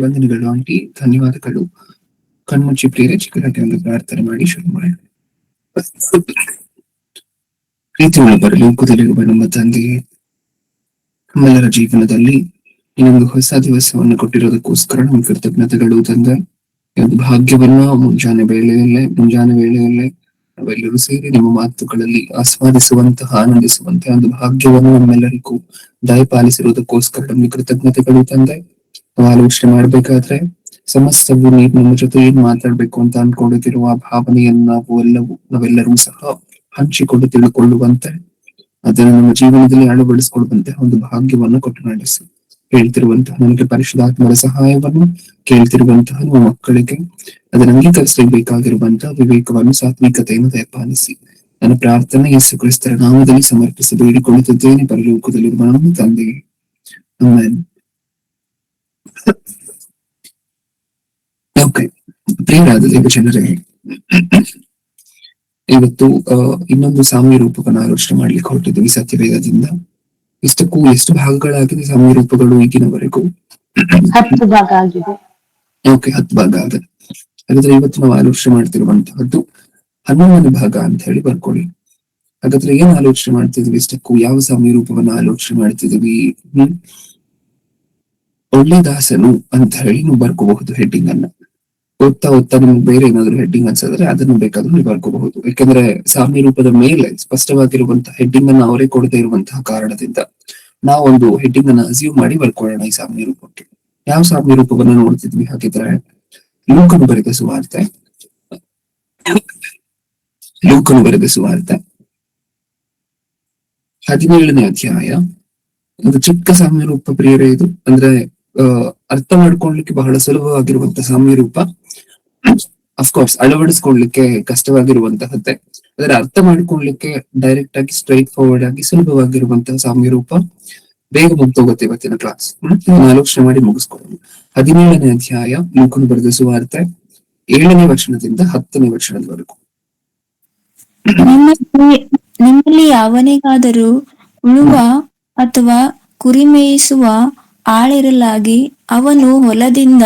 ವಂದನೆಗಳು ಆಂಟಿ, ಧನ್ಯವಾದಗಳು. ಕಣ್ಮುಚ್ಚಿ ಪ್ರಿಯರೇ, ಚಿಕ್ಕದಾಗಿ ಒಂದು ಪ್ರಾರ್ಥನೆ ಮಾಡಿ ಶುರು ಮಾಡೋಣ. ಪ್ರೀತಿಯುಳ್ಳ ಪರಲೋಕದಲ್ಲಿರುವ ನಮ್ಮ ತಂದೆಯೇ, ನಮ್ಮೆಲ್ಲರ ಜೀವನದಲ್ಲಿ ಇನ್ನೊಂದು ಹೊಸ ದಿವಸವನ್ನು ಕೊಟ್ಟಿರೋದಕ್ಕೋಸ್ಕರ ನಮ್ಮ ಕೃತಜ್ಞತೆಗಳು ತಂದೆ. ಈ ಒಂದು ಭಾಗ್ಯವನ್ನ ಮುಂಜಾನೆ ವೇಳೆಯಲ್ಲೇ ನಾವೆಲ್ಲರೂ ಸೇರಿ ನಿಮ್ಮ ಮಾತುಗಳಲ್ಲಿ ಆಸ್ವಾದಿಸುವಂತಹ, ಆನಂದಿಸುವಂತಹ ಒಂದು ಭಾಗ್ಯವನ್ನು ನಮ್ಮೆಲ್ಲರಿಗೂ ದಯಪಾಲಿಸಿರುವುದಕ್ಕೋಸ್ಕರ ನಮಗೆ ಕೃತಜ್ಞತೆಗಳು ತಂದೆ. ನಾವು ಆಲೋಚನೆ ಮಾಡ್ಬೇಕಾದ್ರೆ ಸಮಸ್ತವು ನೀವು ನಮ್ಮ ಜೊತೆ ಏನ್ ಮಾತಾಡ್ಬೇಕು ಅಂತ ಅನ್ಕೊಂಡಿರುವ ಆ ಭಾವನೆಯನ್ನು ನಾವೆಲ್ಲರೂ ಸಹ ಹಂಚಿಕೊಂಡು ತಿಳ್ಕೊಳ್ಳುವಂತೆ, ಅದನ್ನು ನಮ್ಮ ಜೀವನದಲ್ಲಿ ಅಳವಡಿಸಿಕೊಳ್ಳುವಂತೆ ಒಂದು ಭಾಗ್ಯವನ್ನು ಕೊಟ್ಟು ನಡೆಸಿ. ಹೇಳ್ತಿರುವಂತಹ ನನಗೆ ಪರಿಶುದ್ಧಾತ್ಮರ ಸಹಾಯವನ್ನು, ಕೇಳ್ತಿರುವಂತಹ ನಮ್ಮ ಮಕ್ಕಳಿಗೆ ಅದನ್ನು ಅಂಗೀಕರಿಸಬೇಕಾಗಿರುವಂತಹ ವಿವೇಕವನ್ನು, ಸಾತ್ವಿಕತೆಯನ್ನು ದಯಪಾಲಿಸಿ. ನನ್ನ ಪ್ರಾರ್ಥನೆ ಯೇಸು ಕ್ರಿಸ್ತರ ನಾಮದಲ್ಲಿ ಸಮರ್ಪಿಸಿ ಬೇಡಿಕೊಳ್ಳುತ್ತಿದ್ದೇನೆ, ಪರಲೋಕದಲ್ಲಿರುವ ನಮ್ಮ ತಂದೆಯೇ, ಆಮೆನ್. ಓಕೆ, ಪ್ರಿಯರಾದ ದೇವಜನರೇ, ಇವತ್ತು ಇನ್ನೊಂದು ಸಾಮ್ಯ ರೂಪವನ್ನು ಆಲೋಚನೆ ಮಾಡ್ಲಿಕ್ಕೆ ಹೊರಟಿದ್ದೀವಿ ಸತ್ಯವೇದದಿಂದ. ಇಷ್ಟಕ್ಕೂ ಎಷ್ಟು ಭಾಗಗಳಾಗಿದೆ ಸಾಮ್ಯ ರೂಪಗಳು ಈಗಿನವರೆಗೂ? 10 ಭಾಗ ಆಗಿದೆ. ಓಕೆ, 10 ಭಾಗ ಆಗಿದೆ. ಹಾಗಾದ್ರೆ ಇವತ್ತು ನಾವು ಆಲೋಚನೆ ಮಾಡ್ತಿರುವಂತಹದ್ದು 11ನೇ ಭಾಗ ಅಂತ ಹೇಳಿ ಬರ್ಕೊಳ್ಳಿ. ಹಾಗಾದ್ರೆ ಏನ್ ಆಲೋಚನೆ ಮಾಡ್ತಿದ್ವಿ? ಇಷ್ಟಕ್ಕೂ ಯಾವ ಸಾಮ್ಯ ರೂಪವನ್ನ ಆಲೋಚನೆ ಮಾಡ್ತಿದೀವಿ? ಒಳ್ಳೆ ದಾಸನು ಅಂತ ಹೇಳಿ ನೀವು ಬರ್ಕೋಬಹುದು ಹೆಡ್ಡಿಂಗ್ ಅನ್ನ. ಓದ್ತಾ ನಿಮ್ಗೆ ಬೇರೆ ಏನಾದ್ರು ಹೆಡ್ಡಿಂಗ್ ಅನ್ಸಿದ್ರೆ ಅದನ್ನು ಬೇಕಾದ್ರೂ ನೀವು ಬರ್ಕೋಬಹುದು. ಯಾಕಂದ್ರೆ ಸಾಮ್ಯ ರೂಪದ ಮೇಲೆ ಸ್ಪಷ್ಟವಾಗಿರುವಂತಹ ಹೆಡ್ಡಿಂಗ್ ಅನ್ನ ಅವರೇ ಕೊಡದೇ ಇರುವಂತಹ ಕಾರಣದಿಂದ ನಾವು ಒಂದು ಹೆಡ್ಡಿಂಗ್ ಅನ್ನ ಅಸ್ಯೂಮ್ ಮಾಡಿ ಬರ್ಕೊಳ್ಳೋಣ ಈ ಸಾಮ್ಯ ರೂಪಕ್ಕೆ. ಯಾವ ಸಾಮ್ಯ ರೂಪವನ್ನ ನೋಡ್ತಿದ್ವಿ? ಹಾಗಿದ್ರೆ ಲೂಕನು ಬರೆದ ಸುವಾರ್ತೆ 17ನೇ ಅಧ್ಯಾಯ. ಒಂದು ಚಿಕ್ಕ ಸಾಮ್ಯ ರೂಪ ಪ್ರಿಯರೇ ಇದು. ಅಂದ್ರೆ ಅರ್ಥ ಮಾಡ್ಕೊಳ್ಲಿಕ್ಕೆ ಬಹಳ ಸುಲಭವಾಗಿರುವಂತಹ ಸಾಮ್ಯ ರೂಪ. ಅಫ್ಕೋರ್ಸ್ ಅಳವಡಿಸ್ಕೊಳ್ಲಿಕ್ಕೆ ಕಷ್ಟವಾಗಿರುವಂತಹದ್ದೇ, ಅದರ ಅರ್ಥ ಮಾಡ್ಕೊಳ್ಲಿಕ್ಕೆ ಡೈರೆಕ್ಟ್ ಆಗಿ ಸ್ಟ್ರೈಟ್ ಫಾರ್ವರ್ಡ್ ಆಗಿ ಸುಲಭವಾಗಿರುವಂತಹ ಸಾಮ್ಯ ರೂಪ. ಬೇಗ ಮುಗ್ದೋಗುತ್ತೆ ಇವತ್ತಿನ ಕ್ಲಾಸ್. ಆಲೋಚನೆ ಮಾಡಿ ಮುಗಿಸ್ಕೊಳ್ಳೋಣ. 17ನೇ ಅಧ್ಯಾಯ ಲೂಕನು ಬರೆದ ಸುವಾರ್ತೆ 7ನೇ ವಚನದಿಂದ 10ನೇ ವಚನದವರೆಗೂ. ನಿಮ್ಮಲ್ಲಿ ಯಾವನಿಗಾದರೂ ಉಳುವ ಅಥವಾ ಕುರಿ ಮೇಯಿಸುವ ಆಳಿರಲಾಗಿ ಅವನು ಹೊಲದಿಂದ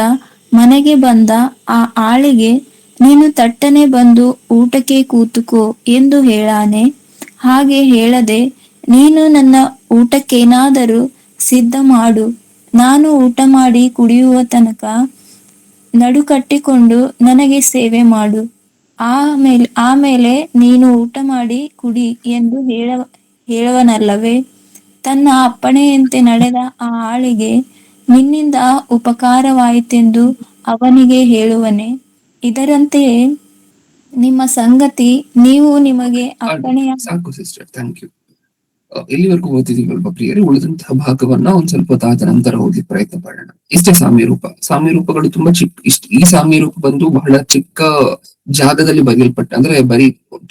ಮನೆಗೆ ಬಂದ ಆ ಆಳಿಗೆ, ನೀನು ತಟ್ಟನೆ ಬಂದು ಊಟಕ್ಕೆ ಕೂತುಕೋ ಎಂದು ಹೇಳಾನೆ. ಹಾಗೆ ಹೇಳದೆ, ನೀನು ನನ್ನ ಊಟಕ್ಕೇನಾದರೂ ಸಿದ್ಧ ಮಾಡು, ನಾನು ಊಟ ಮಾಡಿ ಕುಡಿಯುವ ತನಕ ನಡುಕಟ್ಟಿಕೊಂಡು ನನಗೆ ಸೇವೆ ಮಾಡು, ಆಮೇಲೆ ನೀನು ಊಟ ಮಾಡಿ ಕುಡಿ ಎಂದು ಹೇಳುವನಲ್ಲವೇ? ತನ್ನ ಅಪ್ಪಣೆಯಂತೆ ನಡೆದ ಆ ಆಳಿಗೆ ನಿನ್ನಿಂದ ಉಪಕಾರವಾಯಿತೆಂದು ಅವನಿಗೆ ಹೇಳುವನೆ. ಇದರಂತೆಯೇ ನಿಮ್ಮ ಸಂಗತಿ ನೀವು ನಿಮಗೆ ಅಪ್ಪಣೆಯ. ಸಾಕು ಸಿಸ್ಟರ್, ಥ್ಯಾಂಕ್ ಯು. ಇಲ್ಲಿವರೆಗೂ ಓದಿದೀವಲ್ವಾ ಪ್ರಿಯರೇ? ಉಳಿದಂತಹ ಭಾಗವನ್ನ ಒಂದ್ ಸ್ವಲ್ಪ ಹೊತ್ತಾದ ನಂತರ ಓದ್ಲಿಕ್ಕೆ ಪ್ರಯತ್ನ ಪಡೋಣ. ಇಷ್ಟೇ ಸಾಮ್ಯ ರೂಪ. ಸಾಮ್ಯ ರೂಪಗಳು ತುಂಬಾ ಈ ಸಾಮ್ಯ ರೂಪ ಬಂದು ಬಹಳ ಚಿಕ್ಕ ಜಾಗದಲ್ಲಿ ಬರೆಯಲ್ಪಟ್ಟ, ಅಂದ್ರೆ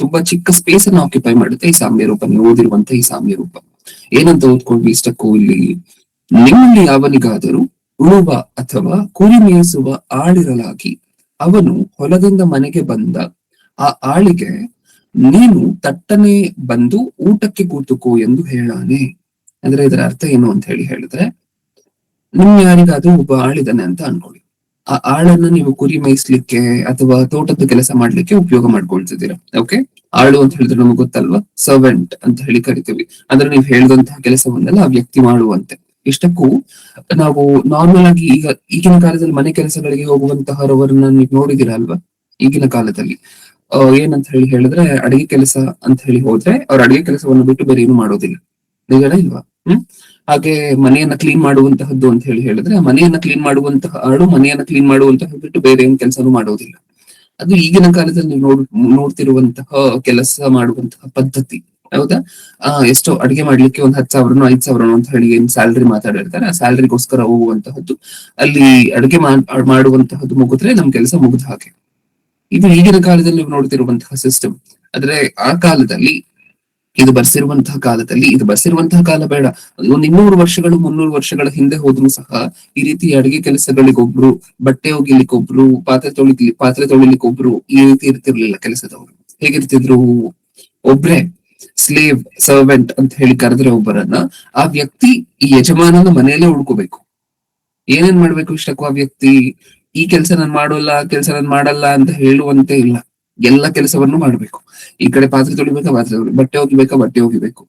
ತುಂಬಾ ಚಿಕ್ಕ ಸ್ಪೇಸ್ ಅನ್ನು ಆಕ್ಯುಪೈ ಮಾಡುತ್ತೆ ಈ ಸಾಮ್ಯ ರೂಪ. ನೀವು ಓದಿರುವಂತ ಈ ಸಾಮ್ಯ ರೂಪ ಏನಂತ ಓದ್ಕೊಂಡ್ವಿ ಇಷ್ಟಕ್ಕೂ? ಇಲ್ಲಿ ನಿಮ್ಮಲ್ಲಿ ಯಾವನಿಗಾದರೂ ಉಳುವ ಅಥವಾ ಕುರಿ ಮೇಯಿಸುವ ಆಳಿರಲಾಗಿ ಅವನು ಹೊಲದಿಂದ ಮನೆಗೆ ಬಂದ ಆ ಆಳಿಗೆ, ನೀನು ತಟ್ಟನೆ ಬಂದು ಊಟಕ್ಕೆ ಕೂತುಕೋ ಎಂದು ಹೇಳಾನೆ. ಅಂದ್ರೆ ಇದರ ಅರ್ಥ ಏನು ಅಂತ ಹೇಳಿದ್ರೆ, ನಿಮ್ ಯಾರಿಗಾದ್ರೂ ಒಬ್ಬ ಆಳಿದಾನೆ ಅಂತ ಅನ್ಕೊಳ್ಳಿ. ಆ ಆಳನ್ನ ನೀವು ಕುರಿ ಮೇಯಿಸ್ಲಿಕ್ಕೆ ಅಥವಾ ತೋಟದ ಕೆಲಸ ಮಾಡ್ಲಿಕ್ಕೆ ಉಪಯೋಗ ಮಾಡ್ಕೊಳ್ತಿದ್ದೀರಾ. ಓಕೆ, ಆಳು ಅಂತ ಹೇಳಿದ್ರೆ ನಮ್ಗೆ ಗೊತ್ತಲ್ವಾ? ಸರ್ವೆಂಟ್ ಅಂತ ಹೇಳಿ ಕರಿತೀವಿ. ಅಂದ್ರೆ ನೀವು ಹೇಳಿದಂತಹ ಕೆಲಸವನ್ನೆಲ್ಲ ಆ ವ್ಯಕ್ತಿ ಮಾಡುವಂತೆ. ಇಷ್ಟಕ್ಕೂ ನಾವು ನಾರ್ಮಲ್ ಆಗಿ ಈಗಿನ ಕಾಲದಲ್ಲಿ ಮನೆ ಕೆಲಸಗಳಿಗೆ ಹೋಗುವಂತಹವರನ್ನ ನೀವು ನೋಡಿದಿರಾ ಅಲ್ವಾ? ಈಗಿನ ಕಾಲದಲ್ಲಿ ಏನಂತ ಹೇಳಿದ್ರೆ, ಅಡಿಗೆ ಕೆಲಸ ಅಂತ ಹೇಳಿ ಹೋದ್ರೆ ಅವ್ರ ಅಡಿಗೆ ಕೆಲಸವನ್ನು ಬಿಟ್ಟು ಬೇರೆ ಏನು ಮಾಡೋದಿಲ್ಲ, ನಿಜಾನ ಇಲ್ವಾ? ಹಾಗೆ ಮನೆಯನ್ನ ಕ್ಲೀನ್ ಮಾಡುವಂತಹದ್ದು ಅಂತ ಹೇಳಿದ್ರೆ, ಮನೆಯನ್ನ ಕ್ಲೀನ್ ಮಾಡುವಂತಹ ಆಳು ಮನೆಯನ್ನ ಕ್ಲೀನ್ ಮಾಡುವಂತಹ ಬಿಟ್ಟು ಬೇರೆ ಏನ್ ಕೆಲಸನೂ ಮಾಡೋದಿಲ್ಲ. ಅದು ಈಗಿನ ಕಾಲದಲ್ಲಿ ನೀವು ನೋಡ್ತಿರುವಂತಹ ಕೆಲಸ ಮಾಡುವಂತಹ ಪದ್ಧತಿ. ಹೌದಾ? ಎಷ್ಟೋ ಅಡಿಗೆ ಮಾಡ್ಲಿಕ್ಕೆ ಒಂದ್ 10,000 5,000 ಅಂತ ಹೇಳಿ ಏನ್ ಸ್ಯಾಲ್ರಿ ಮಾತಾಡಿರ್ತಾರೆ, ಆ ಸ್ಯಾಲ್ರಿಗೋಸ್ಕರ ಹೋಗುವಂತಹದ್ದು. ಅಲ್ಲಿ ಅಡಿಗೆ ಮಾಡುವಂತಹದ್ದು ಮುಗಿದ್ರೆ ನಮ್ ಕೆಲಸ ಮುಗಿದ ಹಾಗೆ. ಇದು ಈಗಿನ ಕಾಲದಲ್ಲಿ ನೀವು ನೋಡ್ತಿರುವಂತಹ ಸಿಸ್ಟಮ್. ಆದ್ರೆ ಆ ಕಾಲದಲ್ಲಿ, ಇದು ಬರ್ಸಿರುವಂತಹ ಕಾಲ ಬೇಡ, ಒಂದ್ 200 ವರ್ಷಗಳು 300 ವರ್ಷಗಳ ಹಿಂದೆ ಹೋದ್ರು ಸಹ ಈ ರೀತಿ ಅಡಿಗೆ ಕೆಲಸಗಳಿಗೊಬ್ರು, ಬಟ್ಟೆ ಒಗಿಲಿಕ್ಕೊಬ್ರು, ಪಾತ್ರೆ ತೊಳಿಲಿಕ್ಕೊಬ್ರು ಈ ರೀತಿ ಇರ್ತಿರ್ಲಿಲ್ಲ ಕೆಲಸದವರು. ಹೇಗಿರ್ತಿದ್ರು? ಒಬ್ರೇ ಸ್ಲೇವ್, ಸರ್ವೆಂಟ್ ಅಂತ ಹೇಳಿ ಕರೆದ್ರೆ ಒಬ್ಬರನ್ನ, ಆ ವ್ಯಕ್ತಿ ಈ ಯಜಮಾನನ ಮನೆಯಲ್ಲೇ ಉಳ್ಕೋಬೇಕು. ಏನೇನ್ ಮಾಡ್ಬೇಕು ಇಷ್ಟಕ್ಕೂ ಆ ವ್ಯಕ್ತಿ ಈ ಕೆಲಸ ನಾನು ಮಾಡೋಲ್ಲ ಆ ಕೆಲಸ ನಾನು ಮಾಡಲ್ಲ ಅಂತ ಹೇಳುವಂತೆ ಇಲ್ಲ. ಎಲ್ಲ ಕೆಲಸವನ್ನು ಮಾಡ್ಬೇಕು. ಈ ಕಡೆ ಪಾತ್ರೆ ತೊಳಿಬೇಕಾ ಪಾತ್ರೆ ತೊಳಿ, ಬಟ್ಟೆ ಒಗಿಬೇಕಾ ಬಟ್ಟೆ ಒಗಿಬೇಕು,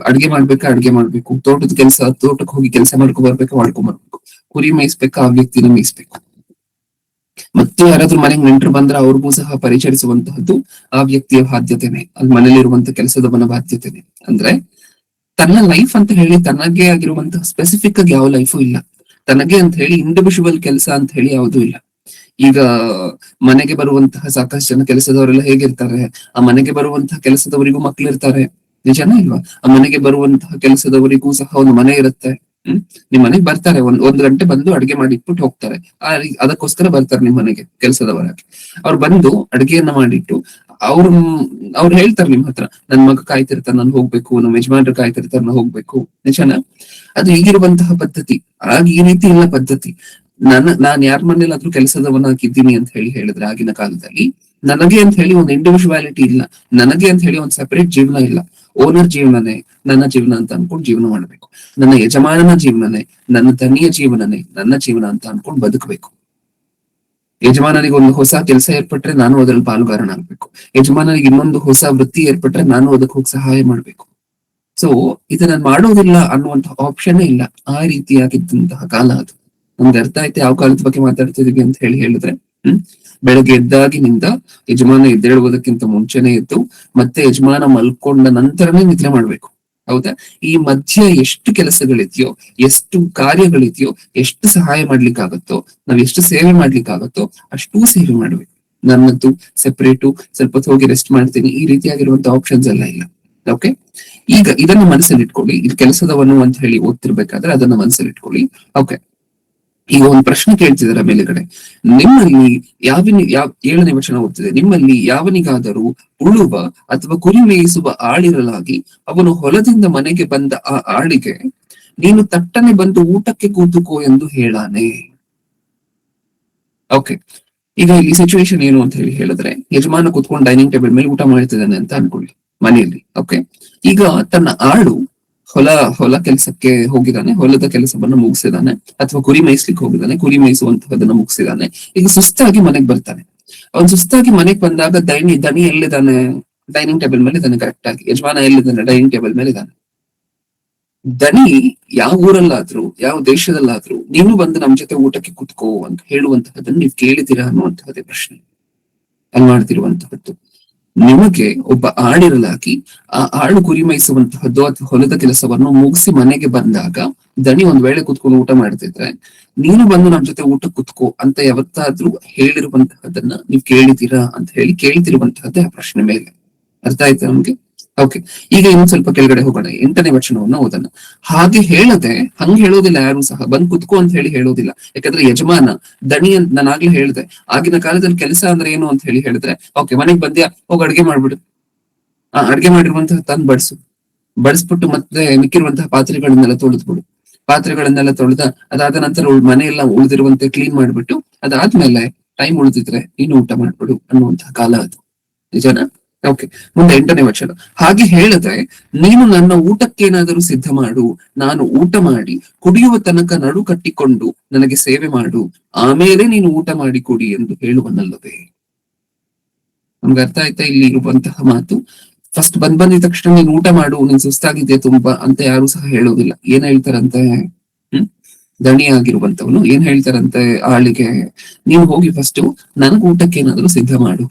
ಅಡ್ಗೆ ಮಾಡ್ಬೇಕಾ ಅಡ್ಗೆ ಮಾಡ್ಬೇಕು, ತೋಟದ ಕೆಲಸ ತೋಟಕ್ಕೆ ಹೋಗಿ ಕೆಲಸ ಮಾಡ್ಕೊಂಡ್ ಬರ್ಬೇಕಾ ಮಾಡ್ಕೊಂಡ್ ಬರ್ಬೇಕು, ಕುರಿ ಮೇಯಿಸ್ಬೇಕಾ ಆ ವ್ಯಕ್ತಿನ ಮೇಯಿಸ್ಬೇಕು. ಮತ್ತೆ ಯಾರಾದ್ರೂ ಮನೆಗೆ ನೆಂಟರು ಬಂದ್ರೆ ಅವ್ರಿಗೂ ಸಹ ಪರಿಚರಿಸುವಂತಹದ್ದು ಆ ವ್ಯಕ್ತಿಯ ಬಾಧ್ಯತೆನೆ, ಅಲ್ಲಿ ಮನೇಲಿರುವಂತ ಕೆಲಸದವನ ಬಾಧ್ಯತೆನೆ. ಅಂದ್ರೆ ತನ್ನ ಲೈಫ್ ಅಂತ ಹೇಳಿ ತನಗೆ ಆಗಿರುವಂತಹ ಸ್ಪೆಸಿಫಿಕ್ ಆಗಿ ಯಾವ ಲೈಫು ಇಲ್ಲ. ತನಗೆ ಅಂತ ಹೇಳಿ ಇಂಡಿವಿಜುವಲ್ ಕೆಲಸ ಅಂತ ಹೇಳಿ ಯಾವುದೂ ಇಲ್ಲ. ಈಗ ಮನೆಗೆ ಬರುವಂತಹ ಸಾಕಷ್ಟು ಜನ ಕೆಲಸದವರೆಲ್ಲ ಹೇಗಿರ್ತಾರೆ, ಆ ಮನೆಗೆ ಬರುವಂತಹ ಕೆಲಸದವರಿಗೂ ಮಕ್ಳಿರ್ತಾರೆ, ನಿಜನಾ ಇಲ್ವಾ? ಆ ಮನೆಗೆ ಬರುವಂತಹ ಕೆಲಸದವರಿಗೂ ಸಹ ಒಂದು ಮನೆ ಇರುತ್ತೆ. ನಿಮ್ ಮನೆಗೆ ಬರ್ತಾರೆ, ಒಂದ್ ಗಂಟೆ ಬಂದು ಅಡ್ಗೆ ಮಾಡಿ ಇಟ್ಬಿಟ್ಟು ಹೋಗ್ತಾರೆ. ಅದಕ್ಕೋಸ್ಕರ ಬರ್ತಾರೆ ನಿಮ್ ಮನೆಗೆ ಕೆಲಸದವರಾಗಿ. ಅವ್ರು ಬಂದು ಅಡ್ಗೆಯನ್ನ ಮಾಡಿಟ್ಟು ಅವ್ರು ಹೇಳ್ತಾರೆ ನಿಮ್ ಹತ್ರ, ನನ್ ಮಗ ಕಾಯ್ತಿರ್ತಾರ ನಾನು ಹೋಗ್ಬೇಕು, ನಮ್ಮ ಯಜಮಾನ್ರು ಕಾಯ್ತಿರ್ತಾರ ನಾನು ಹೋಗ್ಬೇಕು. ನಿಜನಾ? ಅದು ಈಗಿರುವಂತಹ ಪದ್ಧತಿ. ಆಗ ಈ ರೀತಿ ಇಲ್ಲ ಪದ್ಧತಿ. ನಾನ್ ಯಾರ ಮನೇಲಾದ್ರೂ ಕೆಲಸದವನ ಹಾಕಿದ್ದೀನಿ ಅಂತ ಹೇಳಿದ್ರೆ ಆಗಿನ ಕಾಲದಲ್ಲಿ ನನಗೆ ಅಂತ ಹೇಳಿ ಒಂದು ಇಂಡಿವಿಜುವಾಲಿಟಿ ಇಲ್ಲ, ನನಗೆ ಅಂತ ಹೇಳಿ ಒಂದು ಸೆಪರೇಟ್ ಜೀವನ ಇಲ್ಲ. ಓನರ್ ಜೀವನನೇ ನನ್ನ ಜೀವನ ಅಂತ ಅನ್ಕೊಂಡು ಜೀವನ ಮಾಡ್ಬೇಕು. ನನ್ನ ಯಜಮಾನನ ಜೀವನನೇ, ನನ್ನ ತನಿಯ ಜೀವನನೇ ನನ್ನ ಜೀವನ ಅಂತ ಅನ್ಕೊಂಡು ಬದುಕಬೇಕು. ಯಜಮಾನನಿಗೆ ಒಂದು ಹೊಸ ಕೆಲಸ ಏರ್ಪಟ್ರೆ ನಾನು ಅದ್ರಲ್ಲಿ ಪಾಲುಗಾರನಾಗ್ಬೇಕು. ಯಜಮಾನನಿಗೆ ಇನ್ನೊಂದು ಹೊಸ ವೃತ್ತಿ ಏರ್ಪಟ್ರೆ ನಾನು ಅದಕ್ಕೆ ಹೋಗಿ ಸಹಾಯ ಮಾಡ್ಬೇಕು. ಸೊ ಇದನ್ನ ಮಾಡೋದಿಲ್ಲ ಅನ್ನುವಂತಹ ಆಪ್ಷನ್ ಇಲ್ಲ. ಆ ರೀತಿಯಾಗಿದ್ದಂತಹ ಕಾಲ ಅದು. ನಮ್ಗೆ ಅರ್ಥ ಆಯ್ತು ಯಾವ ಕಾಲದ ಬಗ್ಗೆ ಮಾತಾಡ್ತಿದೀವಿ ಅಂತ ಹೇಳಿದ್ರೆ, ಬೆಳಗ್ಗೆ ಎದ್ದಾಗಿನಿಂದ ಯಜಮಾನ ಎದ್ದೇಳುವುದಕ್ಕಿಂತ ಮುಂಚೆನೆ ಎದ್ದು ಮತ್ತೆ ಯಜಮಾನ ಮಲ್ಕೊಂಡ ನಂತರನೇ ನಿದ್ರೆ ಮಾಡ್ಬೇಕು. ಹೌದಾ? ಈ ಮಧ್ಯ ಎಷ್ಟು ಕೆಲಸಗಳಿದೆಯೋ, ಎಷ್ಟು ಕಾರ್ಯಗಳಿದೆಯೋ, ಎಷ್ಟು ಸಹಾಯ ಮಾಡ್ಲಿಕ್ಕಾಗತ್ತೋ, ನಾವ್ ಎಷ್ಟು ಸೇವೆ ಮಾಡ್ಲಿಕ್ಕಾಗತ್ತೋ ಅಷ್ಟೂ ಸೇವೆ ಮಾಡ್ಬೇಕು. ನನ್ನದ್ದು ಸೆಪರೇಟು, ಸ್ವಲ್ಪ ಹೊತ್ತು ಹೋಗಿ ರೆಸ್ಟ್ ಮಾಡ್ತೀನಿ, ಈ ರೀತಿಯಾಗಿರುವಂತ ಆಪ್ಷನ್ಸ್ ಎಲ್ಲ ಇಲ್ಲ. ಓಕೆ, ಈಗ ಇದನ್ನ ಮನಸ್ಸಲ್ಲಿ ಇಟ್ಕೊಳ್ಳಿ. ಇದು ಕೆಲಸದವನು ಅಂತ ಹೇಳಿ ಓದ್ತಿರ್ಬೇಕಾದ್ರೆ ಅದನ್ನ ಮನಸ್ಸಲ್ಲಿ ಇಟ್ಕೊಳ್ಳಿ. ಓಕೆ, ಈಗ ಒಂದು ಪ್ರಶ್ನೆ ಕೇಳ್ತಿದಾರೆ ಮೇಲೆಗಡೆ, ನಿಮ್ಮಲ್ಲಿ ಯಾವ 7ನೇ ವಚನ ಓದ್ತಿದೆ, ನಿಮ್ಮಲ್ಲಿ ಯಾವನಿಗಾದರೂ ಉಳುವ ಅಥವಾ ಕುರಿ ಮೇಯಿಸುವ ಆಳಿರಲಾಗಿ ಅವನು ಹೊಲದಿಂದ ಮನೆಗೆ ಬಂದ ಆ ಆಳಿಗೆ ನೀನು ತಟ್ಟನೆ ಬಂದು ಊಟಕ್ಕೆ ಕೂತುಕೋ ಎಂದು ಹೇಳಾನೆ. ಓಕೆ, ಈಗ ಇಲ್ಲಿ ಸಿಚುವೇಶನ್ ಏನು ಅಂತ ಹೇಳಿದ್ರೆ, ಯಜಮಾನ ಕೂತ್ಕೊಂಡು ಡೈನಿಂಗ್ ಟೇಬಲ್ ಮೇಲೆ ಊಟ ಮಾಡ್ತಿದ್ದಾನೆ ಅಂತ ಅನ್ಕೊಳ್ಳಿ ಮನೆಯಲ್ಲಿ. ಓಕೆ, ಈಗ ತನ್ನ ಆಳು ಹೊಲ ಕೆಲಸಕ್ಕೆ ಹೋಗಿದ್ದಾನೆ, ಹೊಲದ ಕೆಲಸವನ್ನ ಮುಗಿಸಿದಾನೆ, ಅಥವಾ ಕುರಿ ಮೇಯಿಸ್ಲಿಕ್ಕೆ ಹೋಗಿದ್ದಾನೆ, ಕುರಿ ಮೇಯಿಸುವಂತಹದನ್ನ ಮುಗಿಸಿದಾನೆ. ಈಗ ಸುಸ್ತಾಗಿ ಮನೆಗ್ ಬರ್ತಾನೆ. ಅವ್ನು ಸುಸ್ತಾಗಿ ಮನೆಗ್ ಬಂದಾಗ ದಣಿ ಎಲ್ಲಿದ್ದಾನೆ? ಡೈನಿಂಗ್ ಟೇಬಲ್ ಮೇಲೆ ಇದ್ದಾನೆ. ಕರೆಕ್ಟ್ ಆಗಿ ಯಜಮಾನ ಎಲ್ಲಿದ್ದಾನೆ? ಡೈನಿಂಗ್ ಟೇಬಲ್ ಮೇಲೆ ಇದ್ದಾನೆ. ದಣಿ ಯಾವ ಊರಲ್ಲಾದ್ರೂ ಯಾವ ದೇಶದಲ್ಲಾದ್ರೂ ನೀನು ಬಂದು ನಮ್ ಜೊತೆ ಊಟಕ್ಕೆ ಕುತ್ಕೋ ಅಂತ ಹೇಳುವಂತಹದನ್ನ ನೀವು ಕೇಳಿದ್ದೀರಾ ಅನ್ನುವಂತಹದ್ದೇ ಪ್ರಶ್ನೆ ಅಲ್ಲಿ ಮಾಡ್ತಿರುವಂತಹದ್ದು. ನಿಮಗೆ ಒಬ್ಬ ಆಳಿರಲಾಗಿ ಆ ಆಳು ಕುರಿ ಮೇಯಿಸುವಂತಹದ್ದು ಅಥವಾ ಹೊಲದ ಕೆಲಸವನ್ನು ಮುಗಿಸಿ ಮನೆಗೆ ಬಂದಾಗ ದಣಿ ಒಂದ್ ವೇಳೆ ಕುತ್ಕೊಂಡು ಊಟ ಮಾಡ್ತಿದ್ರೆ ನೀನು ಬಂದು ನಮ್ ಜೊತೆ ಊಟ ಕುತ್ಕೋ ಅಂತ ಯಾವತ್ತಾದ್ರೂ ಹೇಳಿರುವಂತಹದನ್ನ ನೀವು ಕೇಳಿದ್ದೀರಾ ಅಂತ ಹೇಳಿ ಕೇಳ್ತಿರುವಂತಹದ್ದೇ ಆ ಪ್ರಶ್ನೆ ಮೇಲೆ. ಅರ್ಥ ಆಯ್ತಾ ನಮ್ಗೆ? ಓಕೆ, ಈಗ ಇನ್ನೊಂದ್ ಸ್ವಲ್ಪ ಕೆಳಗಡೆ ಹೋಗೋಣ. 8ನೇ ವಚನವನ್ನ ಓದೋಣ. ಹಾಗೆ ಹೇಳದೆ, ಹಂಗ್ ಹೇಳೋದಿಲ್ಲ ಯಾರು ಸಹ, ಬಂದ್ ಕುತ್ಕೋ ಅಂತ ಹೇಳಿ ಹೇಳೋದಿಲ್ಲ. ಯಾಕಂದ್ರೆ ಯಜಮಾನ ದಣಿ ಅಂತ ನಾನು ಆಗ್ಲೇ ಹೇಳಿದೆ, ಆಗಿನ ಕಾಲದಲ್ಲಿ ಕೆಲಸ ಅಂದ್ರೆ ಏನು ಅಂತ ಹೇಳಿದ್ರೆ, ಓಕೆ ಮನೆಗ್ ಬಂದ್ಯಾ, ಹೋಗಿ ಅಡ್ಗೆ ಮಾಡ್ಬಿಡು, ಅಡ್ಗೆ ಮಾಡಿರುವಂತಹ ತಂದ್ ಬಡಿಸ್ಬಿಟ್ಟು ಮತ್ತೆ ಮಿಕ್ಕಿರುವಂತಹ ಪಾತ್ರೆಗಳನ್ನೆಲ್ಲ ತೊಳೆದ್ಬಿಡು, ಪಾತ್ರೆಗಳನ್ನೆಲ್ಲ ತೊಳೆದ ಅದಾದ ನಂತರ ಮನೆಯೆಲ್ಲ ಉಳಿದಿರುವಂತೆ ಕ್ಲೀನ್ ಮಾಡ್ಬಿಟ್ಟು ಅದಾದ್ಮೇಲೆ ಟೈಮ್ ಉಳಿದಿದ್ರೆ ನೀನು ಊಟ ಮಾಡ್ಬಿಡು ಅನ್ನುವಂತಹ ಕಾಲ ಅದು. ನಿಜನಾ? ಓಕೆ, ಮುಂದೆ 8ನೇ ವಚನ. ಹಾಗೆ ಹೇಳದೆ ನೀನು ನನ್ನ ಊಟಕ್ಕೇನಾದರೂ ಸಿದ್ಧ ಮಾಡು, ನಾನು ಊಟ ಮಾಡಿ ಕುಡಿಯುವ ತನಕ ನಡು ಕಟ್ಟಿಕೊಂಡು ನನಗೆ ಸೇವೆ ಮಾಡು, ಆಮೇಲೆ ನೀನು ಊಟ ಮಾಡಿ ಕುಡಿ ಎಂದು ಹೇಳುವನಲ್ಲವೇ. ನಮ್ಗೆ ಅರ್ಥ ಆಯ್ತಾ ಇಲ್ಲಿ ಇರುವಂತಹ ಮಾತು? ಫಸ್ಟ್ ಬಂದಿದ ತಕ್ಷಣ ನೀನ್ ಊಟ ಮಾಡು, ನೀನ್ ಸುಸ್ತಾಗಿದ್ಯಾ ತುಂಬಾ ಅಂತ ಯಾರು ಸಹ ಹೇಳೋದಿಲ್ಲ. ಏನ್ ಹೇಳ್ತಾರಂತೆ ದಣಿ ಆಗಿರುವಂತವನು ಏನ್ ಹೇಳ್ತಾರಂತೆ ಆಳಿಗೆ, ನೀನು ಹೋಗಿ ಫಸ್ಟ್ ನನಗ್ ಊಟಕ್ಕೆ ಏನಾದ್ರು ಸಿದ್ಧ ಮಾಡು,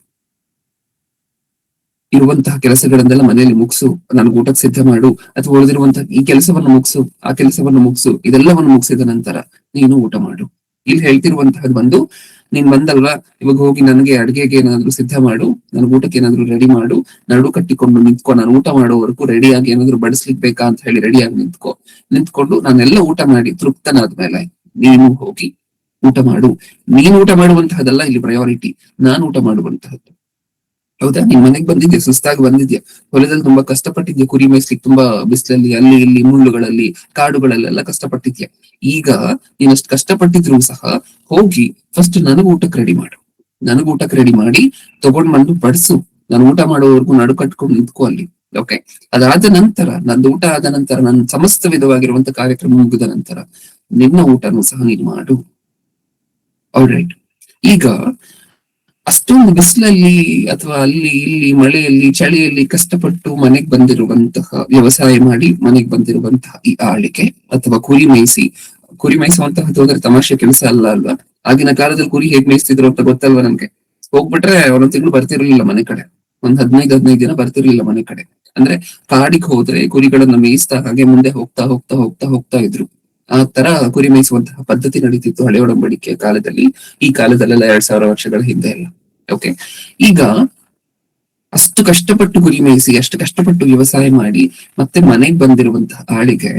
ಇರುವಂತಹ ಕೆಲಸಗಳನ್ನೆಲ್ಲ ಮನೆಯಲ್ಲಿ ಮುಗಿಸು, ನನಗೆ ಊಟಕ್ಕೆ ಸಿದ್ಧ ಮಾಡು, ಅಥವಾ ಉಳಿದಿರುವಂತಹ ಈ ಕೆಲಸವನ್ನು ಮುಗಿಸು, ಆ ಕೆಲಸವನ್ನು ಮುಗಿಸು, ಇದೆಲ್ಲವನ್ನು ಮುಗಿಸಿದ ನಂತರ ನೀನು ಊಟ ಮಾಡು. ಇಲ್ಲಿ ಹೇಳ್ತಿರುವಂತಹದ್ದು ಬಂದು, ನೀನ್ ಬಂದಲ್ವಾ, ಇವಾಗ ಹೋಗಿ ನನಗೆ ಅಡ್ಗೆಗೆ ಏನಾದ್ರು ಸಿದ್ಧ ಮಾಡು, ನನ್ಗೆ ಊಟಕ್ಕೆ ಏನಾದ್ರು ರೆಡಿ ಮಾಡು, ನಡು ಕಟ್ಟಿಕೊಂಡು ನಿಂತ್ಕೊ, ನಾನು ಊಟ ಮಾಡೋವರೆಗೂ ರೆಡಿಯಾಗಿ ಏನಾದ್ರು ಬಡಿಸ್ಲಿಕ್ಕೆ ಬೇಕಾ ಅಂತ ಹೇಳಿ ರೆಡಿಯಾಗಿ ನಿಂತ್ಕೊಂಡು ನಾನೆಲ್ಲ ಊಟ ಮಾಡಿ ತೃಪ್ತನಾದ್ಮೇಲೆ ನೀನು ಹೋಗಿ ಊಟ ಮಾಡು. ನೀನು ಊಟ ಮಾಡುವಂತಹದಲ್ಲ ಇಲ್ಲಿ ಪ್ರಯಾರಿಟಿ, ನಾನು ಊಟ ಮಾಡುವಂತಹದ್ದು. ಹೌದಾ? ನಿನ್ ಮನೆಗ್ ಬಂದಿದ್ಯಾ, ಸುಸ್ತಾಗಿ ಬಂದಿದ್ಯಾ, ಹೊಲದಲ್ಲಿ ತುಂಬಾ ಕಷ್ಟಪಟ್ಟಿದ್ಯಾ, ಕುರಿ ಮೇಯಿಸ್ಲಿಕ್ಕೆ ತುಂಬಾ ಬಿಸಿಲಲ್ಲಿ ಅಲ್ಲಿ ಇಲ್ಲಿ ಮುಳ್ಳುಗಳಲ್ಲಿ ಕಾಡುಗಳಲ್ಲೆಲ್ಲ ಕಷ್ಟಪಟ್ಟಿದ್ಯಾ. ಈಗ ನೀನಷ್ಟು ಕಷ್ಟಪಟ್ಟಿದ್ರು ಸಹ ಹೋಗಿ ಫಸ್ಟ್ ನನಗ್ ಊಟಕ್ಕೆ ರೆಡಿ ಮಾಡು, ನನಗ್ ಊಟಕ್ಕೆ ರೆಡಿ ಮಾಡಿ ತಗೊಂಡ್ ಬಂದು ಬಡಿಸು, ನಾನು ಊಟ ಮಾಡೋವರೆಗೂ ನಡು ಕಟ್ಕೊಂಡು ನಿಂತ್ಕೊ ಅಲ್ಲಿ. ಓಕೆ, ಅದಾದ ನಂತರ ನಂದು ಊಟ ಆದ ನಂತರ ನನ್ನ ಸಮಸ್ತ ವಿಧವಾಗಿರುವಂತ ಕಾರ್ಯಕ್ರಮ ಮುಗಿದ ನಂತರ ನಿನ್ನ ಊಟನೂ ಸಹ ನೀನು ಮಾಡು. ರೈಟ್. ಈಗ ಅಷ್ಟೊಂದು ಬಿಸಿಲಲ್ಲಿ ಅಥವಾ ಅಲ್ಲಿ ಇಲ್ಲಿ ಮಳೆಯಲ್ಲಿ ಚಳಿಯಲ್ಲಿ ಕಷ್ಟಪಟ್ಟು ಮನೆಗ್ ಬಂದಿರುವಂತಹ, ವ್ಯವಸಾಯ ಮಾಡಿ ಮನೆಗ್ ಬಂದಿರುವಂತಹ ಈ ಆಳಿಗೆ ಅಥವಾ ಕುರಿ ಮೇಯಿಸುವಂತಹದ್ದು ಅಂದ್ರೆ ತಮಾಷೆ ಕೆಲಸ ಅಲ್ಲ ಅಲ್ವಾ. ಆಗಿನ ಕಾಲದಲ್ಲಿ ಕುರಿ ಹೇಗ್ ಮೇಯಿಸ್ತಿದ್ರು ಅಂತ ಗೊತ್ತಲ್ವಾ ನಮ್ಗೆ. ಹೋಗ್ಬಿಟ್ರೆ ಒಂದೊಂದ್ ತಿಂಗಳು ಬರ್ತಿರ್ಲಿಲ್ಲ ಮನೆ ಕಡೆ, ಒಂದ್ 15 ದಿನ ಬರ್ತಿರ್ಲಿಲ್ಲ ಮನೆ ಕಡೆ. ಅಂದ್ರೆ ಕಾಡಿಗೆ ಹೋದ್ರೆ ಕುರಿಗಳನ್ನ ಮೇಯಿಸ್ತಾ ಹಾಗೆ ಮುಂದೆ ಹೋಗ್ತಾ ಹೋಗ್ತಾ ಹೋಗ್ತಾ ಹೋಗ್ತಾ ಇದ್ರು. ಆ ತರ ಕುರಿ ಮೇಯಿಸುವಂತಹ ಪದ್ಧತಿ ನಡೀತಿತ್ತು ಹಳೆ ಒಡಂಬಡಿಕೆ ಕಾಲದಲ್ಲಿ. ಈ ಕಾಲದಲ್ಲೆಲ್ಲ 2000 ವರ್ಷಗಳ ಹಿಂದೆ ಎಲ್ಲ. ಓಕೆ. ಈಗ ಅಷ್ಟು ಕಷ್ಟಪಟ್ಟು ಕುರಿ ಮೇಯಿಸಿ, ಅಷ್ಟು ಕಷ್ಟಪಟ್ಟು ವ್ಯವಸಾಯ ಮಾಡಿ ಮತ್ತೆ ಮನೆಗ್ ಬಂದಿರುವಂತಹ ಆಳಿಗೆ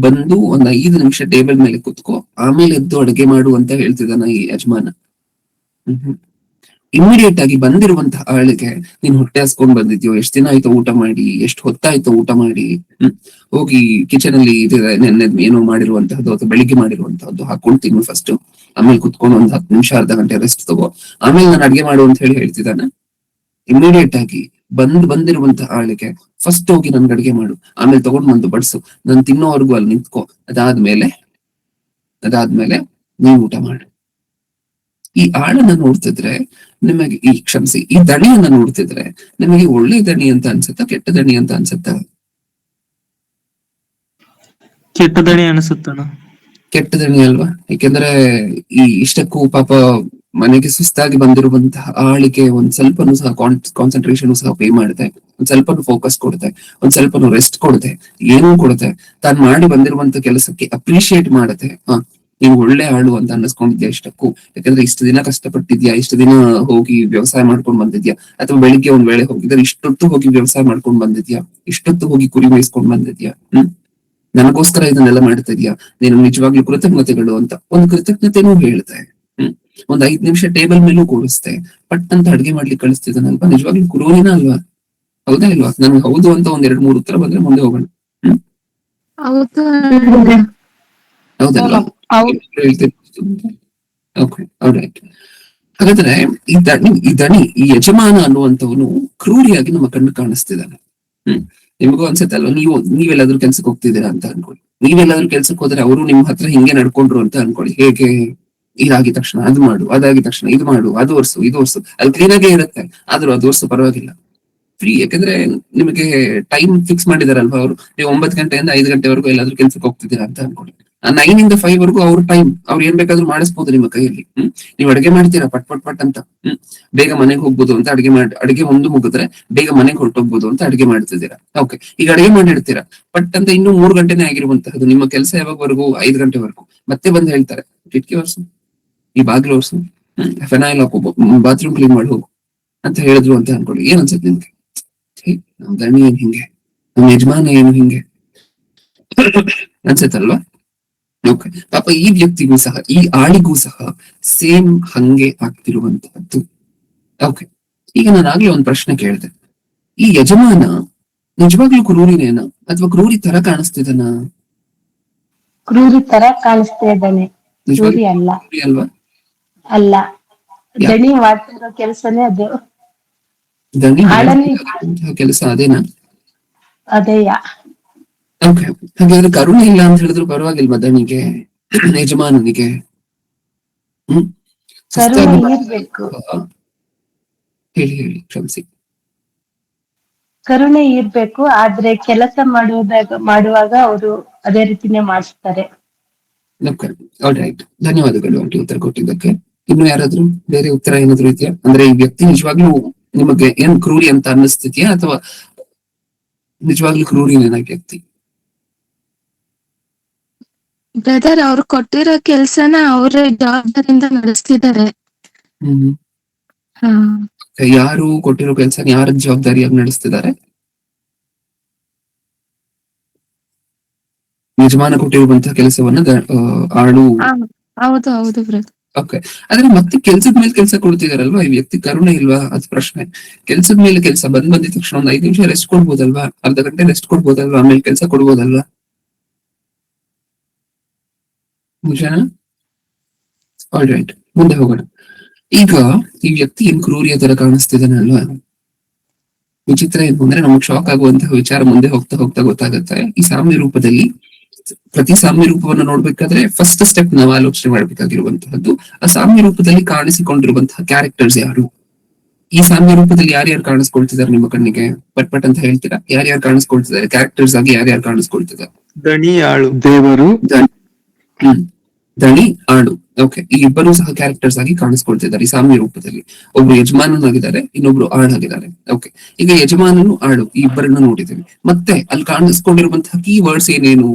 ಬಂದು ಒಂದ್ 5 ನಿಮಿಷ ಟೇಬಲ್ ಮೇಲೆ ಕುತ್ಕೋ, ಆಮೇಲೆ ಎದ್ದು ಅಡುಗೆ ಮಾಡು ಅಂತ ಹೇಳ್ತಿದ್ದಾನ ಈ ಯಜಮಾನ. ಇಮಿಡಿಯೇಟ್ ಆಗಿ ಬಂದಿರುವಂತಹ ಆಳಿಗೆ ನೀನ್ ಹೊಟ್ಟೆ ಹಸ್ಕೊಂಡ್ ಬಂದಿದ್ಯೋ, ಎಷ್ಟ್ ದಿನ ಆಯ್ತು ಊಟ ಮಾಡಿ, ಎಷ್ಟು ಹೊತ್ತಾಯ್ತು ಊಟ ಮಾಡಿ, ಹೋಗಿ ಕಿಚನ್ ಅಲ್ಲಿ ನೆನ್ನೆ ಏನೋ ಮಾಡಿರುವಂತಹದ್ದು ಅಥವಾ ಬೆಳಿಗ್ಗೆ ಮಾಡಿರುವಂತಹದ್ದು ಹಾಕೊಂಡು ತಿನ್ನು ಫಸ್ಟ್. ಆಮೇಲೆ ಕುತ್ಕೊಂಡು ಒಂದ್ 10 ನಿಮಿಷ ಅರ್ಧ ಗಂಟೆ ರೆಸ್ಟ್ ತಗೋ, ಆಮೇಲೆ ನಾನು ಅಡ್ಗೆ ಮಾಡು ಅಂತ ಹೇಳಿ ಹೇಳ್ತಿದ್ದಾನೆ. ಇಮಿಡಿಯೇಟ್ ಆಗಿ ಬಂದಿರುವಂತಹ ಆಳಿಗೆ ಫಸ್ಟ್ ಹೋಗಿ ನನ್ಗೆ ಅಡ್ಗೆ ಮಾಡು, ಆಮೇಲೆ ತಗೊಂಡ್ ಬಂದು ಬಡ್ಸು, ನಾನು ತಿನ್ನೋವರೆಗೂ ಅಲ್ಲಿ ನಿಂತ್ಕೋ, ಅದಾದ್ಮೇಲೆ ನೀನ್ ಊಟ ಮಾಡು. ಈ ಆಳನ್ನ ನೋಡ್ತಿದ್ರೆ ನಿಮಗೆ, ಈ ದಣಿಯನ್ನ ನೋಡ್ತಿದ್ರೆ ನಿಮಗೆ ಒಳ್ಳೆ ದಣಿ ಅಂತ ಅನ್ಸುತ್ತಾ, ಕೆಟ್ಟ ದಣಿ ಅಂತ ಅನ್ಸುತ್ತಾ? ಕೆಟ್ಟ ದಣಿ ಅನಿಸುತ್ತಣ. ಕೆಟ್ಟ ದಣಿ ಅಲ್ವಾ? ಯಾಕೆಂದ್ರೆ ಇಷ್ಟಕ್ಕೂ ಪಾಪ ಮನೆಗೆ ಸುಸ್ತಾಗಿ ಬಂದಿರುವಂತಹ ಆಳಿಗೆ ಒಂದ್ ಸ್ವಲ್ಪನೂ ಸಹ ಕಾನ್ಸಂಟ್ರೇಷನ್ ಸಹ ಪೇ ಮಾಡುತ್ತೆ, ಒಂದ್ ಸ್ವಲ್ಪನೂ ಫೋಕಸ್ ಕೊಡುತ್ತೆ, ಒಂದ್ ಸ್ವಲ್ಪನೂ ರೆಸ್ಟ್ ಕೊಡುತ್ತೆ, ಏನೂ ಕೊಡುತ್ತೆ. ತಾನ್ ಮಾಡಿ ಬಂದಿರುವಂತ ಕೆಲಸಕ್ಕೆ ಅಪ್ರಿಶಿಯೇಟ್ ಮಾಡುತ್ತೆ. ನೀನ್ ಒಳ್ಳೆ ಆಳು ಅಂತ ಅನ್ನಿಸ್ಕೊಂಡಿದ್ಯಾ ಇಷ್ಟಕ್ಕೂ, ಯಾಕಂದ್ರೆ ಇಷ್ಟು ದಿನ ಕಷ್ಟಪಟ್ಟಿದ್ಯಾ, ಇಷ್ಟು ದಿನ ಹೋಗಿ ವ್ಯವಸಾಯ ಮಾಡ್ಕೊಂಡ್ ಬಂದಿದ್ಯಾ, ಅಥವಾ ಬೆಳಿಗ್ಗೆ ಒಂದ್ ವೇಳೆ ಹೋಗಿದ್ರೆ ಇಷ್ಟೊತ್ತು ಹೋಗಿ ವ್ಯವಸಾಯ ಮಾಡ್ಕೊಂಡ್ ಬಂದಿದ್ಯಾ, ಇಷ್ಟೊತ್ತು ಹೋಗಿ ಕುರಿ ಮೇಯಿಸ್ಕೊಂಡ್ ಬಂದಿದ್ಯಾ, ನನಗೋಸ್ಕರ ಇದನ್ನೆಲ್ಲ ಮಾಡ್ತಾ ಇದೀಯಾ, ನೀನು ನಿಜವಾಗ್ಲೂ ಕೃತಜ್ಞತೆಗಳು ಅಂತ ಒಂದು ಕೃತಜ್ಞತೆನೂ ಹೇಳ್ತೆ. ಒಂದ್ 5 ನಿಮಿಷ ಟೇಬಲ್ ಮೇಲೂ ಕೂರಿಸ್ತೆ, ಪಟ್ ಅಂತ ಅಡ್ಗೆ ಮಾಡ್ಲಿಕ್ಕೆ ಕಳಿಸ್ತಿದ್ದಾನಲ್ವಾ, ನಿಜವಾಗ್ಲೂ ಕುರುವಿನ ಅಲ್ವಾ? ಹೌದಾ ಇಲ್ವಾ? ನನ್ಗೆ ಹೌದು ಅಂತ ಒಂದ್ 2-3 ಉತ್ತರ ಬಂದ್ರೆ ಮುಂದೆ ಹೋಗೋಣ. ಹೌದಲ್ವಾ? ಹಾಗಾದ್ರೆ ಈ ಯಜಮಾನ ಅನ್ನುವಂಥವನು ಕ್ರೂರಿಯಾಗಿ ನಮ್ಮ ಕಣ್ಣು ಕಾಣಿಸ್ತಿದ್ದಾನೆ. ನಿಮಗೂ ಅನ್ಸುತ್ತೆ ಅಲ್ವಾ, ನೀವೆಲ್ಲಾದ್ರೂ ಕೆಲ್ಸಕ್ಕೆ ಹೋಗ್ತಿದ್ದೀರಾ ಅಂತ ಅನ್ಕೊಳ್ಳಿ. ನೀವೆಲ್ಲಾದ್ರೂ ಕೆಲ್ಸಕ್ಕೆ ಹೋದ್ರೆ ಅವರು ನಿಮ್ ಹತ್ರ ಹಿಂಗೆ ನಡ್ಕೊಂಡ್ರು ಅಂತ ಅನ್ಕೊಳ್ಳಿ. ಹೇಗೆ? ಇದಾಗಿದ ತಕ್ಷಣ ಅದು ಮಾಡು, ಅದಾಗಿದ ತಕ್ಷಣ ಇದು ಮಾಡು, ಅದು ಒರ್ಸು, ಇದು ಒರ್ಸು. ಅಲ್ಲಿ ಕ್ಲೀನ್ ಆಗೇ ಇರುತ್ತೆ, ಆದ್ರೂ ಅದು ಒರ್ಸು ಪರವಾಗಿಲ್ಲ, ಫ್ರೀ. ಯಾಕಂದ್ರೆ ನಿಮಗೆ ಟೈಮ್ ಫಿಕ್ಸ್ ಮಾಡಿದಾರಲ್ವಾ ಅವರು. ನೀವು 9 ಗಂಟೆಯಿಂದ 5 ಗಂಟೆವರೆಗೂ ಎಲ್ಲಾದ್ರೂ ಕೆಲ್ಸಕ್ಕೆ ಹೋಗ್ತಿದ್ದೀರಾ ಅಂತ ಅನ್ಕೊಳ್ಳಿ. 9 ಇಂದ 5 ವರೆಗೂ ಅವ್ರ ಟೈಮ್, ಅವ್ರು ಏನ್ ಬೇಕಾದ್ರೂ ಮಾಡಿಸ್ಬೋದು ನಿಮ್ಮ ಕೈಯಲ್ಲಿ. ನೀವು ಅಡ್ಗೆ ಮಾಡ್ತೀರಾ ಪಟ್ ಪಟ್ ಪಟ್ ಅಂತ, ಬೇಗ ಮನೆಗೆ ಹೋಗ್ಬೋದು ಅಂತ ಅಡ್ಗೆ ಒಂದು ಮುಗಿದ್ರೆ ಬೇಗ ಮನೆಗೆ ಹೊರಟೋಗ್ಬೋದು ಅಂತ ಅಡ್ಗೆ ಮಾಡ್ತಿದ್ದೀರಾ. ಓಕೆ, ಈಗ ಅಡ್ಗೆ ಮಾಡಿರ್ತೀರಾ, ಪಟ್ ಅಂತ ಇನ್ನೂ 3 ಗಂಟೆನೇ ಆಗಿರುವಂತಹದ್ದು. ನಿಮ್ಮ ಕೆಲಸ ಯಾವಾಗವರೆಗೂ 5 ಗಂಟೆವರೆಗೂ. ಮತ್ತೆ ಬಂದು ಹೇಳ್ತಾರೆ, ಕಿಟಕಿ ಒರ್ಸು, ಈ ಬಾಗ್ಲು ಒರ್ಸು, ಫೆನಾಯಿಲ್ ಹಾಕೋ, ಬಾತ್ರೂಮ್ ಕ್ಲೀನ್ ಮಾಡಿ ಹೋಗು ಅಂತ ಹೇಳಿದ್ರು ಅಂತ ಅನ್ಕೊಳ್ಳಿ. ಏನ್ ಅನ್ಸುತ್ತೆ ನಿಮ್ಗೆ? ನಮ್ ದಣಿ ಏನ್ ಹಿಂಗೆ, ನಮ್ಮ ಯಜಮಾನ ಏನು ಹಿಂಗೆ ಅನ್ಸತ್ತಲ್ವಾ? ಓಕೆ, ಪಾಪ ಈ ವ್ಯಕ್ತಿಗೂ ಸಹ, ಈ ಆಳಿಗೂ ಸಹ ಸೇಮ್ ಹಂಗೆ ಆಗ್ತಿರುವಂತಹದ್ದು. ಓಕೆ, ಈಗ ನಾನು ಆಗ್ಲೇ ಒಂದ್ ಪ್ರಶ್ನೆ ಕೇಳಿದೆ, ಈ ಯಜಮಾನ ನಿಜವಾಗ್ಲೂ ಕ್ರೂರಿನೇನ ಅಥವಾ ಕ್ರೂರಿ ತರ ಕಾಣಿಸ್ತಿದನ? ಕ್ರೂರಿ ತರ ಕಾಣಿಸ್ತಾ ಇದ್ದಾನೆ, ಕ್ರೂರಿ ಅಲ್ಲ. ಅಲ್ವಾ? ಅಲ್ಲ, ದಣಿ ಮಾಡ್ತಿರೋ ಕೆಲ್ಸನೇ ಅದು. ದಣಿ ಕೆಲಸ ಅದೇನಾ? ಅದೇಯ. ಓಕೆ, ಹಾಗಾದ್ರೆ ಕರುಣೆ ಇಲ್ಲ ಅಂತ ಹೇಳಿದ್ರು ಪರವಾಗಿಲ್ವಾ ದಣಿಗೆ, ಯಜಮಾನನಿಗೆ? ಕರುಣೆ ಇರ್ಬೇಕು. ಹೇಳಿ ಕ್ಷಮಿಸಿ. ಕರುಣೆ ಇರ್ಬೇಕು, ಆದ್ರೆ ಕೆಲಸ ಮಾಡುವಾಗ ಅವರು ಅದೇ ರೀತಿನೇ ಮಾಡಿಸ್ತಾರೆ. ರೈಟ್, ಧನ್ಯವಾದಗಳು ಆಂಟಿ ಉತ್ತರ ಕೊಟ್ಟಿದ್ದಕ್ಕೆ. ಇನ್ನು ಯಾರಾದ್ರೂ ಬೇರೆ ಉತ್ತರ ಏನಾದ್ರು ಇದೆಯಾ? ಅಂದ್ರೆ ಈ ವ್ಯಕ್ತಿ ನಿಜವಾಗ್ಲೂ ನಿಮಗೆ ಏನ್ ಕ್ರೂರಿ ಅಂತ ಅನ್ನಿಸ್ತಿದ್ಯಾ ಅಥವಾ ನಿಜವಾಗ್ಲೂ ಕ್ರೂರಿನೇನ ವ್ಯಕ್ತಿ? ಬ್ರದರ್, ಅವ್ರು ಕೊಟ್ಟಿರೋ ಕೆಲ್ಸನ ಅವರೇ ಜವಾಬ್ದಾರಿಯಿಂದ ನಡೆಸ್ತಿದ್ದಾರೆ. ಯಾರು ಕೊಟ್ಟಿರೋ ಕೆಲ್ಸ ಯಾರ ಜವಾಬ್ದಾರಿಯಾಗಿ ನಡೆಸ್ತಿದ್ದಾರೆ? ಯಜಮಾನ ಕೊಟ್ಟಿರುವಂತಹ ಕೆಲಸವನ್ನ ಆಳು. ಹೌದು ಹೌದು ಬ್ರದರ್. ಓಕೆ, ಆದ್ರೆ ಮತ್ತೆ ಕೆಲ್ಸದ ಮೇಲೆ ಕೆಲಸ ಕೊಡ್ತಿದಾರಲ್ವಾ ಈ ವ್ಯಕ್ತಿ, ಕರುಣೆ ಇಲ್ವಾ ಅದು ಪ್ರಶ್ನೆ. ಕೆಲ್ಸದ ಮೇಲೆ ಕೆಲಸ ಬಂದಿದ ತಕ್ಷಣ ಒಂದ್ 5 ನಿಮಿಷ ರೆಸ್ಟ್ ಕೊಡ್ಬೋದಲ್ವಾ, ಅರ್ಧ ಗಂಟೆ ರೆಸ್ಟ್ ಕೊಡ್ಬೋದಲ್ವಾ, ಆಮೇಲೆ ಕೆಲಸ ಕೊಡ್ಬೋದಲ್ವಾ? ರೈಟ್, ಮುಂದೆ ಹೋಗೋಣ. ಈಗ ಈ ವ್ಯಕ್ತಿ ಏನ್ ಕ್ರೂರಿಯ ತರ ಕಾಣಿಸ್ತಿದ್ದಾನೆ ಅಲ್ವಾ? ವಿಚಿತ್ರ ಏನು ಅಂದ್ರೆ ನಮಗ್ ಶಾಕ್ ಆಗುವಂತಹ ವಿಚಾರ ಮುಂದೆ ಹೋಗ್ತಾ ಹೋಗ್ತಾ ಗೊತ್ತಾಗುತ್ತೆ. ಈ ಸಾಮ್ಯ ರೂಪದಲ್ಲಿ ಪ್ರತಿ ಸಾಮ್ಯ ರೂಪವನ್ನು ನೋಡ್ಬೇಕಾದ್ರೆ ಫಸ್ಟ್ ಸ್ಟೆಪ್ ನಾವು ಆಲೋಚನೆ ಮಾಡಬೇಕಾಗಿರುವಂತಹದ್ದು ಆ ಸಾಮ್ಯ ರೂಪದಲ್ಲಿ ಕಾಣಿಸಿಕೊಂಡಿರುವಂತಹ ಕ್ಯಾರೆಕ್ಟರ್ಸ್ ಯಾರು. ಈ ಸಾಮ್ಯ ರೂಪದಲ್ಲಿ ಯಾರ್ಯಾರು ಕಾಣಿಸ್ಕೊಳ್ತಿದ್ದಾರೆ ನಿಮ್ಮ ಕಣ್ಣಿಗೆ? ಪಟ್ ಪಟ್ ಅಂತ ಹೇಳ್ತೀರಾ, ಯಾರ್ಯಾರು ಕಾಣಿಸ್ಕೊಳ್ತಿದ್ದಾರೆ ಕ್ಯಾರೆಕ್ಟರ್ಸ್ ಆಗಿ? ಯಾರ್ಯಾರು ಕಾಣಿಸ್ಕೊಳ್ತಿದ್ದಾರೆ? ದಣಿ ಆಳು. ದೇವರು, ದಣಿ, ಆಳು. ಓಕೆ, ಈ ಇಬ್ಬರು ಸಹ ಕ್ಯಾರೆಕ್ಟರ್ಸ್ ಆಗಿ ಕಾಣಿಸ್ಕೊಳ್ತಿದ್ದಾರೆ ಈ ಸಾಮ್ಯ ರೂಪದಲ್ಲಿ. ಒಬ್ರು ಯಜಮಾನನಾಗಿದ್ದಾರೆ, ಇನ್ನೊಬ್ರು ಆಳಾಗಿದ್ದಾರೆ. ಓಕೆ, ಈಗ ಯಜಮಾನನು ಆಳು ಈ ಇಬ್ಬರನ್ನು ನೋಡಿದ್ದೇವೆ. ಮತ್ತೆ ಅಲ್ಲಿ ಕಾಣಿಸ್ಕೊಂಡಿರುವಂತಹ ಕೀ ವರ್ಡ್ಸ್ ಏನೇನು?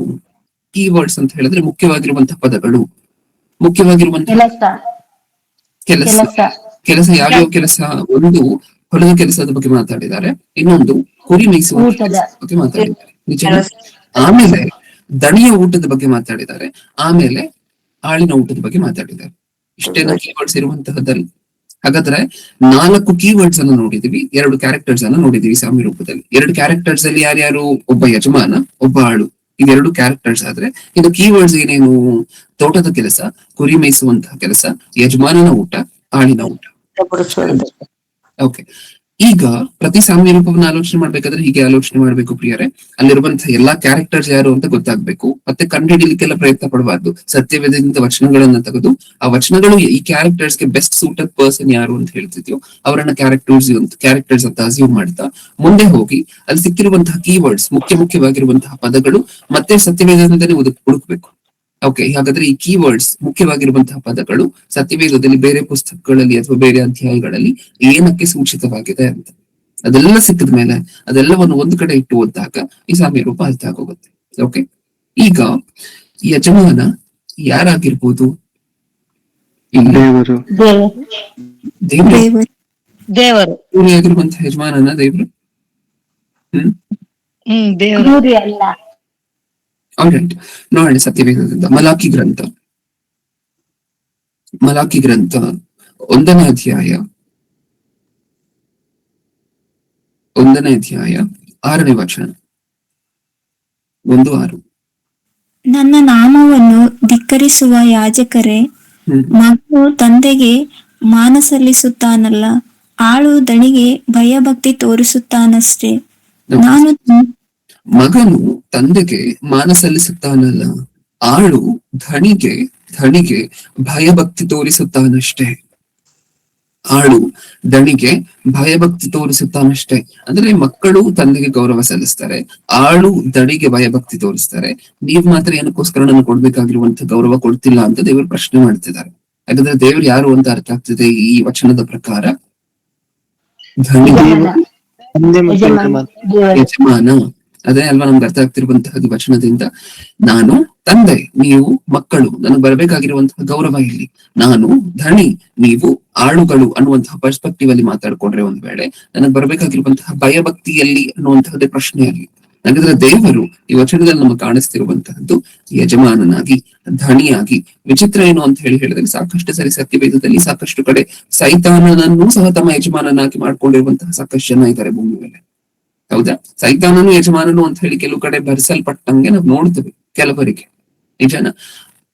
ಕೀ ವರ್ಡ್ಸ್ ಅಂತ ಹೇಳಿದ್ರೆ ಮುಖ್ಯವಾಗಿರುವಂತಹ ಪದಗಳು, ಮುಖ್ಯವಾಗಿರುವಂತಹ ಕೆಲಸ ಕೆಲಸ. ಕೆಲಸ ಕೆಲಸ ಯಾವ್ಯಾವ ಕೆಲಸ? ಒಂದು ಹೊಲದ ಕೆಲಸದ ಬಗ್ಗೆ ಮಾತಾಡಿದ್ದಾರೆ, ಇನ್ನೊಂದು ಕುರಿ ಮೇಯಿಸುವ ಊಟದ ಬಗ್ಗೆ ಮಾತಾಡಿದ್ದಾರೆ, ನಿಜ. ಆಮೇಲೆ ದಣಿಯ ಊಟದ ಬಗ್ಗೆ ಮಾತಾಡಿದ್ದಾರೆ, ಆಮೇಲೆ ಆಳಿನ ಊಟದ ಬಗ್ಗೆ ಮಾತಾಡಿದ್ದಾರೆ. ಇಷ್ಟೇನ ಕೀವರ್ಡ್ಸ್ ಇರುವಂತಹದ್ದಲ್ಲಿ. ಹಾಗಾದ್ರೆ 4 ಕೀವರ್ಡ್ಸ್ ಅನ್ನು ನೋಡಿದೀವಿ, 2 ಕ್ಯಾರೆಕ್ಟರ್ಸ್ ಅನ್ನು ನೋಡಿದೀವಿ ಸಾಮ್ಯ ರೂಪದಲ್ಲಿ. 2 ಕ್ಯಾರೆಕ್ಟರ್ಸ್ ಅಲ್ಲಿ ಯಾರ್ಯಾರು? ಒಬ್ಬ ಯಜಮಾನ, ಒಬ್ಬ ಆಳು. ಇದೆರಡು ಕ್ಯಾರೆಕ್ಟರ್ಸ್ ಆದ್ರೆ ಇದು ಕೀವರ್ಡ್ಸ್ ಏನೇನು? ತೋಟದ ಕೆಲಸ, ಕುರಿ ಮೇಯಿಸುವಂತಹ ಕೆಲಸ, ಯಜಮಾನನ ಊಟ, ಆಳಿನ ಊಟ. ಓಕೆ, ಈಗ ಪ್ರತಿ ಸಾಮ್ಯ ರೂಪವನ್ನು ಆಲೋಚನೆ ಮಾಡ್ಬೇಕಾದ್ರೆ ಹೀಗೆ ಆಲೋಚನೆ ಮಾಡ್ಬೇಕು ಪ್ರಿಯರೇ. ಅಲ್ಲಿರುವಂತಹ ಎಲ್ಲಾ ಕ್ಯಾರೆಕ್ಟರ್ಸ್ ಯಾರು ಅಂತ ಗೊತ್ತಾಗ್ಬೇಕು. ಮತ್ತೆ ಕಂಡುಹಿಡಿಯಲಿಕ್ಕೆಲ್ಲ ಪ್ರಯತ್ನ ಪಡಬಾರ್ದು. ಸತ್ಯವೇದದಿಂದ ವಚನಗಳನ್ನ ತೆಗೆದು ಆ ವಚನಗಳು ಈ ಕ್ಯಾರೆಕ್ಟರ್ಸ್ ಗೆ ಬೆಸ್ಟ್ ಸೂಟೆಡ್ ಪರ್ಸನ್ ಯಾರು ಅಂತ ಹೇಳ್ತಿದ್ಯೋ ಅವರನ್ನ ಕ್ಯಾರೆಕ್ಟರ್ಸ್ ಅಂತ ಅಸ್ಯೂಮ್ ಮಾಡ್ತಾ ಮುಂದೆ ಹೋಗಿ ಅಲ್ಲಿ ಸಿಕ್ಕಿರುವಂತಹ ಕೀವರ್ಡ್ಸ್, ಮುಖ್ಯವಾಗಿರುವಂತಹ ಪದಗಳು ಮತ್ತೆ ಸತ್ಯವೇದದಿಂದಲೇ ಹುಡುಕ್ಬೇಕು. ಓಕೆ, ಹಾಗಾದ್ರೆ ಈ ಕೀವರ್ಡ್ಸ್, ಮುಖ್ಯವಾಗಿರುವಂತಹ ಪದಗಳು ಸತ್ಯವೇದದಲ್ಲಿ ಬೇರೆ ಪುಸ್ತಕಗಳಲ್ಲಿ ಅಥವಾ ಬೇರೆ ಅಧ್ಯಾಯಗಳಲ್ಲಿ ಏನಕ್ಕೆ ಸೂಚಿತವಾಗಿದೆ ಅಂತ ಅದೆಲ್ಲ ಸಿಕ್ಕಿದ ಮೇಲೆ ಅದೆಲ್ಲವನ್ನು ಒಂದು ಕಡೆ ಇಟ್ಟು ಓದಿದಾಗ ಈ ಸಾಮ್ಯ ರೂಪ ಅರ್ಥ ಆಗೋಗುತ್ತೆ. ಓಕೆ, ಈಗ ಯಜಮಾನ ಯಾರಾಗಿರ್ಬೋದು? ದೇವರು, ದೇವರು ದೇವರು ಆಗಿರುವಂತಹ ಯಜಮಾನನ ದೇವರು. ಕ್ರೂರಿ ಅಲ್ಲ. ಆಲ್ರೈಟ್, ನೋಡೋಣ ಸತ್ಯವೇದದಿಂದ ಮಲಾಕಿ ಗ್ರಂಥ 1ನೇ ಅಧ್ಯಾಯ 6ನೇ ವಚನ. 1:6. ನನ್ನ ನಾಮವನ್ನು ಧಿಕ್ಕರಿಸುವ ಯಾಜಕರೇ, ಮಗನು ತಂದೆಗೆ ಮಾನ ಸಲ್ಲಿಸುತ್ತಾನಲ್ಲ, ಆಳು ದಣಿಗೆ ಭಯಭಕ್ತಿ ತೋರಿಸುತ್ತಾನಷ್ಟೇ. ನಾನು ಮಗನು ತಂದೆಗೆ ಮಾನ ಸಲ್ಲಿಸುತ್ತಾನಲ್ಲ, ಆಳು ಧಣಿಗೆ ಭಯಭಕ್ತಿ ತೋರಿಸುತ್ತಾನಷ್ಟೇ. ಆಳು ದಣಿಗೆ ಭಯಭಕ್ತಿ ತೋರಿಸುತ್ತಾನಷ್ಟೇ ಅಂದ್ರೆ ಮಕ್ಕಳು ತಂದೆಗೆ ಗೌರವ ಸಲ್ಲಿಸ್ತಾರೆ, ಆಳು ದಣಿಗೆ ಭಯಭಕ್ತಿ ತೋರಿಸ್ತಾರೆ. ನೀವ್ ಮಾತ್ರ ಏನಕ್ಕೋಸ್ಕರ ನನಗೆ ಕೊಡ್ಬೇಕಾಗಿರುವಂತ ಗೌರವ ಕೊಡ್ತಿಲ್ಲ ಅಂತ ದೇವರು ಪ್ರಶ್ನೆ ಮಾಡ್ತಿದ್ದಾರೆ. ಹಾಗಾದ್ರೆ ದೇವರು ಯಾರು ಅಂತ ಅರ್ಥ ಆಗ್ತಿದೆ ಈ ವಚನದ ಪ್ರಕಾರ? ಧಣಿ ಯಜಮಾನ. ಅದೇ ಅಲ್ವಾ ನಮ್ಗೆ ಅರ್ಥ ಆಗ್ತಿರುವಂತಹದ್ದು ವಚನದಿಂದ. ನಾನು ತಂದೆ, ನೀವು ಮಕ್ಕಳು, ನನಗೆ ಬರಬೇಕಾಗಿರುವಂತಹ ಗೌರವ ಇಲ್ಲಿ. ನಾನು ಧಣಿ, ನೀವು ಆಳುಗಳು ಅನ್ನುವಂತಹ ಪರ್ಸ್ಪೆಕ್ಟಿವ್ ಅಲ್ಲಿ ಮಾತಾಡ್ಕೊಂಡ್ರೆ ಒಂದ್ ವೇಳೆ ನನಗೆ ಬರಬೇಕಾಗಿರುವಂತಹ ಭಯಭಕ್ತಿಯಲ್ಲಿ ಅನ್ನುವಂತಹದ್ದೇ ಪ್ರಶ್ನೆಯಲ್ಲಿ. ಹಾಗಾದ್ರೆ ದೇವರು ಈ ವಚನದಲ್ಲಿ ನಮಗೆ ಕಾಣಿಸ್ತಿರುವಂತಹದ್ದು ಯಜಮಾನನಾಗಿ, ಧಣಿಯಾಗಿ. ವಿಚಿತ್ರ ಏನು ಅಂತ ಹೇಳಿದ್ರೆ ಸಾಕಷ್ಟು ಸರಿ ಸತ್ಯವೇದದಲ್ಲಿ ಸಾಕಷ್ಟು ಕಡೆ ಸೈತಾನನನ್ನು ಸಹ ತಮ್ಮ ಯಜಮಾನನಾಗಿ ಮಾಡ್ಕೊಂಡಿರುವಂತಹ ಸಾಕಷ್ಟು ಜನ ಇದ್ದಾರೆ ಭೂಮಿ ಮೇಲೆ. ಹೌದಾ? ಸೈತಾನನು ಯಜಮಾನನು ಅಂತ ಹೇಳಿ ಕೆಲವು ಕಡೆ ಭರಿಸಲ್ಪಟ್ಟಂಗೆ ನಾವು ನೋಡ್ತೇವೆ ಕೆಲವರಿಗೆ. ನಿಜನ?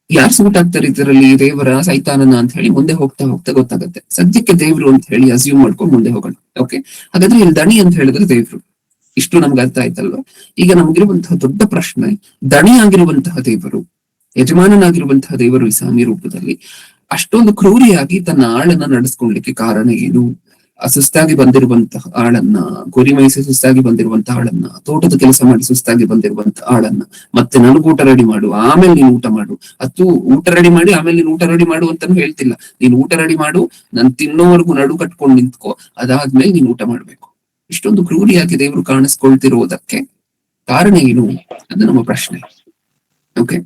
ಯಾರು ಸೂಟ್ ಆಗ್ತಾರೆ ಇದರಲ್ಲಿ, ದೇವರ ಸೈತಾನನ ಅಂತ ಹೇಳಿ ಮುಂದೆ ಹೋಗ್ತಾ ಗೊತ್ತಾಗುತ್ತೆ. ಸದ್ಯಕ್ಕೆ ದೇವ್ರು ಅಂತ ಹೇಳಿ ಅಸ್ಯೂಮ್ ಮಾಡ್ಕೊಂಡು ಮುಂದೆ ಹೋಗೋಣ. ಓಕೆ, ಹಾಗಾದ್ರೆ ಇಲ್ಲಿ ದಣಿ ಅಂತ ಹೇಳಿದ್ರೆ ದೇವ್ರು. ಇಷ್ಟು ನಮ್ಗೆ ಅರ್ಥ ಆಯ್ತಲ್ವಾ? ಈಗ ನಮ್ಗಿರುವಂತಹ ದೊಡ್ಡ ಪ್ರಶ್ನೆ, ದಣಿ ಆಗಿರುವಂತಹ ದೇವರು, ಯಜಮಾನನಾಗಿರುವಂತಹ ದೇವರು ಈ ಸಾಮ್ಯ ರೂಪದಲ್ಲಿ ಅಷ್ಟೊಂದು ಕ್ರೂರಿಯಾಗಿ ತನ್ನ ಆಳನ್ನ ನಡೆಸ್ಕೊಳ್ಲಿಕ್ಕೆ ಕಾರಣ ಏನು? ಸುಸ್ತಾಗಿ ಬಂದಿರುವಂತಹ ಆಳನ್ನ, ಕುರಿ ಮೇಯಿಸಿ ಸುಸ್ತಾಗಿ ಬಂದಿರುವಂತಹ ಆಳನ್ನ, ತೋಟದ ಕೆಲಸ ಮಾಡಿ ಸುಸ್ತಾಗಿ ಬಂದಿರುವಂತಹ ಆಳನ್ನ, ಮತ್ತೆ ನನಗೆ ಊಟ ರೆಡಿ ಮಾಡು ಆಮೇಲೆ ನೀನು ಊಟ ಮಾಡು, ಊಟ ರೆಡಿ ಮಾಡಿ ಆಮೇಲೆ ನೀನು ಊಟ ರೆಡಿ ಮಾಡು ಅಂತಾನು ಹೇಳ್ತಿಲ್ಲ. ನೀನು ಊಟ ರೆಡಿ ಮಾಡು, ನಾನು ತಿನ್ನೋವರೆಗೂ ನಡು ಕಟ್ಕೊಂಡು ನಿಂತ್ಕೋ, ಅದಾದ್ಮೇಲೆ ನೀನು ಊಟ ಮಾಡ್ಬೇಕು. ಇಷ್ಟೊಂದು ಕ್ರೂರಿಯಾಗಿ ದೇವರು ಕಾಣಿಸ್ಕೊಳ್ತಿರುವುದಕ್ಕೆ ಕಾರಣ ಏನು? ಅದು ನಮ್ಮ ಪ್ರಶ್ನೆ. ಓಕೆ,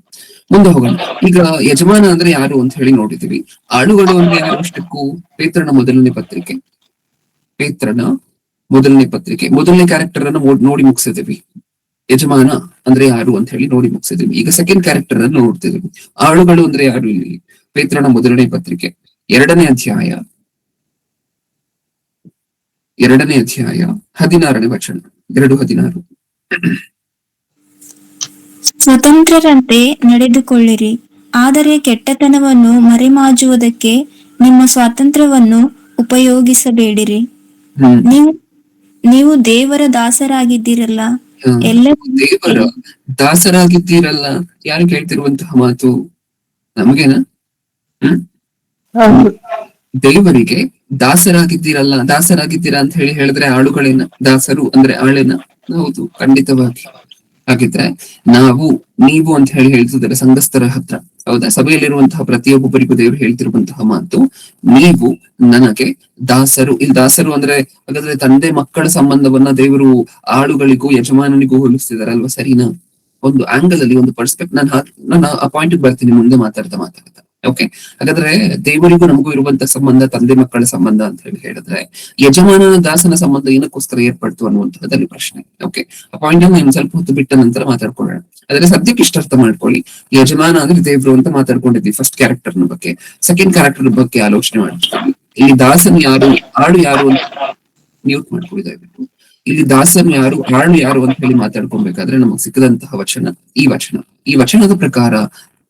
ಮುಂದೆ ಹೋಗೋಣ. ಈಗ ಯಜಮಾನ ಅಂದ್ರೆ ಯಾರು ಅಂತ ಹೇಳಿ ನೋಡಿದೀವಿ. ಆಳುಗಳು ಅಂದ್ರೆ ಯಾರು ಅಷ್ಟಕ್ಕೂ? ಪೇತ್ರನ ಮೊದಲನೇ ಪತ್ರಿಕೆ ಮೊದಲನೇ ಕ್ಯಾರೆಕ್ಟರ್ ಅನ್ನು ನೋಡಿ ಮುಗಿಸಿದೀವಿ. ಯಜಮಾನ ಅಂದ್ರೆ ಯಾರು ಅಂತ ಹೇಳಿ ನೋಡಿ ಮುಗಿಸಿದೀವಿ. ಈಗ ಸೆಕೆಂಡ್ ಕ್ಯಾರೆಕ್ಟರ್ ಅನ್ನು ನೋಡ್ತಿದೀವಿ. ಆಳುಗಳು ಅಂದ್ರೆ ಯಾರು? ಇಲ್ಲಿ ಪೇತ್ರನ ಮೊದಲನೇ ಪತ್ರಿಕೆ 2ನೇ ಅಧ್ಯಾಯ 16ನೇ ವಚನ. 2:16. ಸ್ವತಂತ್ರರಂತೆ ನಡೆದುಕೊಳ್ಳಿರಿ, ಆದರೆ ಕೆಟ್ಟತನವನ್ನು ಮರೆಮಾಚುವುದಕ್ಕೆ ನಿಮ್ಮ ಸ್ವಾತಂತ್ರ್ಯವನ್ನು ಉಪಯೋಗಿಸಬೇಡಿರಿ. ನೀವು ದೇವರ ದಾಸರಾಗಿದ್ದೀರಲ್ಲ, ಎಲ್ಲ ದೇವರ ದಾಸರಾಗಿದ್ದೀರಲ್ಲ, ಯಾರು ಕೇಳ್ತಿರುವಂತಹ ಮಾತು? ನಮಗೇನಾ? ಹ್ಮ್. ಹೌದು. ದೇವರಿಗೆ ದಾಸರಾಗಿದ್ದೀರಲ್ಲ, ದಾಸರಾಗಿದ್ದೀರಾ ಅಂತ ಹೇಳಿದ್ರೆ ಆಳುಗಳೇನ? ದಾಸರು ಅಂದ್ರೆ ಆಳೇನ? ಹೌದು, ಖಂಡಿತವಾಗಿ. ಹಾಗಿದ್ರೆ ನಾವು, ನೀವು ಅಂತ ಹೇಳ್ತಿದ್ದಾರೆ ಸಂಘಸ್ಥರ ಹತ್ರ, ಹೌದಾ? ಸಭೆಯಲ್ಲಿರುವಂತಹ ಪ್ರತಿಯೊಬ್ಬರಿಗೂ ದೇವರು ಹೇಳ್ತಿರುವಂತಹ ಮಾತು, ನೀವು ನನಗೆ ದಾಸರು. ಇಲ್ಲಿ ದಾಸರು ಅಂದ್ರೆ ಹಾಗಾದ್ರೆ ತಂದೆ ಮಕ್ಕಳ ಸಂಬಂಧವನ್ನ ದೇವರು ಆಳುಗಳಿಗೂ ಯಜಮಾನನಿಗೂ ಹೋಲಿಸ್ತಿದ್ದಾರೆ ಅಲ್ವಾ? ಸರಿನಾ? ಒಂದು ಆಂಗಲ್ ಅಲ್ಲಿ, ಒಂದು ಪರ್ಸ್ಪೆಕ್ಟ್, ನಾನು ಆ ಪಾಯಿಂಟ್ ಬರ್ತೀನಿ ಮುಂದೆ ಮಾತಾಡ್ತಾ. ಓಕೆ, ಹಾಗಾದ್ರೆ ದೇವರಿಗೂ ನಮಗೂ ಇರುವಂತಹ ಸಂಬಂಧ ತಂದೆ ಮಕ್ಕಳ ಸಂಬಂಧ ಅಂತ ಹೇಳಿದ್ರೆ, ಯಜಮಾನನ ದಾಸನ ಸಂಬಂಧ ಏನಕ್ಕೋಸ್ಕರ ಏರ್ಪಡ್ತು ಅನ್ನುವಂಥದ್ದಲ್ಲಿ ಪ್ರಶ್ನೆ. ಓಕೆ, ಆ ಪಾಯಿಂಟ್ ಅನ್ನು ಇನ್ನು ಸ್ವಲ್ಪ ಹೊತ್ತು ಬಿಟ್ಟ ನಂತರ ಮಾತಾಡ್ಕೊಳ್ಳೋಣ. ಆದ್ರೆ ಸದ್ಯಕ್ಕೆ ಇಷ್ಟ ಅರ್ಥ ಮಾಡ್ಕೊಳ್ಳಿ, ಯಜಮಾನ ಅಂದ್ರೆ ದೇವ್ರು ಅಂತ ಮಾತಾಡ್ಕೊಂಡಿದ್ವಿ ಫಸ್ಟ್ ಕ್ಯಾರೆಕ್ಟರ್ ನ ಬಗ್ಗೆ. ಸೆಕೆಂಡ್ ಕ್ಯಾರೆಕ್ಟರ್ ಬಗ್ಗೆ ಆಲೋಚನೆ ಮಾಡ್ತೀವಿ. ಇಲ್ಲಿ ದಾಸನ್ ಯಾರು, ಆಳು ಯಾರು ಅಂತ ಮ್ಯೂಟ್ ಮಾಡ್ಕೊಳ್ಳಿ ದಯವಿಟ್ಟು. ಇಲ್ಲಿ ದಾಸನ್ ಯಾರು, ಆಳು ಯಾರು ಅಂತ ಹೇಳಿ ಮಾತಾಡ್ಕೊಬೇಕಾದ್ರೆ ನಮಗ್ ಸಿಕ್ಕದಂತಹ ವಚನ ಈ ವಚನದ ಪ್ರಕಾರ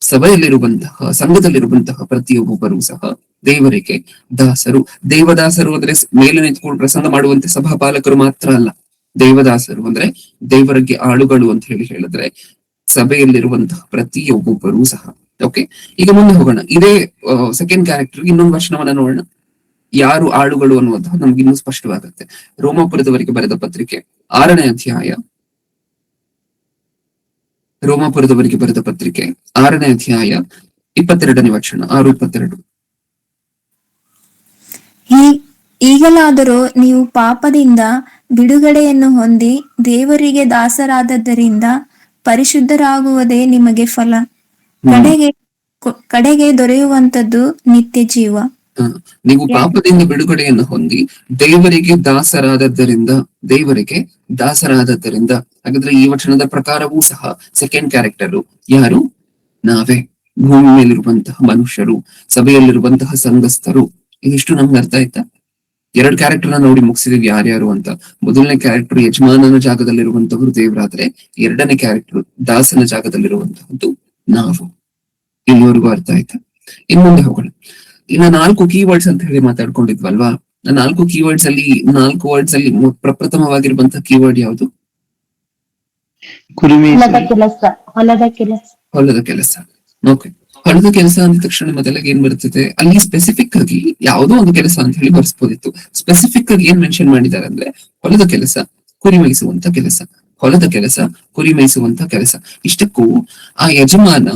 ಸಭೆಯಲ್ಲಿರುವಂತಹ, ಸಂಘದಲ್ಲಿರುವಂತಹ ಪ್ರತಿಯೊಬ್ಬರು ಸಹ ದೇವರಿಗೆ ದಾಸರು. ದೇವದಾಸರು ಅಂದ್ರೆ ಮೇಲೆ ನಿಂತ್ಕೊಂಡು ಪ್ರಸಂಗ ಮಾಡುವಂತೆ ಸಭಾಪಾಲಕರು ಮಾತ್ರ ಅಲ್ಲ. ದೇವದಾಸರು ಅಂದ್ರೆ ದೇವರಿಗೆ ಆಳುಗಳು ಅಂತ ಹೇಳಿದ್ರೆ ಸಭೆಯಲ್ಲಿರುವಂತಹ ಪ್ರತಿಯೊಬ್ಬೊಬ್ಬರೂ ಸಹ. ಓಕೆ, ಈಗ ಮುಂದೆ ಹೋಗೋಣ. ಇದೇ ಸೆಕೆಂಡ್ ಕ್ಯಾರೆಕ್ಟರ್ ಇನ್ನೊಂದು ವಚನವನ್ನ ನೋಡೋಣ. ಯಾರು ಆಳುಗಳು ಅನ್ನುವಂತಹ ನಮ್ಗೆ ಇನ್ನೂ ಸ್ಪಷ್ಟವಾಗುತ್ತೆ. ರೋಮಾಪುರದವರಿಗೆ ಬರೆದ ಪತ್ರಿಕೆ 6ನೇ ಅಧ್ಯಾಯ, ರೋಮಾಪುರದವರಿಗೆ ಬರೆದ ಪತ್ರಿಕೆ 6ನೇ ಅಧ್ಯಾಯ 22ನೇ ವಚನ, 6:22. ಈಗಲಾದರೂ ನೀವು ಪಾಪದಿಂದ ಬಿಡುಗಡೆಯನ್ನು ಹೊಂದಿ ದೇವರಿಗೆ ದಾಸರಾದದ್ದರಿಂದ ಪರಿಶುದ್ಧರಾಗುವುದೇ ನಿಮಗೆ ಫಲ. ಕಡೆಗೆ ದೊರೆಯುವಂತದ್ದು ನಿತ್ಯ ಜೀವ. ನೀವು ಪಾಪದಿಂದ ಬಿಡುಗಡೆಯನ್ನು ಹೊಂದಿ ದೇವರಿಗೆ ದಾಸರಾದದ್ದರಿಂದ. ಹಾಗಾದ್ರೆ ಈ ವಚನದ ಪ್ರಕಾರವೂ ಸಹ ಸೆಕೆಂಡ್ ಕ್ಯಾರೆಕ್ಟರ್ ಯಾರು? ನಾವೇ, ಭೂಮಿ ಮೇಲಿರುವಂತಹ ಮನುಷ್ಯರು, ಸಭೆಯಲ್ಲಿರುವಂತಹ ಸಂಘಸ್ಥರು. ಇದಿಷ್ಟು ನಮ್ಗೆ ಅರ್ಥ ಆಯ್ತಾ? 2 ಕ್ಯಾರೆಕ್ಟರ್ ನೋಡಿ ಮುಗಿಸಿದೀವಿ ಯಾರ್ಯಾರು ಅಂತ. ಮೊದಲನೇ ಕ್ಯಾರೆಕ್ಟರ್ ಯಜಮಾನನ ಜಾಗದಲ್ಲಿರುವಂತವರು ದೇವರಾದ್ರೆ, 2ನೇ ಕ್ಯಾರೆಕ್ಟರ್ ದಾಸನ ಜಾಗದಲ್ಲಿರುವಂತಹದ್ದು ನಾವು. ಇಲ್ಲಿವರೆಗೂ ಅರ್ಥ ಆಯ್ತಾ? ಇನ್ ಮುಂದೆ ಹೋಗೋಣ. ಇನ್ನ 4 ಕೀವರ್ಡ್ಸ್ ಅಂತ ಹೇಳಿ ಮಾತಾಡ್ಕೊಂಡಿದ್ವಲ್ವಾ? 4 ಕೀವರ್ಡ್ಸ್ ಅಲ್ಲಿ 4 ವರ್ಡ್ಸ್ ಅಲ್ಲಿ ಪ್ರಪ್ರಥಮವಾಗಿರುವಂತಹ ಕೀವರ್ಡ್ ಯಾವುದು? ಹೊಲದ ಕೆಲಸ. ಓಕೆ, ಹೊಲದ ಕೆಲಸ ಅಂದ ತಕ್ಷಣ ಮೊದಲಿಗೆ ಏನ್ ಬರ್ತದೆ? ಅಲ್ಲಿ ಸ್ಪೆಸಿಫಿಕ್ ಆಗಿ ಯಾವುದೋ ಒಂದು ಕೆಲಸ ಅಂತ ಹೇಳಿ ಬರ್ಸ್ಬೋದಿತ್ತು. ಸ್ಪೆಸಿಫಿಕ್ ಆಗಿ ಏನ್ ಮೆನ್ಷನ್ ಮಾಡಿದ್ದಾರೆ ಅಂದ್ರೆ, ಹೊಲದ ಕೆಲಸ, ಕುರಿ ಮೇಯಿಸುವಂತ ಕೆಲಸ. ಹೊಲದ ಕೆಲಸ, ಕುರಿ ಮೇಯಿಸುವಂತ ಕೆಲಸ. ಇಷ್ಟಕ್ಕೂ ಆ ಯಜಮಾನ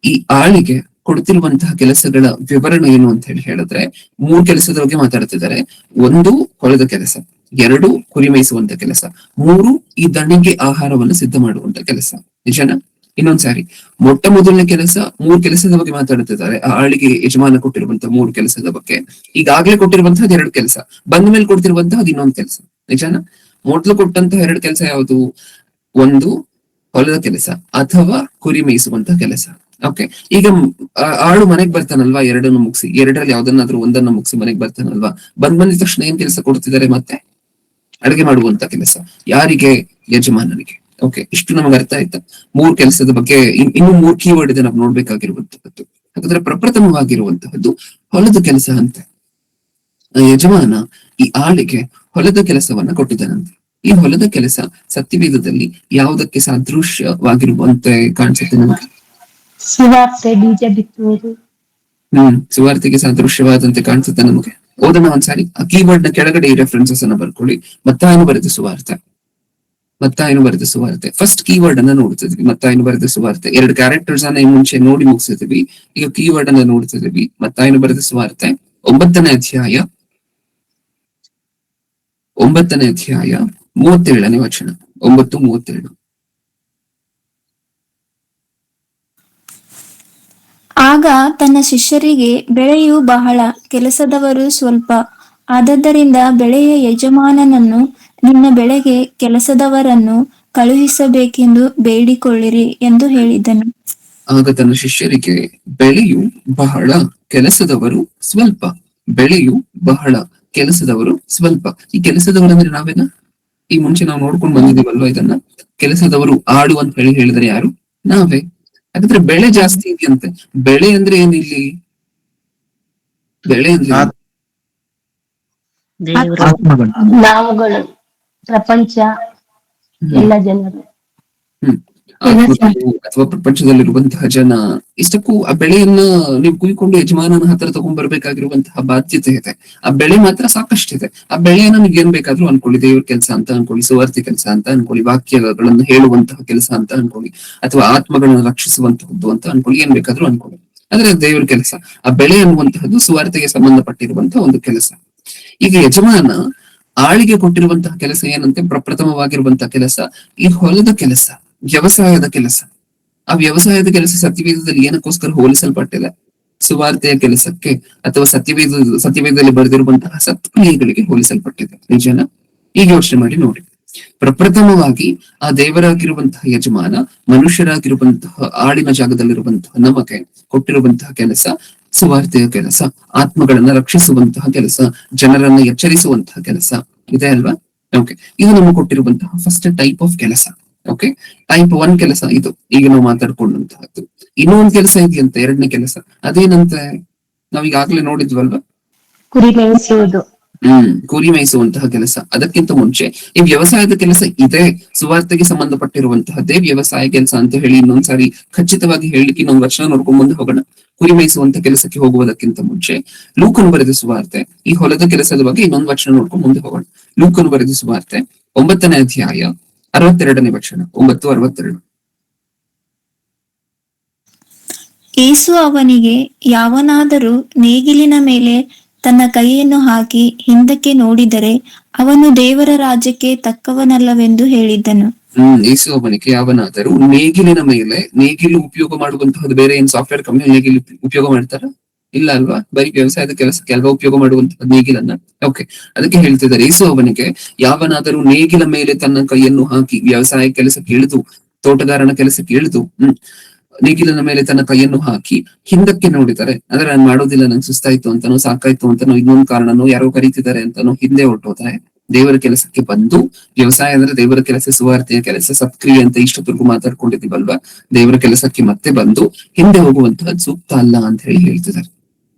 ಈ ಆಳಿಗೆ ಕೊಡ್ತಿರುವಂತಹ ಕೆಲಸಗಳ ವಿವರಣೆ ಏನು ಅಂತ ಹೇಳಿದ್ರೆ 3 ಕೆಲಸದ ಬಗ್ಗೆ ಮಾತಾಡ್ತಿದ್ದಾರೆ. 1 ಹೊಲದ ಕೆಲಸ, 2 ಕುರಿ ಮೇಯಿಸುವಂತ ಕೆಲಸ, 3 ಈ ದಣಿಗೆ ಆಹಾರವನ್ನು ಸಿದ್ಧ ಮಾಡುವಂತ ಕೆಲಸ. ನಿಜನಾ? ಇನ್ನೊಂದ್ಸಾರಿ, ಮೊಟ್ಟ ಮೊದಲನೇ ಕೆಲಸ 3 ಕೆಲಸದ ಬಗ್ಗೆ ಮಾತಾಡುತ್ತಿದ್ದಾರೆ. ಆ ಆಳಿಗೆ ಯಜಮಾನ ಕೊಟ್ಟಿರುವಂತಹ 3 ಕೆಲಸದ ಬಗ್ಗೆ. ಈಗಾಗ್ಲೇ ಕೊಟ್ಟಿರುವಂತಹದ್ದು 2 ಕೆಲಸ, ಬಂದ ಮೇಲೆ ಕೊಡ್ತಿರುವಂತಹದ್ದು ಇನ್ನೊಂದು ಕೆಲಸ. ನಿಜನಾ? ಮೊದಲು ಕೊಟ್ಟಂತಹ 2 ಕೆಲಸ ಯಾವುದು? 1 ಹೊಲದ ಕೆಲಸ ಅಥವಾ ಕುರಿ ಮೇಯಿಸುವಂತ ಕೆಲಸ. ಓಕೆ, ಈಗ ಆಳು ಮನೆಗ್ ಬರ್ತಾನಲ್ವಾ, 2 ಮುಗಿಸಿ, 2ರಲ್ಲಿ ಯಾವ್ದನ್ನಾದ್ರೂ ಒಂದನ್ನ ಮುಗಿಸಿ ಮನೆಗ್ ಬರ್ತಾನಲ್ವಾ, ಬಂದಿದ ತಕ್ಷಣ ಏನ್ ಕೆಲಸ ಕೊಡ್ತಿದ್ದಾರೆ? ಮತ್ತೆ ಅಡುಗೆ ಮಾಡುವಂತ ಕೆಲಸ. ಯಾರಿಗೆ? ಯಜಮಾನನಿಗೆ. ಓಕೆ, ಇಷ್ಟು ನಮ್ಗೆ ಅರ್ಥ ಆಯ್ತಾ? 3 ಕೆಲಸದ ಬಗ್ಗೆ ಇನ್ನು 3 ಕೀವರ್ಡ್ ಇದೆ ನಾವು ನೋಡ್ಬೇಕಾಗಿರುವಂತಹದ್ದು. ಹಾಗಾದ್ರೆ ಪ್ರಪ್ರಥಮವಾಗಿರುವಂತಹದ್ದು ಹೊಲದ ಕೆಲಸ ಅಂತ. ಯಜಮಾನ ಈ ಆಳಿಗೆ ಹೊಲದ ಕೆಲಸವನ್ನ ಕೊಟ್ಟಿದ್ದಾನಂತೆ. ಈ ಹೊಲದ ಕೆಲಸ ಸತ್ಯವೇದದಲ್ಲಿ ಯಾವುದಕ್ಕೆ ಸಾದೃಶ್ಯವಾಗಿರುವಂತೆ ಕಾಣಿಸುತ್ತೆ ನಮಗೆ? ಸುವಾರ್ತೆ, ಬೀಜ ಬಿತ್ತುವುದು. ಸುವಾರ್ತೆಗೆ ಸಾದೃಶ್ಯವಾದಂತೆ ಕಾಣಿಸುತ್ತೆ ನಮಗೆ. ಓದೋಣ ಒಂದ್ಸಾರಿ. ಆ ಕೀವರ್ಡ್ ನ ಕೆಳಗಡೆ ಈ ರೆಫರೆನ್ಸಸ್ ಅನ್ನ ಬರ್ಕೊಳ್ಳಿ. ಮತ್ತಾಯನು ಬರೆದ ಸುವಾರ್ತೆ. ಫಸ್ಟ್ ಕೀವರ್ಡ್ ಅನ್ನ ನೋಡ್ತಿದ್ವಿ, ಮತ್ತಾಯನು ಬರೆದ ಸುವಾರ್ತೆ. 2 ಕ್ಯಾರೆಕ್ಟರ್ಸ್ ಅನ್ನ ಮುಂಚೆ ನೋಡಿ ಮುಗಿಸಿದ್ವಿ. ಈಗ ಕೀವರ್ಡ್ ಅನ್ನ ನೋಡ್ತಿದ್ವಿ. ಮತ್ತಾಯನು ಬರೆದ ಸುವಾರ್ತೆ 9ನೇ ಅಧ್ಯಾಯ 37ನೇ ವಚನ, 9:37. ಆಗ ತನ್ನ ಶಿಷ್ಯರಿಗೆ, ಬೆಳೆಯು ಬಹಳ, ಕೆಲಸದವರು ಸ್ವಲ್ಪ. ಆದದ್ದರಿಂದ ಬೆಳೆಯ ಯಜಮಾನನನ್ನು ನಿನ್ನ ಬೆಳೆಗೆ ಕೆಲಸದವರನ್ನು ಕಳುಹಿಸಬೇಕೆಂದು ಬೇಡಿಕೊಳ್ಳಿರಿ ಎಂದು ಹೇಳಿದನು. ಆಗ ತನ್ನ ಶಿಷ್ಯರಿಗೆ, ಬೆಳೆಯು ಬಹಳ, ಕೆಲಸದವರು ಸ್ವಲ್ಪ. ಬೆಳೆಯು ಬಹಳ, ಕೆಲಸದವರು ಸ್ವಲ್ಪ. ಈ ಕೆಲಸದವರಂದ್ರೆ ನಾವೇನ? ಈ ಮುಂಚೆ ನಾವು ನೋಡ್ಕೊಂಡು ಬಂದಿದ್ದೀವಲ್ವಾ ಇದನ್ನ? ಕೆಲಸದವರು ಆಳು ಅಂತ ಹೇಳಿದ್ರೆ ಯಾರು? ನಾವೇ. ಹಾಗಾದ್ರೆ ಬೆಳೆ ಜಾಸ್ತಿ ಇದೆಯಂತೆ. ಬೆಳೆ ಅಂದ್ರೆ ಏನಿಲ್ಲಿ? ಬೆಳೆ ಅಂದ್ರೆ ನಾವುಗಳು, ಪ್ರಪಂಚ. ಎಲ್ಲ ಜನರು. ಹ್ಮ್ ಕೆಲಸ. ಆತ್ಮಗಳು ಅಥವಾ ಪ್ರಪಂಚದಲ್ಲಿರುವಂತಹ ಜನ ಇಷ್ಟಕ್ಕೂ ಆ ಬೆಳೆಯನ್ನ ನೀವು ಕುಯ್ಕೊಂಡು ಯಜಮಾನನ ಹತ್ರ ತಗೊಂಡ್ಬರ್ಬೇಕಾಗಿರುವಂತಹ ಬಾಧ್ಯತೆ ಇದೆ. ಆ ಬೆಳೆ ಮಾತ್ರ ಸಾಕಷ್ಟಿದೆ. ಆ ಬೆಳೆಯನ್ನ ನೀವು ಏನ್ ಬೇಕಾದ್ರೂ ಅನ್ಕೊಳ್ಳಿ, ದೇವ್ರ ಕೆಲಸ ಅಂತ ಅನ್ಕೊಳ್ಳಿ, ಸುವಾರ್ತೆ ಕೆಲಸ ಅಂತ ಅನ್ಕೊಳ್ಳಿ, ವಾಕ್ಯಗಳನ್ನು ಹೇಳುವಂತಹ ಕೆಲಸ ಅಂತ ಅನ್ಕೊಳ್ಳಿ, ಅಥವಾ ಆತ್ಮಗಳನ್ನು ರಕ್ಷಿಸುವಂತಹದ್ದು ಅಂತ ಅನ್ಕೊಳ್ಳಿ, ಏನ್ ಬೇಕಾದ್ರೂ ಅನ್ಕೊಳ್ಳಿ. ಆದ್ರೆ ದೇವ್ರ ಕೆಲಸ, ಆ ಬೆಳೆ ಅನ್ನುವಂತಹದ್ದು ಸುವಾರ್ತೆಗೆ ಸಂಬಂಧಪಟ್ಟಿರುವಂತಹ ಒಂದು ಕೆಲಸ. ಈಗ ಯಜಮಾನ ಆಳಿಗೆ ಕೊಟ್ಟಿರುವಂತಹ ಕೆಲಸ ಏನಂತೆ, ಪ್ರಪ್ರಥಮವಾಗಿರುವಂತಹ ಕೆಲಸ ಈ ಹೊಲದ ಕೆಲಸ, ವ್ಯವಸಾಯದ ಕೆಲಸ. ಆ ವ್ಯವಸಾಯದ ಕೆಲಸ ಸತ್ಯವೇದದಲ್ಲಿ ಏನಕ್ಕೋಸ್ಕರ ಹೋಲಿಸಲ್ಪಟ್ಟಿದೆ? ಸುವಾರ್ತೆಯ ಕೆಲಸಕ್ಕೆ, ಅಥವಾ ಸತ್ಯವೇದದಲ್ಲಿ ಬರೆದಿರುವಂತಹ ಸತ್ಕ್ರಿಯೆಗಳಿಗೆ ಹೋಲಿಸಲ್ಪಟ್ಟಿದೆ. ನಿಜನ? ಈಗ ಯೋಚನೆ ಮಾಡಿ ನೋಡಿ. ಪ್ರಪ್ರಥಮವಾಗಿ ಆ ದೇವರಾಗಿರುವಂತಹ ಯಜಮಾನ ಮನುಷ್ಯರಾಗಿರುವಂತಹ ಆಳಿನ ಜಾಗದಲ್ಲಿರುವಂತಹ ನಮಗೆ ಕೊಟ್ಟಿರುವಂತಹ ಕೆಲಸ ಸುವಾರ್ತೆಯ ಕೆಲಸ, ಆತ್ಮಗಳನ್ನ ರಕ್ಷಿಸುವಂತಹ ಕೆಲಸ, ಜನರನ್ನ ಎಚ್ಚರಿಸುವಂತಹ ಕೆಲಸ ಇದೆ ಅಲ್ವಾ? ಓಕೆ, ಇದು ನಮಗೆ ಕೊಟ್ಟಿರುವಂತಹ ಫಸ್ಟ್ ಟೈಪ್ ಆಫ್ ಕೆಲಸ. ಓಕೆ, ಟೈಪ್ 1 ಕೆಲಸ ಇದು ಈಗ ನಾವು ಮಾತಾಡ್ಕೊಂಡಂತಹದ್ದು. ಇನ್ನೊಂದು ಕೆಲಸ ಇದೆಯಂತೆ, ಎರಡನೇ ಕೆಲಸ. ಅದೇನಂತೆ? ನಾವೀಗಾಗ್ಲೇ ನೋಡಿದ್ವಲ್ವಾ? ಕುರಿ ಮೇಯಿಸುವುದು. ಕುರಿ ಮೇಯಿಸುವಂತಹ ಕೆಲಸ. ಅದಕ್ಕಿಂತ ಮುಂಚೆ ಈ ವ್ಯವಸಾಯದ ಕೆಲಸ ಇದೆ, ಸುವಾರ್ತೆಗೆ ಸಂಬಂಧಪಟ್ಟಿರುವಂತಹದ್ದೇ ವ್ಯವಸಾಯ ಕೆಲಸ ಅಂತ ಹೇಳಿ ಇನ್ನೊಂದ್ಸಾರಿ ಖಚಿತವಾಗಿ ಹೇಳಲಿಕ್ಕೆ ಇನ್ನೊಂದು ವಚನ ನೋಡ್ಕೊಂಡ್ ಮುಂದೆ ಹೋಗೋಣ. ಕುರಿ ಮೇಯಿಸುವಂತ ಕೆಲಸಕ್ಕೆ ಹೋಗುವುದಕ್ಕಿಂತ ಮುಂಚೆ ಲೂಕನು ಬರೆದ ಸುವಾರ್ತೆ, ಈ ಹೊಲದ ಕೆಲಸದ ಬಗ್ಗೆ ಇನ್ನೊಂದು ವಚನ ನೋಡ್ಕೊಂಡು ಮುಂದೆ ಹೋಗೋಣ. ಲೂಕನು ಬರೆದ ಸುವಾರ್ತೆ 9ನೇ ಅಧ್ಯಾಯ 62ನೇ ವಚನ, 9:62. ಯೇಸು ಅವನಿಗೆ, ಯಾವನಾದರೂ ನೇಗಿಲಿನ ಮೇಲೆ ತನ್ನ ಕೈಯನ್ನು ಹಾಕಿ ಹಿಂದಕ್ಕೆ ನೋಡಿದರೆ ಅವನು ದೇವರ ರಾಜ್ಯಕ್ಕೆ ತಕ್ಕವನಲ್ಲವೆಂದು ಹೇಳಿದ್ದನು. ಯೇಸು ಅವನಿಗೆ, ಯಾವನಾದರೂ ನೇಗಿಲಿನ ಮೇಲೆ, ನೇಗಿಲು ಉಪಯೋಗ ಮಾಡುವಂತಹದ್ದು ಬೇರೆ ಏನ್ ಸಾಫ್ಟ್ವೇರ್ ಕಂಪನಿ ನೇಗಿಲು ಉಪಯೋಗ ಮಾಡ್ತಾರ? ಇಲ್ಲ ಅಲ್ವಾ? ಬರೀ ವ್ಯವಸಾಯದ ಕೆಲಸಕ್ಕೆ ಅಲ್ವಾ ಉಪಯೋಗ ಮಾಡುವಂತಹ ನೇಗಿಲನ್ನ. ಓಕೆ, ಅದಕ್ಕೆ ಹೇಳ್ತಿದ್ದಾರೆ, ಯೇಸು ಅವನಿಗೆ, ಯಾವನಾದರೂ ನೇಗಿಲ ಮೇಲೆ ತನ್ನ ಕೈಯನ್ನು ಹಾಕಿ, ವ್ಯವಸಾಯ ಕೆಲಸಕ್ಕೆ ಇಳಿದು, ತೋಟಗಾರನ ಕೆಲಸಕ್ಕೆ ಇಳಿದು, ನೇಗಿಲಿನ ಮೇಲೆ ತನ್ನ ಕೈಯನ್ನು ಹಾಕಿ ಹಿಂದಕ್ಕೆ ನೋಡಿದರೆ, ಅಂದ್ರೆ ನಾನು ಮಾಡೋದಿಲ್ಲ, ನಂಗೆ ಸುಸ್ತಾಯ್ತು ಅಂತಾನೋ, ಸಾಕಾಯ್ತು ಅಂತಾನೋ, ಇನ್ನೊಂದು ಕಾರಣನೋ, ಯಾರೋ ಕರೀತಿದ್ದಾರೆ ಅಂತಾನೋ ಹಿಂದೆ ಹೊರಟೋದ್ರೆ, ದೇವರ ಕೆಲಸಕ್ಕೆ ಬಂದು, ವ್ಯವಸಾಯ ಅಂದ್ರೆ ದೇವರ ಕೆಲಸ, ಸುವಾರ್ತೆಯ ಕೆಲಸ, ಸತ್ಕ್ರಿಯೆ ಅಂತ ಇಷ್ಟೊತ್ತರೆಗೂ ಮಾತಾಡ್ಕೊಂಡಿದ್ದೀವಲ್ವಾ, ದೇವರ ಕೆಲಸಕ್ಕೆ ಮತ್ತೆ ಬಂದು ಹಿಂದೆ ಹೋಗುವಂತಹದ್ದು ಸೂಕ್ತ ಅಲ್ಲ ಅಂತ ಹೇಳಿ ಹೇಳ್ತಿದ್ದಾರೆ.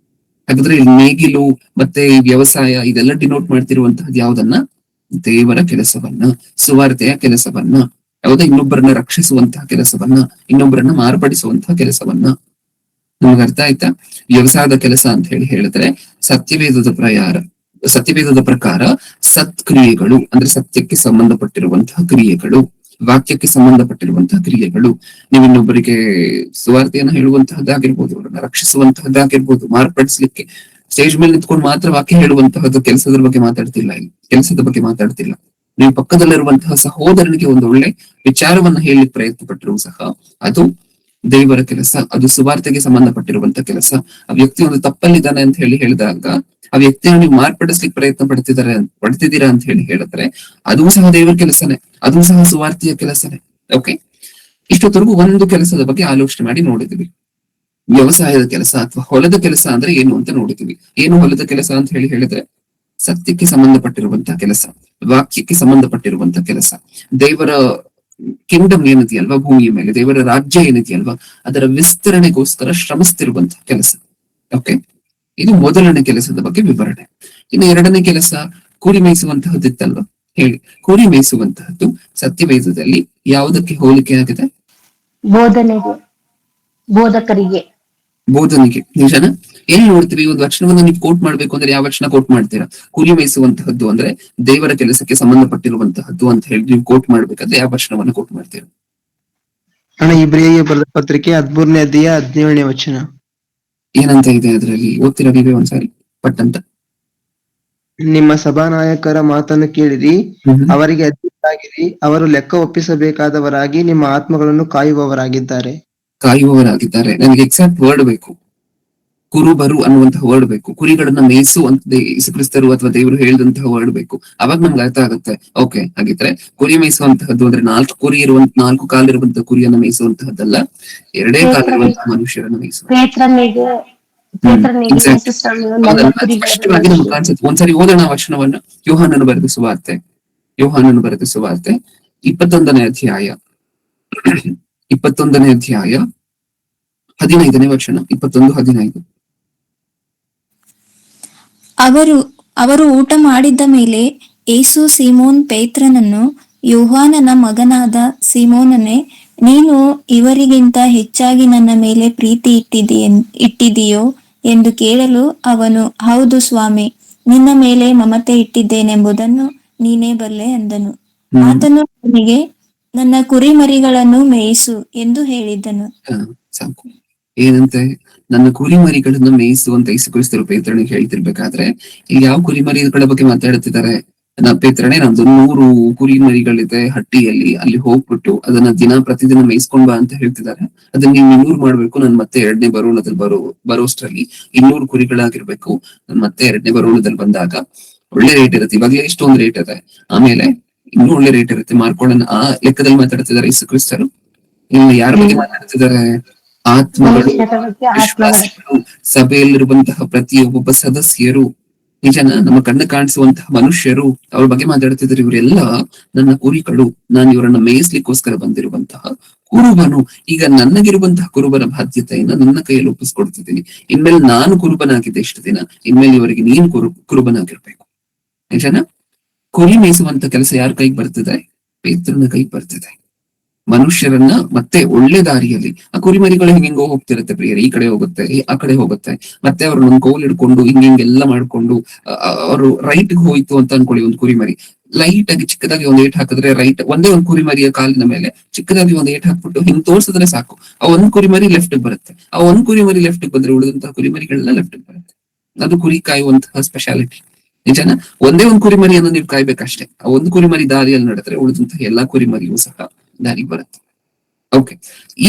ಹಾಗಾದ್ರೆ ಇಲ್ಲಿ ನೇಗಿಲು ಮತ್ತೆ ವ್ಯವಸಾಯ ಇದೆಲ್ಲ ಡಿನೋಟ್ ಮಾಡ್ತಿರುವಂತಹದ್ದು ಯಾವ್ದನ್ನ? ದೇವರ ಕೆಲಸವನ್ನ, ಸುವಾರ್ತೆಯ ಕೆಲಸವನ್ನ, ಯಾವುದೇ ಇನ್ನೊಬ್ಬರನ್ನ ರಕ್ಷಿಸುವಂತಹ ಕೆಲಸವನ್ನ, ಇನ್ನೊಬ್ಬರನ್ನ ಮಾರ್ಪಡಿಸುವಂತಹ ಕೆಲಸವನ್ನ. ನಮ್ಗೆ ಅರ್ಥ ಆಯ್ತಾ? ವ್ಯವಸಾಯದ ಕೆಲಸ ಅಂತ ಹೇಳಿ ಹೇಳಿದ್ರೆ ಸತ್ಯವೇದದ ಪ್ರಕಾರ ಸತ್ಕ್ರಿಯೆಗಳು ಅಂದ್ರೆ ಸತ್ಯಕ್ಕೆ ಸಂಬಂಧಪಟ್ಟಿರುವಂತಹ ಕ್ರಿಯೆಗಳು, ವಾಕ್ಯಕ್ಕೆ ಸಂಬಂಧಪಟ್ಟಿರುವಂತಹ ಕ್ರಿಯೆಗಳು. ನೀವು ಇನ್ನೊಬ್ಬರಿಗೆ ಸುವಾರ್ತೆಯನ್ನ ಹೇಳುವಂತಹದ್ದಾಗಿರ್ಬೋದು, ಅವರನ್ನ ರಕ್ಷಿಸುವಂತಹದ್ದಾಗಿರ್ಬೋದು, ಮಾರ್ಪಡಿಸ್ಲಿಕ್ಕೆ ಸ್ಟೇಜ್ ಮೇಲೆ ನಿಂತ್ಕೊಂಡು ಮಾತ್ರ ವಾಕ್ಯ ಹೇಳುವಂತಹದ್ದು, ಕೆಲಸದ ಬಗ್ಗೆ ಮಾತಾಡ್ತಿಲ್ಲ, ಇಲ್ಲಿ ಕೆಲಸದ ಬಗ್ಗೆ ಮಾತಾಡ್ತಿಲ್ಲ. ನೀವು ಪಕ್ಕದಲ್ಲಿರುವಂತಹ ಸಹೋದರನಿಗೆ ಒಂದು ಒಳ್ಳೆ ವಿಚಾರವನ್ನ ಹೇಳಲಿಕ್ಕೆ ಪ್ರಯತ್ನ ಪಟ್ಟರು ಸಹ ಅದು ದೇವರ ಕೆಲಸ, ಅದು ಸುವಾರ್ತೆಗೆ ಸಂಬಂಧಪಟ್ಟಿರುವಂತಹ ಕೆಲಸ. ಆ ವ್ಯಕ್ತಿ ಒಂದು ತಪ್ಪಲ್ಲಿದ್ದಾನೆ ಅಂತ ಹೇಳಿ ಹೇಳಿದಾಗ, ಆ ವ್ಯಕ್ತಿಯನ್ನು ನೀವು ಮಾರ್ಪಡಿಸ್ಲಿಕ್ಕೆ ಪ್ರಯತ್ನ ಪಡ್ತಿದ್ದೀರಾ ಅಂತ ಹೇಳಿ ಹೇಳಿದ್ರೆ, ಅದೂ ಸಹ ದೇವರ ಕೆಲಸನೇ, ಅದೂ ಸಹ ಸುವಾರ್ತೆಯ ಕೆಲಸನೇ. ಓಕೆ, ಇಷ್ಟೊತ್ತರೆಗೂ ಒಂದು ಕೆಲಸದ ಬಗ್ಗೆ ಆಲೋಚನೆ ಮಾಡಿ ನೋಡಿದ್ವಿ. ವ್ಯವಸಾಯದ ಕೆಲಸ ಅಥವಾ ಹೊಲದ ಕೆಲಸ ಅಂದ್ರೆ ಏನು ಅಂತ ನೋಡಿದ್ವಿ. ಏನು ಹೊಲದ ಕೆಲಸ ಅಂತ ಹೇಳಿ ಹೇಳಿದ್ರೆ, ಸತ್ಯಕ್ಕೆ ಸಂಬಂಧಪಟ್ಟಿರುವಂತಹ ಕೆಲಸ, ವಾಕ್ಯಕ್ಕೆ ಸಂಬಂಧಪಟ್ಟಿರುವಂತಹ ಕೆಲಸ, ದೇವರ ಕಿಂಗ್ಡಮ್ ಏನಿದೆಯಲ್ವಾ ಭೂಮಿಯ ಮೇಲೆ, ದೇವರ ರಾಜ್ಯ ಏನಿದೆಯಲ್ವಾ ಅದರ ವಿಸ್ತರಣೆಗೋಸ್ಕರ ಶ್ರಮಿಸ್ತಿರುವಂತಹ ಕೆಲಸ. ಓಕೆ, ಇದು ಮೊದಲನೇ ಕೆಲಸದ ಬಗ್ಗೆ ವಿವರಣೆ. ಇನ್ನು ಎರಡನೇ ಕೆಲಸ ಕುರಿ ಮೇಯಿಸುವಂತಹದ್ದಿತ್ತಲ್ವಾ? ಹೇಳಿ, ಕುರಿ ಮೇಯಿಸುವಂತಹದ್ದು ಸತ್ಯವೇದದಲ್ಲಿ ಯಾವುದಕ್ಕೆ ಹೋಲಿಕೆ ಆಗಿದೆ? ಬೋಧನೆಗೆ. ನಿಜನ? ಎಲ್ಲಿ ನೋಡ್ತೀವಿ? ಒಂದು ವಚನವನ್ನು ನೀವು ಕೋಟ್ ಮಾಡ್ಬೇಕು ಅಂದ್ರೆ ಯಾವ ವಚನ ಕೋಟ್ ಮಾಡ್ತೀರಾ? ಕುರಿ ಮೇಯಿಸುವಂತಹದ್ದು ಅಂದ್ರೆ ದೇವರ ಕೆಲಸಕ್ಕೆ ಸಂಬಂಧಪಟ್ಟಿರುವಂತಹದ್ದು ಅಂತ ಹೇಳಿ ನೀವು ಕೋಟ್ ಮಾಡ್ಬೇಕಾದ್ರೆ ಯಾವ ವಚನವನ್ನು ಕೋಟ್ ಮಾಡ್ತೀರಾ? ಇಬ್ರಿಯರಿಗೆ ಬರೆದ ಪತ್ರಿಕೆ 13ನೇ ಅಧ್ಯಾಯ 17ನೇ ವಚನ. ಏನಂತ ಇದೆ ಅದರಲ್ಲಿ? ಓದ್ತೀರಾ ನೀವೇ ಒಂದ್ಸಾರಿ ಪಟ್ಟಂತ? ನಿಮ್ಮ ಸಭಾನಾಯಕರ ಮಾತನ್ನು ಕೇಳಿರಿ, ಅವರಿಗೆ ಅಧೀನರಾಗಿರಿ, ಅವರು ಲೆಕ್ಕ ಒಪ್ಪಿಸಬೇಕಾದವರಾಗಿ ನಿಮ್ಮ ಆತ್ಮಗಳನ್ನು ಕಾಯುವವರಾಗಿದ್ದಾರೆ. ನನಗೆ ಎಕ್ಸಾಕ್ಟ್ ವರ್ಡ್ ಬೇಕು, ಕುರುಬರು ಅನ್ನುವಂತಹ ವರ್ಡ್ ಬೇಕು. ಕುರಿಗಳನ್ನ ಮೇಯಿಸು ಅಂತ ಯೇಸುಕ್ರಿಸ್ತರು ಅಥವಾ ದೇವರು ಹೇಳಿದಂತಹ ವರ್ಡ್ ಬೇಕು. ಅವಾಗ ನಮ್ಗೆ ಅರ್ಥ ಆಗುತ್ತೆ. ಓಕೆ, ಹಾಗಿದ್ರೆ ಕುರಿ ಮೇಯಿಸುವಂತಹದ್ದು ಅಂದ್ರೆ 4 ಕಾಲಿರುವಂತಹ ಕುರಿಯನ್ನ ಮೇಯಿಸುವಂತಹದ್ದಲ್ಲ, 2 ಕಾಲಿರುವಂತಹ ಮನುಷ್ಯರನ್ನ ಸ್ಪಷ್ಟವಾಗಿ ನಮ್ಗೆ ಕಾಣಿಸುತ್ತೆ. ಒಂದ್ಸರಿ ಓದೋಣ ವಚನವನ್ನ. ಯೋಹಾನನು ಬರೆದ ಸುವಾರ್ತೆ 21ನೇ ಅಧ್ಯಾಯ 15ನೇ ವಚನ, 21:15. ಅವರು ಊಟ ಮಾಡಿದ್ದ ಮೇಲೆ ಯೇಸು ಸೀಮೋನ್ ಪೇತ್ರನನ್ನು, ಯೋಹಾನನ ಮಗನಾದ ಸಿಮೋನನೇ, ನೀನು ಇವರಿಗಿಂತ ಹೆಚ್ಚಾಗಿ ನನ್ನ ಮೇಲೆ ಪ್ರೀತಿ ಇಟ್ಟಿದೆಯೋ ಎಂದು ಕೇಳಲು ಅವನು, ಹೌದು ಸ್ವಾಮಿ, ನಿನ್ನ ಮೇಲೆ ಮಮತೆ ಇಟ್ಟಿದ್ದೇನೆಂಬುದನ್ನು ನೀನೇ ಬಲ್ಲೆ ಅಂದನು. ಆತನು ಅವನಿಗೆ, ನನ್ನ ಕುರಿಮರಿಗಳನ್ನು ಮೇಯಿಸು ಎಂದು ಹೇಳಿದ್ದನು. ಸಾಕು. ಏನಂತೆ? ನನ್ನ ಕುರಿಮರಿಗಳನ್ನು ಮೇಯಿಸು ಅಂತ ಯೇಸು ಕ್ರಿಸ್ತರು ಪೇತ್ರನಿಗೆ ಹೇಳ್ತಿರ್ಬೇಕಾದ್ರೆ ಇಲ್ಲಿ ಯಾವ ಕುರಿಮರಿಗಳ ಬಗ್ಗೆ ಮಾತಾಡ್ತಿದ್ದಾರೆ? ಪೇತ್ರನೇ, ನಮ್ದು 100 ಕುರಿಮರಿಗಳಿದೆ ಹಟ್ಟಿಯಲ್ಲಿ, ಅಲ್ಲಿ ಹೋಗ್ಬಿಟ್ಟು ಅದನ್ನ ಪ್ರತಿದಿನ ಮೇಯಿಸ್ಕೊಂಡ್ ಬಾ ಅಂತ ಹೇಳ್ತಿದ್ದಾರೆ. ಅದನ್ನ ನೀವು 200 ಮಾಡ್ಬೇಕು. ನನ್ ಮತ್ತೆ 2ನೇ ಬರೋಣದಲ್ಲಿ ಬರೋಷ್ಟ್ರಲ್ಲಿ 200 ಕುರಿಗಳಾಗಿರ್ಬೇಕು. ನನ್ ಮತ್ತೆ 2ನೇ ಬರೋಣದಲ್ಲಿ ಬಂದಾಗ ಒಳ್ಳೆ ರೇಟ್ ಇರುತ್ತೆ. ಇವಾಗಲೇ ಇಷ್ಟೊಂದು ರೇಟ್ ಇದೆ, ಆಮೇಲೆ ಇನ್ನೂ ಒಳ್ಳೆ ರೇಟ್ ಇರುತ್ತೆ, ಮಾರ್ಕೊಳ್ಳೋಣ. ಆ ಲೆಕ್ಕದಲ್ಲಿ ಮಾತಾಡ್ತಿದ್ದಾರೆ ಯೇಸು ಕ್ರಿಸ್ತರು. ಇಲ್ಲಿ ಯಾರ ಬಗ್ಗೆ ಮಾತಾಡ್ತಿದ್ದಾರೆ? ಆತ್ಮಗಳು, ವಿಶ್ವಾಸಿಗಳು, ಸಭೆಯಲ್ಲಿರುವಂತಹ ಪ್ರತಿಯೊಬ್ಬ ಸದಸ್ಯರು, ನಿಜನ ನಮ್ಮ ಕಣ್ಣು ಕಾಣಿಸುವಂತಹ ಮನುಷ್ಯರು, ಅವ್ರ ಬಗ್ಗೆ ಮಾತಾಡ್ತಿದ್ದಾರೆ. ಇವರೆಲ್ಲ ನನ್ನ ಕುರಿಗಳು, ನಾನು ಇವರನ್ನ ಮೇಯಿಸ್ಲಿಕ್ಕೋಸ್ಕರ ಬಂದಿರುವಂತಹ ಕುರುಬನು. ಈಗ ನನಗಿರುವಂತಹ ಕುರುಬನ ಬಾಧ್ಯತೆಯನ್ನ ನನ್ನ ಕೈಯಲ್ಲಿ ಒಪ್ಪಿಸ್ಕೊಡ್ತಿದ್ದೀನಿ. ಇನ್ಮೇಲೆ ನಾನು ಕುರುಬನಾಗಿದ್ದೆ ಇಷ್ಟು ದಿನ, ಇನ್ಮೇಲೆ ಇವರಿಗೆ ನೀನು ಕುರುಬನಾಗಿರ್ಬೇಕು. ನಿಜನ? ಕುರಿ ಮೇಯಿಸುವಂತ ಕೆಲಸ ಯಾರ ಕೈಗೆ ಬರ್ತಿದೆ? ಪೇತ್ರನ ಕೈಗೆ ಬರ್ತಿದೆ. ಮನುಷ್ಯರನ್ನ ಮತ್ತೆ ಒಳ್ಳೆ ದಾರಿಯಲ್ಲಿ, ಆ ಕುರಿಮರಿಗಳು ಹಿಂಗೋ ಹೋಗ್ತಿರುತ್ತೆ ಪ್ರಿಯರೇ, ಈ ಕಡೆ ಹೋಗುತ್ತೆ, ಆ ಕಡೆ ಹೋಗುತ್ತೆ, ಮತ್ತೆ ಅವ್ರನ್ನ ಕೋಲ್ ಹಿಡ್ಕೊಂಡು ಹಿಂಗೆಲ್ಲ ಮಾಡ್ಕೊಂಡು ಅವರು ರೈಟ್ ಹೋಯ್ತು ಅಂತ ಅನ್ಕೊಳ್ಳಿ. ಒಂದು ಕುರಿಮರಿ ಲೈಟ್ ಆಗಿ ಚಿಕ್ಕದಾಗಿ ಒಂದ್ ಏಟ್ ಹಾಕಿದ್ರೆ ರೈಟ್, ಒಂದೇ ಒಂದು ಕುರಿಮರಿಯ ಕಾಲಿನ ಮೇಲೆ ಚಿಕ್ಕದಾಗಿ ಒಂದ್ ಏಟ್ ಹಾಕ್ಬಿಟ್ಟು ಹಿಂಗ್ ತೋರ್ಸಿದ್ರೆ ಸಾಕು, ಆ ಒಂದ್ ಕುರಿಮರಿ ಲೆಫ್ಟ್ ಬರುತ್ತೆ. ಆ ಒಂದ್ ಕುರಿಮರಿ ಲೆಫ್ಟ್ ಬಂದ್ರೆ ಉಳಿದಂತಹ ಕುರಿಮರಿಗಳೆಲ್ಲ ಲೆಫ್ಟ್ ಬರುತ್ತೆ. ಅದು ಕುರಿ ಕಾಯುವಂತಹ ಸ್ಪೆಷಾಲಿಟಿ. ನಿಜನ? ಒಂದೇ ಒಂದು ಕುರಿಮರಿಯನ್ನು ನೀವು ಕಾಯ್ಬೇಕಷ್ಟೇ. ಆ ಒಂದು ಕುರಿಮರಿ ದಾರಿಯಲ್ಲಿ ನಡೆದ್ರೆ ಉಳಿದಂತಹ ಎಲ್ಲಾ ಕುರಿಮರಿಯೂ ಸಹ ದಾರಿಗೆ ಬರುತ್ತೆ. ಓಕೆ,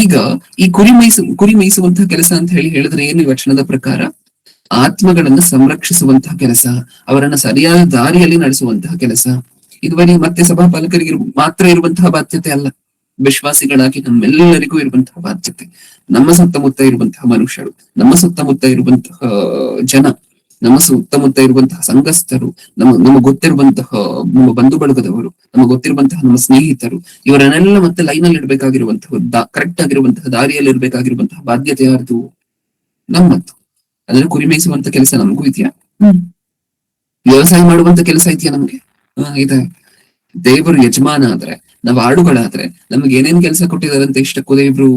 ಈಗ ಈ ಕುರಿ ಮೇಯಿಸುವಂತಹ ಕೆಲಸ ಅಂತ ಹೇಳಿದ್ರೆ ಏನು? ಈ ವಚನದ ಪ್ರಕಾರ ಆತ್ಮಗಳನ್ನ ಸಂರಕ್ಷಿಸುವಂತಹ ಕೆಲಸ, ಅವರನ್ನ ಸರಿಯಾದ ದಾರಿಯಲ್ಲಿ ನಡೆಸುವಂತಹ ಕೆಲಸ. ಇದು ಬರೀ ಮತ್ತೆ ಸಭಾಪಾಲಕರಿಗೆ ಮಾತ್ರ ಇರುವಂತಹ ಬಾಧ್ಯತೆ ಅಲ್ಲ, ವಿಶ್ವಾಸಿಗಳಾಗಿ ನಮ್ಮೆಲ್ಲರಿಗೂ ಇರುವಂತಹ ಬಾಧ್ಯತೆ. ನಮ್ಮ ಸುತ್ತಮುತ್ತ ಇರುವಂತಹ ಮನುಷ್ಯರು, ನಮ್ಮ ಸುತ್ತಮುತ್ತ ಇರುವಂತಹ ಜನ, ನಮ್ಮ ಸುತ್ತಮುತ್ತ ಇರುವಂತಹ ಸಂಘಸ್ಥರು, ನಮಗೆ ಗೊತ್ತಿರುವಂತಹ ನಮ್ಮ ಬಂಧು ಬಳಗದವರು, ನಮಗೆ ಗೊತ್ತಿರುವಂತಹ ನಮ್ಮ ಸ್ನೇಹಿತರು, ಇವರನ್ನೆಲ್ಲ ಮತ್ತೆ ಲೈನಲ್ಲಿ ಇಡ್ಬೇಕಾಗಿರುವಂತಹ, ಕರೆಕ್ಟ್ ಆಗಿರುವಂತಹ ದಾರಿಯಲ್ಲಿ ಇರ್ಬೇಕಾಗಿರುವಂತಹ ಬಾಧ್ಯತೆ ಯಾರ್ದು? ನಮ್ಮದ್ದು. ಅಂದ್ರೆ ಕುರಿ ಮೇಯಿಸುವಂತ ಕೆಲಸ ನಮಗೂ ಇದೆಯಾ? ವ್ಯವಸಾಯ ಮಾಡುವಂತ ಕೆಲಸ ಇದೆಯಾ ನಮ್ಗೆ? ಇದೆ. ದೇವರು ಯಜಮಾನ ಆದ್ರೆ, ನಾವು ಆಡುಗಳಾದ್ರೆ ನಮ್ಗೆ ಏನೇನ್ ಕೆಲಸ ಕೊಟ್ಟಿದಾರಂತೆ ಇಷ್ಟಕ್ಕೂ ದೇವ್ರು?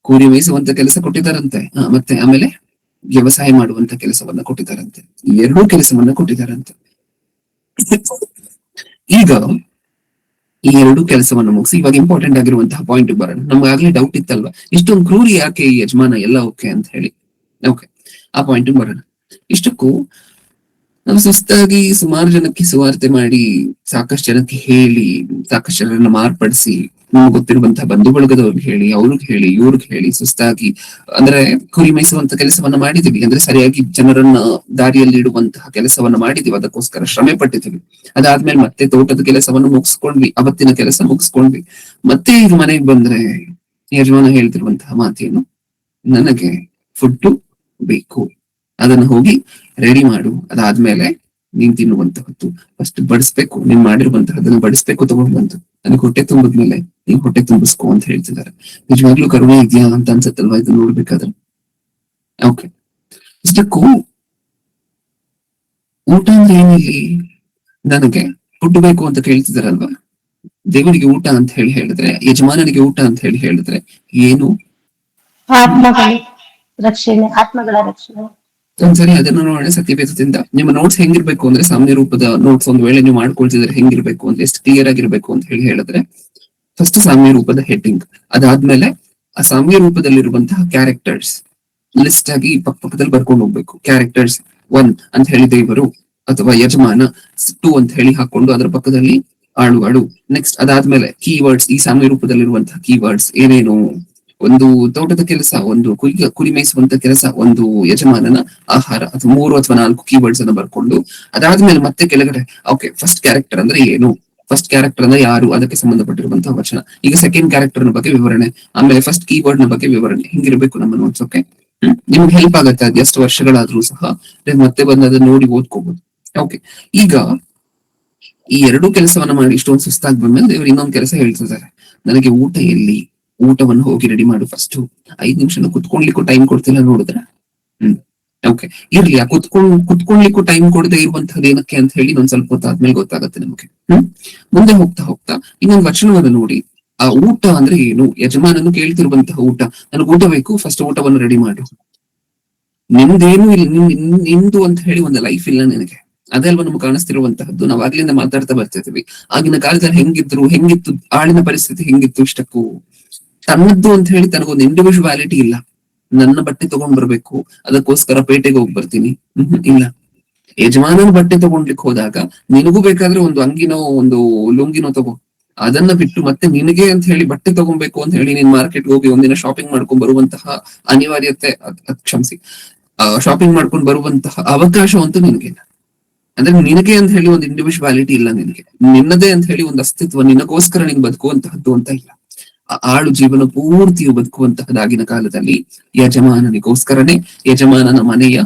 ಕುರಿ ಮೇಯಿಸುವಂತ ಕೆಲಸ ಕೊಟ್ಟಿದಾರಂತೆ, ಮತ್ತೆ ಆಮೇಲೆ ವ್ಯವಸಾಯ ಮಾಡುವಂತ ಕೆಲಸವನ್ನ ಕೊಟ್ಟಿದ್ದಾರಂತೆ. ಎರಡೂ ಕೆಲಸವನ್ನ ಕೊಟ್ಟಿದ್ದಾರಂತೆ. ಈಗ ಈ ಎರಡೂ ಕೆಲಸವನ್ನ ಮುಗಿಸಿ ಇವಾಗ ಇಂಪಾರ್ಟೆಂಟ್ ಆಗಿರುವಂತಹ ಪಾಯಿಂಟ್ ಬರೋಣ. ನಮ್ಗೆ ಆಗ್ಲೇ ಡೌಟ್ ಇತ್ತಲ್ವಾ, ಇಷ್ಟೊಂದು ಕ್ರೂರಿ ಯಾಕೆ ಈ ಯಜಮಾನ, ಎಲ್ಲ ಓಕೆ ಅಂತ ಹೇಳಿ. ಓಕೆ, ಆ ಪಾಯಿಂಟ್ ಬರೋಣ. ಇಷ್ಟಕ್ಕೂ ನಾವು ಸುಸ್ತಾಗಿ ಸುಮಾರು ಜನಕ್ಕೆ ಸುವಾರ್ತೆ ಮಾಡಿ, ಸಾಕಷ್ಟು ಜನಕ್ಕೆ ಹೇಳಿ, ಸಾಕಷ್ಟು ಜನರನ್ನ ಮಾರ್ಪಡಿಸಿ, ನಮ್ಗೆ ಗೊತ್ತಿರುವಂತಹ ಬಂಧು ಬಳಗದವ್ರಿಗೆ ಹೇಳಿ, ಅವ್ರಿಗೆ ಹೇಳಿ, ಇವ್ರಿಗೆ ಹೇಳಿ, ಸುಸ್ತಾಗಿ ಅಂದ್ರೆ ಕುರಿ ಮೇಯಿಸುವಂತ ಕೆಲಸವನ್ನ ಮಾಡಿದೀವಿ. ಅಂದ್ರೆ ಸರಿಯಾಗಿ ಜನರನ್ನ ದಾರಿಯಲ್ಲಿ ಇಡುವಂತಹ ಕೆಲಸವನ್ನ ಮಾಡಿದೀವಿ, ಅದಕ್ಕೋಸ್ಕರ ಶ್ರಮೆ ಪಟ್ಟಿದ್ದೀವಿ. ಅದಾದ್ಮೇಲೆ ಮತ್ತೆ ತೋಟದ ಕೆಲಸವನ್ನು ಮುಗಿಸ್ಕೊಂಡ್ವಿ, ಅವತ್ತಿನ ಕೆಲಸ ಮುಗಿಸ್ಕೊಂಡ್ವಿ. ಮತ್ತೆ ಈಗ ಮನೆಗೆ ಬಂದ್ರೆ ಯಜಮಾನ ಹೇಳ್ತಿರುವಂತಹ ಮಾತೇನು? ನನಗೆ ಫುಡ್ ಬೇಕು, ಅದನ್ನ ಹೋಗಿ ರೆಡಿ ಮಾಡು, ಅದಾದ್ಮೇಲೆ ನೀನ್ ತಿನ್ನುವಂತಹದ್ದು ಫಸ್ಟ್ ಬಡಿಸ್ಬೇಕು, ನೀನ್ ಮಾಡಿರುವಂತಹದನ್ನ ಬಡಿಸ್ಬೇಕು, ತಗೊಂಡ್ ಬಂದು ನನಗೆ ಹೊಟ್ಟೆ ತುಂಬಿದ್ಮೇಲೆ ನೀನ್ ಹೊಟ್ಟೆ ತುಂಬಿಸ್ಕೊ ಅಂತ ಹೇಳ್ತಿದ್ದಾರೆ. ನಿಜವಾಗ್ಲೂ ಕರುಣೆ ಇದೆಯಾ ಅಂತ ಅನ್ಸತ್ತಲ್ವಾ ಇದು ನೋಡ್ಬೇಕಾದ್ರೆ? ಓಕೆ, ಇಷ್ಟಕ್ಕೂ ಊಟ ಅಂದ್ರೆ ಏನಿಲ್ಲಿ? ನನಗೆ ಫುಡ್ ಬೇಕು ಅಂತ ಕೇಳ್ತಿದಾರಲ್ವಾ? ದೇವರಿಗೆ ಊಟ ಅಂತ ಹೇಳಿದ್ರೆ, ಯಜಮಾನನಿಗೆ ಊಟ ಅಂತ ಹೇಳಿದ್ರೆ ಏನು? ಆತ್ಮಗಳ ರಕ್ಷಣೆ. ಒಂದ್ಸರಿ ಅದನ್ನ ನೋಡೋಣ ಸತ್ಯವೇದದಿಂದ. ನಿಮ್ಮ ನೋಟ್ಸ್ ಹೆಂಗಿರ್ಬೇಕು ಅಂದ್ರೆ, ಸಾಮಾನ್ಯ ರೂಪದ ನೋಟ್ಸ್ ಒಂದ್ ವೇಳೆ ನೀವು ಮಾಡ್ಕೊಳ್ತಿದ್ರೆ ಹೆಂಗಿರ್ಬೇಕು ಅಂದ್ರೆ, ಎಷ್ಟು ಕ್ಲಿಯರ್ ಆಗಿರ್ಬೇಕು ಅಂತ ಹೇಳಿದ್ರೆ, ಫಸ್ಟ್ ಸಾಮ್ಯ ರೂಪದ ಹೆಡ್ಡಿಂಗ್, ಅದಾದ್ಮೇಲೆ ಆ ಸಾಮ್ಯ ರೂಪದಲ್ಲಿರುವಂತಹ ಕ್ಯಾರೆಕ್ಟರ್ಸ್ ಲಿಸ್ಟ್ ಆಗಿ ಪಕ್ಕದಲ್ಲಿ ಬರ್ಕೊಂಡು ಹೋಗ್ಬೇಕು. ಕ್ಯಾರೆಕ್ಟರ್ಸ್ 1 ಅಂತ ಹೇಳಿ ದೇವರು ಅಥವಾ ಯಜಮಾನ, 2 ಅಂತ ಹೇಳಿ ಹಾಕೊಂಡು ಅದರ ಪಕ್ಕದಲ್ಲಿ ಆಳುಗಳು. ನೆಕ್ಸ್ಟ್ ಅದಾದ್ಮೇಲೆ ಕೀವರ್ಡ್ಸ್, ಈ ಸಾಮ್ಯ ರೂಪದಲ್ಲಿರುವಂತಹ ಕೀವರ್ಡ್ಸ್ ಏನೇನು? ಒಂದು ತೋಟದ ಕೆಲಸ, ಒಂದು ಕುರಿ ಮೇಯಿಸುವಂತ ಕೆಲಸ, ಒಂದು ಯಜಮಾನನ ಆಹಾರ, ಅಥವಾ 3 ಅಥವಾ 4 ಕೀವರ್ಡ್ಸ್ ಅನ್ನ ಬರ್ಕೊಂಡು ಅದಾದ್ಮೇಲೆ ಮತ್ತೆ ಕೆಳಗಡೆ ಓಕೆ ಫಸ್ಟ್ ಕ್ಯಾರೆಕ್ಟರ್ ಅಂದ್ರೆ ಏನು, ಫಸ್ಟ್ ಕ್ಯಾರೆಕ್ಟರ್ ಅಂದ್ರೆ ಯಾರು, ಅದಕ್ಕೆ ಸಂಬಂಧಪಟ್ಟಿರುವಂತಹ ವಚನ. ಈಗ ಸೆಕೆಂಡ್ ಕ್ಯಾರೆಕ್ಟರ್ ನ ಬಗ್ಗೆ ವಿವರಣೆ, ಆಮೇಲೆ ಫಸ್ಟ್ ಕೀವರ್ಡ್ ನ ಬಗ್ಗೆ ವಿವರಣೆ. ಹಿಂಗಿರ್ಬೇಕು ನಮ್ಮ ನೋಟ್ಸ್. ಓಕೆ, ನಿಮ್ಗೆ ಹೆಲ್ಪ್ ಆಗತ್ತೆ. ಅದು ಎಷ್ಟು ವರ್ಷಗಳಾದ್ರೂ ಸಹ ಮತ್ತೆ ಬಂದು ಅದನ್ನ ನೋಡಿ ಓದ್ಕೋಬಹುದು. ಓಕೆ, ಈಗ ಈ ಎರಡೂ ಕೆಲಸವನ್ನ ಮಾಡಿ ಇಷ್ಟೊಂದು ಸುಸ್ತಾಗಿ ಬಂದ್ಮೇಲೆ ದೇವರು ಇನ್ನೊಂದು ಕೆಲಸ ಹೇಳ್ತಿದ್ದಾರೆ. ನನಗೆ ಊಟ ಎಲ್ಲಿ? ಊಟವನ್ನು ಹೋಗಿ ರೆಡಿ ಮಾಡು. ಫಸ್ಟ್ 5 ನಿಮಿಷ ಕುತ್ಕೊಂಡ್ಲಿಕ್ಕೂ ಟೈಮ್ ಕೊಡ್ತಿಲ್ಲ ನೋಡಿದ್ರ. ಓಕೆ, ಇರ್ಲಿ. ಆ ಕುತ್ಕೊಳ್ಲಿಕ್ಕೂ ಟೈಮ್ ಕೊಡದೆ ಇರುವಂತಹದ್ದು ಏನಕ್ಕೆ ಅಂತ ಹೇಳಿ ಒಂದ್ ಸ್ವಲ್ಪ ಹೊತ್ತಾದ್ಮೇಲೆ ಗೊತ್ತಾಗತ್ತೆ ನಮಗೆ. ಮುಂದೆ ಹೋಗ್ತಾ ಹೋಗ್ತಾ ಇನ್ನೊಂದು ವಚನವನ್ನು ನೋಡಿ. ಆ ಊಟ ಅಂದ್ರೆ ಏನು? ಯಜಮಾನನು ಕೇಳ್ತಿರುವಂತಹ ಊಟ. ನನಗೆ ಊಟ ಬೇಕು, ಫಸ್ಟ್ ಊಟವನ್ನು ರೆಡಿ ಮಾಡು. ನಿಮ್ದೇನು ಇಲ್ಲ, ನಿಮ್ದು ಅಂತ ಹೇಳಿ ಒಂದು ಲೈಫ್ ಇಲ್ಲ ನಿನಗೆ. ಅದೇ ಅಲ್ವಾ ನಮ್ಗೆ ಕಾಣಿಸ್ತಿರುವಂತಹದ್ದು. ನಾವ್ ಆಗ್ಲಿಂದ ಮಾತಾಡ್ತಾ ಬರ್ತಿದ್ವಿ. ಆಗಿನ ಕಾಲದಲ್ಲಿ ಹೆಂಗಿತ್ತು ಆಳಿನ ಪರಿಸ್ಥಿತಿ ಹೆಂಗಿತ್ತು? ಇಷ್ಟಕ್ಕೂ ತನ್ನದ್ದು ಅಂತ ಹೇಳಿ ತನಗೊಂದು ಇಂಡಿವಿಜುವಾಲಿಟಿ ಇಲ್ಲ. ನನ್ನ ಬಟ್ಟೆ ತಗೊಂಡ್ ಬರ್ಬೇಕು, ಅದಕ್ಕೋಸ್ಕರ ಪೇಟೆಗೆ ಹೋಗಿ ಬರ್ತೀನಿ, ಇಲ್ಲ. ಯಜಮಾನನ ಬಟ್ಟೆ ತಗೊಂಡ್ಲಿಕ್ಕೆ ಹೋದಾಗ ನಿನಗೂ ಬೇಕಾದ್ರೆ ಒಂದು ಅಂಗಿನೋ ಒಂದು ಲುಂಗಿನೋ ತಗೋ. ಅದನ್ನ ಬಿಟ್ಟು ಮತ್ತೆ ನಿನಗೆ ಅಂತ ಹೇಳಿ ಬಟ್ಟೆ ತಗೊಬೇಕು ಅಂತ ಹೇಳಿ ನೀನ್ ಮಾರ್ಕೆಟ್ ಹೋಗಿ ಒಂದಿನ ಶಾಪಿಂಗ್ ಮಾಡ್ಕೊಂಡ್ ಬರುವಂತಹ ಅನಿವಾರ್ಯತೆ, ಕ್ಷಮಿಸಿ, ಶಾಪಿಂಗ್ ಮಾಡ್ಕೊಂಡು ಬರುವಂತಹ ಅವಕಾಶ ಅಂತೂ ನಿನಗಿಲ್ಲ. ಅಂದ್ರೆ ನಿನಗೆ ಅಂತ ಹೇಳಿ ಒಂದು ಇಂಡಿವಿಜುವಾಲಿಟಿ ಇಲ್ಲ ನಿನಗೆ. ನಿನ್ನದೇ ಅಂತ ಹೇಳಿ ಒಂದು ಅಸ್ತಿತ್ವ, ನಿನಗೋಸ್ಕರ ನೀನ್ ಬದುಕುವಂತಹದ್ದು ಅಂತ ಇಲ್ಲ. ಆಳು ಜೀವನ ಪೂರ್ತಿಯು ಬದುಕುವಂತಹದಾಗಿನ ಕಾಲದಲ್ಲಿ ಯಜಮಾನನಿಗೋಸ್ಕರನೇ, ಯಜಮಾನನ ಮನೆಯ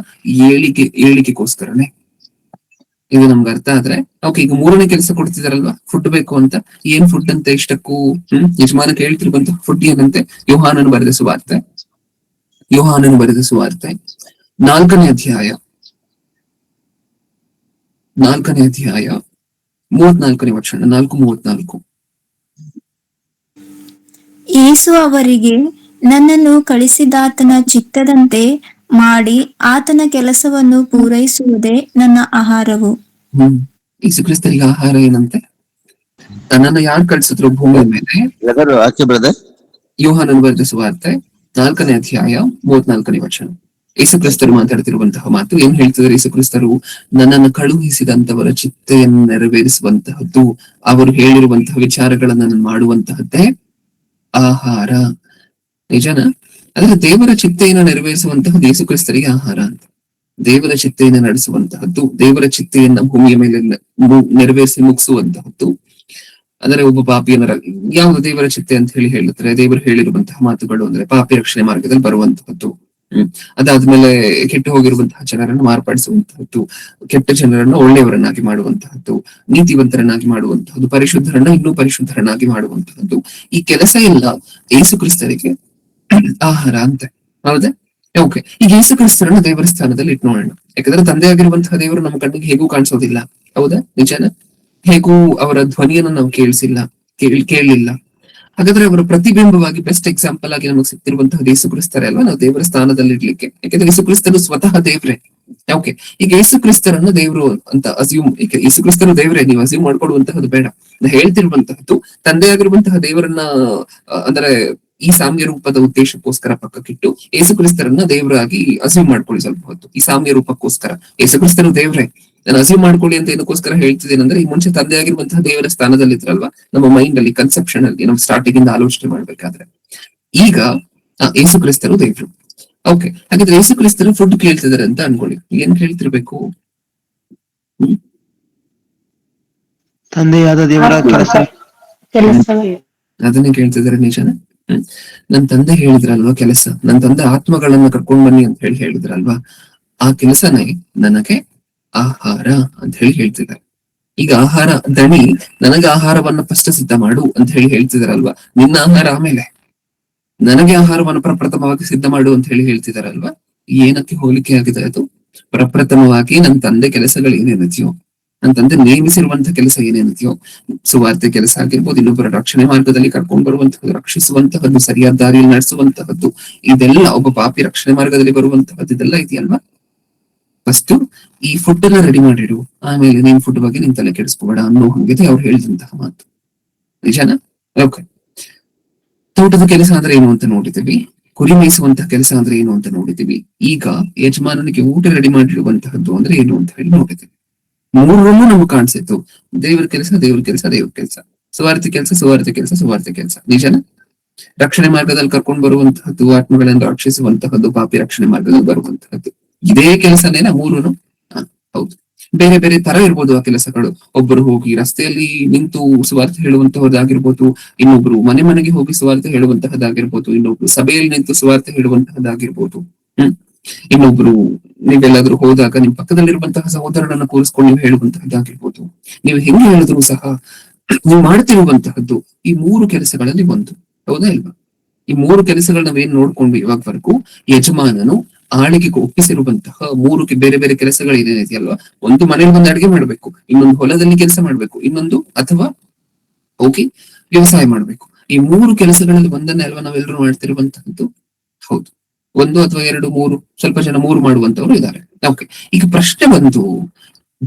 ಏಳಿಗೆಗೋಸ್ಕರನೇ. ಇದು ನಮ್ಗೆ ಅರ್ಥ ಆದ್ರೆ ಓಕೆ. ಈಗ ಮೂರನೇ ಕೆಲಸ ಕೊಡ್ತಿದಾರಲ್ವಾ, ಫುಡ್ ಬೇಕು ಅಂತ. ಏನ್ ಫುಡ್ ಅಂತ ಇಷ್ಟಕ್ಕೂ ಯಜಮಾನ ಕೇಳ್ತಿರುವಂತಹ ಫುಡ್ ಏನಂತೆ? ಯೋಹಾನನು ಬರೆದ ಸುವಾರ್ತೆ 4ನೇ ಅಧ್ಯಾಯ 34ನೇ ವಚನ, 4:34. ಯೇಸು ಅವರಿಗೆ, ನನ್ನನ್ನು ಕಳಿಸಿದಾತನ ಚಿತ್ತದಂತೆ ಮಾಡಿ ಆತನ ಕೆಲಸವನ್ನು ಪೂರೈಸುವುದೇ ನನ್ನ ಆಹಾರವು. ಯೇಸು ಕ್ರಿಸ್ತನಿಗೆ ಆಹಾರ ಏನಂತೆ? ತನ್ನನ್ನ ಯಾರು ಕಳಿಸಿದ್ರು ಭೂಮಿಯ ಮೇಲೆ? ಯೋಹಾನನು ಬರೆದ ಸುವಾರ್ತೆ 4ನೇ ಅಧ್ಯಾಯ 34ನೇ ವಚನ. ಯೇಸು ಕ್ರಿಸ್ತರು ಮಾತಾಡ್ತಿರುವಂತಹ ಮಾತು ಏನ್ ಹೇಳ್ತಿದ್ದಾರೆ? ಯೇಸು ಕ್ರಿಸ್ತರು ನನ್ನನ್ನು ಕಳುಹಿಸಿದಂತವರ ಚಿತ್ತೆಯನ್ನು ನೆರವೇರಿಸುವಂತಹದ್ದು, ಅವರು ಹೇಳಿರುವಂತಹ ವಿಚಾರಗಳನ್ನ ನಾನು ಮಾಡುವಂತಹದ್ದೇ ಆಹಾರ. ನಿಜನ? ಆದ್ರೆ ದೇವರ ಚಿತ್ತೆಯನ್ನು ನೆರವೇರಿಸುವಂತಹದ್ದು ಯೇಸು ಕ್ರಿಸ್ತರಿಗೆ ಆಹಾರ ಅಂತ. ದೇವರ ಚಿತ್ತೆಯನ್ನು ನಡೆಸುವಂತಹದ್ದು, ದೇವರ ಚಿತ್ತೆಯನ್ನ ಭೂಮಿಯ ಮೇಲೆ ನೆರವೇರಿಸಿ ಮುಗಿಸುವಂತಹದ್ದು. ಅಂದ್ರೆ ಒಬ್ಬ ಪಾಪಿಯನ್ನ ಯಾವುದು ದೇವರ ಚಿತ್ತೆ ಅಂತ ಹೇಳಿ ಹೇಳುತ್ತಾರೆ? ದೇವರು ಹೇಳಿರುವಂತಹ ಮಾತುಗಳು ಅಂದ್ರೆ ಪಾಪಿ ರಕ್ಷಣೆ ಮಾರ್ಗದಲ್ಲಿ ಬರುವಂತಹದ್ದು. ಅದಾದ್ಮೇಲೆ ಕೆಟ್ಟು ಹೋಗಿರುವಂತಹ ಜನರನ್ನು ಮಾರ್ಪಡಿಸುವಂತಹದ್ದು, ಕೆಟ್ಟ ಜನರನ್ನು ಒಳ್ಳೆಯವರನ್ನಾಗಿ ಮಾಡುವಂತಹದ್ದು, ನೀತಿವಂತರನ್ನಾಗಿ ಮಾಡುವಂತಹದ್ದು, ಪರಿಶುದ್ಧರನ್ನ ಇನ್ನೂ ಪರಿಶುದ್ಧರನ್ನಾಗಿ ಮಾಡುವಂತಹದ್ದು. ಈ ಕೆಲಸ ಎಲ್ಲ ಯೇಸು ಕ್ರಿಸ್ತರಿಗೆ ಆಹಾರ ಅಂತೆ. ಹೌದಾ? ಓಕೆ. ಈಗ ಯೇಸು ಕ್ರಿಸ್ತರನ್ನ ದೇವರ ಸ್ಥಾನದಲ್ಲಿ ಇಟ್ಟು ನೋಡೋಣ. ಯಾಕಂದ್ರೆ ತಂದೆ ಆಗಿರುವಂತಹ ದೇವರು ನಮ್ಮ ಕಣ್ಣಿಗೆ ಹೇಗೂ ಕಾಣಿಸೋದಿಲ್ಲ. ಹೌದಾ? ನಿಜನ? ಹೇಗೂ ಅವರ ಧ್ವನಿಯನ್ನು ನಾವು ಕೇಳಲಿಲ್ಲ. ಹಾಗಾದ್ರೆ ಅವರ ಪ್ರತಿಬಿಂಬವಾಗಿ ಬೆಸ್ಟ್ ಎಕ್ಸಾಂಪಲ್ ಆಗಿ ನಮಗೆ ಸಿಗ್ತಿರುವಂತಹ ಯೇಸು ಕ್ರಿಸ್ತರೇ ಅಲ್ವಾ ನಾವು ದೇವರ ಸ್ಥಾನದಲ್ಲಿ ಇಡ್ಲಿಕ್ಕೆ. ಯಾಕಂದ್ರೆ ಯೇಸು ಕ್ರಿಸ್ತರು ಸ್ವತಃ ದೇವ್ರೆ. ಓಕೆ. ಈಗ ಯೇಸು ಕ್ರಿಸ್ತರನ್ನ ದೇವ್ರು ಅಂತ ಯೇಸು ಕ್ರಿಸ್ತರು ದೇವ್ರೆ ನೀವು ಅಸ್ಯೂಮ್ ಮಾಡ್ಕೊಡುವಂತಹದ್ದು ಬೇಡ. ಹೇಳ್ತಿರುವಂತಹದ್ದು ತಂದೆ ಆಗಿರುವಂತಹ ದೇವರನ್ನ ಅಂದ್ರೆ ಈ ಸಾಮ್ಯ ರೂಪದ ಉದ್ದೇಶಕ್ಕೋಸ್ಕರ ಪಕ್ಕಕ್ಕಿಟ್ಟು ಯೇಸು ಕ್ರಿಸ್ತರನ್ನ ದೇವರಾಗಿ ಅಸ್ಯೂಮ್ ಮಾಡ್ಕೊಳ್ಳಿ ಸ್ವಲ್ಪ ಹೊತ್ತು. ಈ ಸಾಮ್ಯ ರೂಪಕ್ಕೋಸ್ಕರ ಯೇಸು ಕ್ರಿಸ್ತರು ದೇವ್ರೆ ನಾನು ಅಸ್ಯೂಮ್ ಮಾಡ್ಕೊಳ್ಳಿ ಅಂತ ಏನಕ್ಕೋಸ್ಕರ ಹೇಳ್ತಿದ್ದೇನೆ ಈ ಮುಂಚೆ ತಂದೆ ಆಗಿರುವಂತಹ ದೇವರ ಸ್ಥಾನದಲ್ಲಿ ಇದ್ರಲ್ವಾ ನಮ್ಮ ಮೈಂಡ್ ಅಲ್ಲಿ, ಕನ್ಸೆಪ್ಷನ್ ಅಲ್ಲಿ, ನಮ್ ಸ್ಟಾರ್ಟಿಂಗ್ ಇಂದ ಆಲೋಚನೆ ಮಾಡ್ಬೇಕಾದ್ರೆ. ಈಗ ಯೇಸು ಕ್ರಿಸ್ತರು ದೇವ್ರು. ಓಕೆ. ಹಾಗಾದ್ರೆ ಯೇಸು ಕ್ರಿಸ್ತರು ಫುಡ್ ಕೇಳ್ತಿದಾರೆ ಅಂತ ಅನ್ಕೊಳ್ಳಿ. ಏನ್ ಕೇಳ್ತಿರ್ಬೇಕು? ತಂದೆಯಾದ ದೇವರ ಕೆಲಸ, ಅದನ್ನೇ ಕೇಳ್ತಿದಾರೆ. ನಿಜನ? ನನ್ ತಂದೆ ಹೇಳಿದ್ರಲ್ವಾ ಕೆಲಸ, ನನ್ ತಂದೆ ಆತ್ಮಗಳನ್ನ ಕರ್ಕೊಂಡ್ ಬನ್ನಿ ಅಂತ ಹೇಳಿದ್ರಲ್ವಾ, ಆ ಕೆಲಸನೇ ನನಗೆ ಆಹಾರ ಅಂತ ಹೇಳ್ತಿದ್ದಾರೆ. ಈಗ ಆಹಾರ ದಣಿ ನನಗೆ ಆಹಾರವನ್ನ ಫಸ್ಟ್ ಸಿದ್ಧ ಮಾಡು ಅಂತ ಹೇಳ್ತಿದಾರಲ್ವಾ. ನಿನ್ನ ಆಹಾರ ಆಮೇಲೆ, ನನಗೆ ಆಹಾರವನ್ನು ಪ್ರಪ್ರಥಮವಾಗಿ ಸಿದ್ಧ ಮಾಡು ಅಂತ ಹೇಳ್ತಿದಾರಲ್ವಾ. ಏನಕ್ಕೆ ಹೋಲಿಕೆ ಆಗಿದೆ ಅದು? ಪ್ರಪ್ರಥಮವಾಗಿ ನನ್ನ ತಂದೆ ಕೆಲಸಗಳು ಏನೇನಿದೆಯೋ, ನನ್ನ ತಂದೆ ನೇಮಿಸಿರುವಂತಹ ಕೆಲಸ ಏನೇನಿದೆಯೋ, ಸುವಾರ್ತೆ ಕೆಲಸ ಆಗಿರ್ಬೋದು, ಇನ್ನೊಬ್ಬರ ರಕ್ಷಣೆ ಮಾರ್ಗದಲ್ಲಿ ಕರ್ಕೊಂಡು ಬರುವಂತಹದ್ದು, ರಕ್ಷಿಸುವಂತಹದ್ದು, ಸರಿಯಾದ ದಾರಿಯಲ್ಲಿ ನಡೆಸುವಂತಹದ್ದು, ಇದೆಲ್ಲ ಒಬ್ಬ ಪಾಪಿ ರಕ್ಷಣೆ ಮಾರ್ಗದಲ್ಲಿ ಬರುವಂತಹದ್ದು ಇದೆಲ್ಲ ಇದೆಯಲ್ವಾ. ಫಸ್ಟ್ ಈ ಫುಡ್ ಅನ್ನ ರೆಡಿ ಮಾಡಿಡು, ಆಮೇಲೆ ನೀನ್ ಫುಡ್ ಬಗ್ಗೆ ನಿನ್ ತಲೆ ಕೆಡಿಸ್ಕೋಬೇಡ ಅನ್ನೋ ಹಂಗಿದೆ ಅವ್ರು ಹೇಳಿದಂತಹ ಮಾತು. ನಿಜಾನ? ಓಕೆ. ತೋಟದ ಕೆಲಸ ಅಂದ್ರೆ ಏನು ಅಂತ ನೋಡಿದೀವಿ, ಕುರಿ ಮೇಯಿಸುವಂತಹ ಕೆಲಸ ಅಂದ್ರೆ ಏನು ಅಂತ ನೋಡಿದೀವಿ. ಈಗ ಯಜಮಾನನಿಗೆ ಊಟ ರೆಡಿ ಮಾಡಿರುವಂತಹದ್ದು ಅಂದ್ರೆ ಏನು ಅಂತ ಹೇಳಿ ನೋಡಿದೀವಿ. ಮೂರರಲ್ಲೂ ನಮ್ಗೆ ಕಾಣಿಸಿತ್ತು ದೇವ್ರ ಕೆಲಸ, ದೇವ್ರ ಕೆಲಸ, ದೇವ್ರ ಕೆಲಸ, ಸುವಾರ್ತೆ ಕೆಲಸ, ಸುವಾರ್ತೆ ಕೆಲಸ, ಸುವಾರ್ತೆ ಕೆಲಸ. ನಿಜಾನ? ರಕ್ಷಣೆ ಮಾರ್ಗದಲ್ಲಿ ಕರ್ಕೊಂಡು ಬರುವಂತಹದ್ದು, ಆತ್ಮಗಳನ್ನು ರಕ್ಷಿಸುವಂತಹದ್ದು, ಪಾಪಿ ರಕ್ಷಣೆ ಮಾರ್ಗದಲ್ಲಿ ಬರುವಂತಹದ್ದು, ಇದೇ ಕೆಲಸನೇನ ಮೂರುನು? ಹೌದು. ಬೇರೆ ಬೇರೆ ತರ ಇರ್ಬೋದು ಆ ಕೆಲಸಗಳು. ಒಬ್ಬರು ಹೋಗಿ ರಸ್ತೆಯಲ್ಲಿ ನಿಂತು ಸುವಾರ್ತೆ ಹೇಳುವಂತಹದ್ದಾಗಿರ್ಬೋದು, ಇನ್ನೊಬ್ರು ಮನೆ ಮನೆಗೆ ಹೋಗಿ ಸುವಾರ್ತೆ ಹೇಳುವಂತಹದ್ದಾಗಿರ್ಬೋದು, ಇನ್ನೊಬ್ರು ಸಭೆಯಲ್ಲಿ ನಿಂತು ಸುವಾರ್ತೆ ಹೇಳುವಂತಹದ್ದಾಗಿರ್ಬೋದು. ಇನ್ನೊಬ್ರು ನೀವೆಲ್ಲಾದ್ರೂ ಹೋದಾಗ ನಿಮ್ ಪಕ್ಕದಲ್ಲಿರುವಂತಹ ಸಹೋದರನನ್ನ ಕೂರಿಸ್ಕೊಂಡು ನೀವು ಹೇಳುವಂತಹದ್ದಾಗಿರ್ಬೋದು. ನೀವು ಹೆಂಗೆ ಹೇಳಿದ್ರು ಸಹ ನೀವು ಮಾಡ್ತಿರುವಂತಹದ್ದು ಈ ಮೂರು ಕೆಲಸಗಳಲ್ಲಿ ಒಂದು. ಹೌದಾ ಇಲ್ವಾ? ಈ ಮೂರು ಕೆಲಸಗಳು ನಾವೇನ್ ನೋಡ್ಕೊಂಡು ಇವಾಗವರೆಗೂ ಯಜಮಾನನು ಆಳಿಗೆ ಒಪ್ಪಿಸಿರುವಂತಹ ಮೂರು ಬೇರೆ ಬೇರೆ ಕೆಲಸಗಳು ಏನೇನಿದೆಯಲ್ವಾ, ಒಂದು ಮನೇಲಿ ಬಂದು ಅಡಿಗೆ ಮಾಡ್ಬೇಕು, ಇನ್ನೊಂದು ಹೊಲದಲ್ಲಿ ಕೆಲಸ ಮಾಡ್ಬೇಕು, ಇನ್ನೊಂದು ಅಥವಾ ಹೋಗಿ ವ್ಯವಸಾಯ ಮಾಡ್ಬೇಕು. ಈ ಮೂರು ಕೆಲಸಗಳಲ್ಲಿ ಒಂದನ್ನೇ ಅಲ್ವಾ ನಾವೆಲ್ಲರೂ ಮಾಡ್ತಿರುವಂತಹದ್ದು? ಹೌದು. ಒಂದು ಅಥವಾ ಎರಡು, ಮೂರು, ಸ್ವಲ್ಪ ಜನ ಮೂರು ಮಾಡುವಂತವ್ರು ಇದ್ದಾರೆ. ಓಕೆ, ಈಗ ಪ್ರಶ್ನೆ ಬಂತು,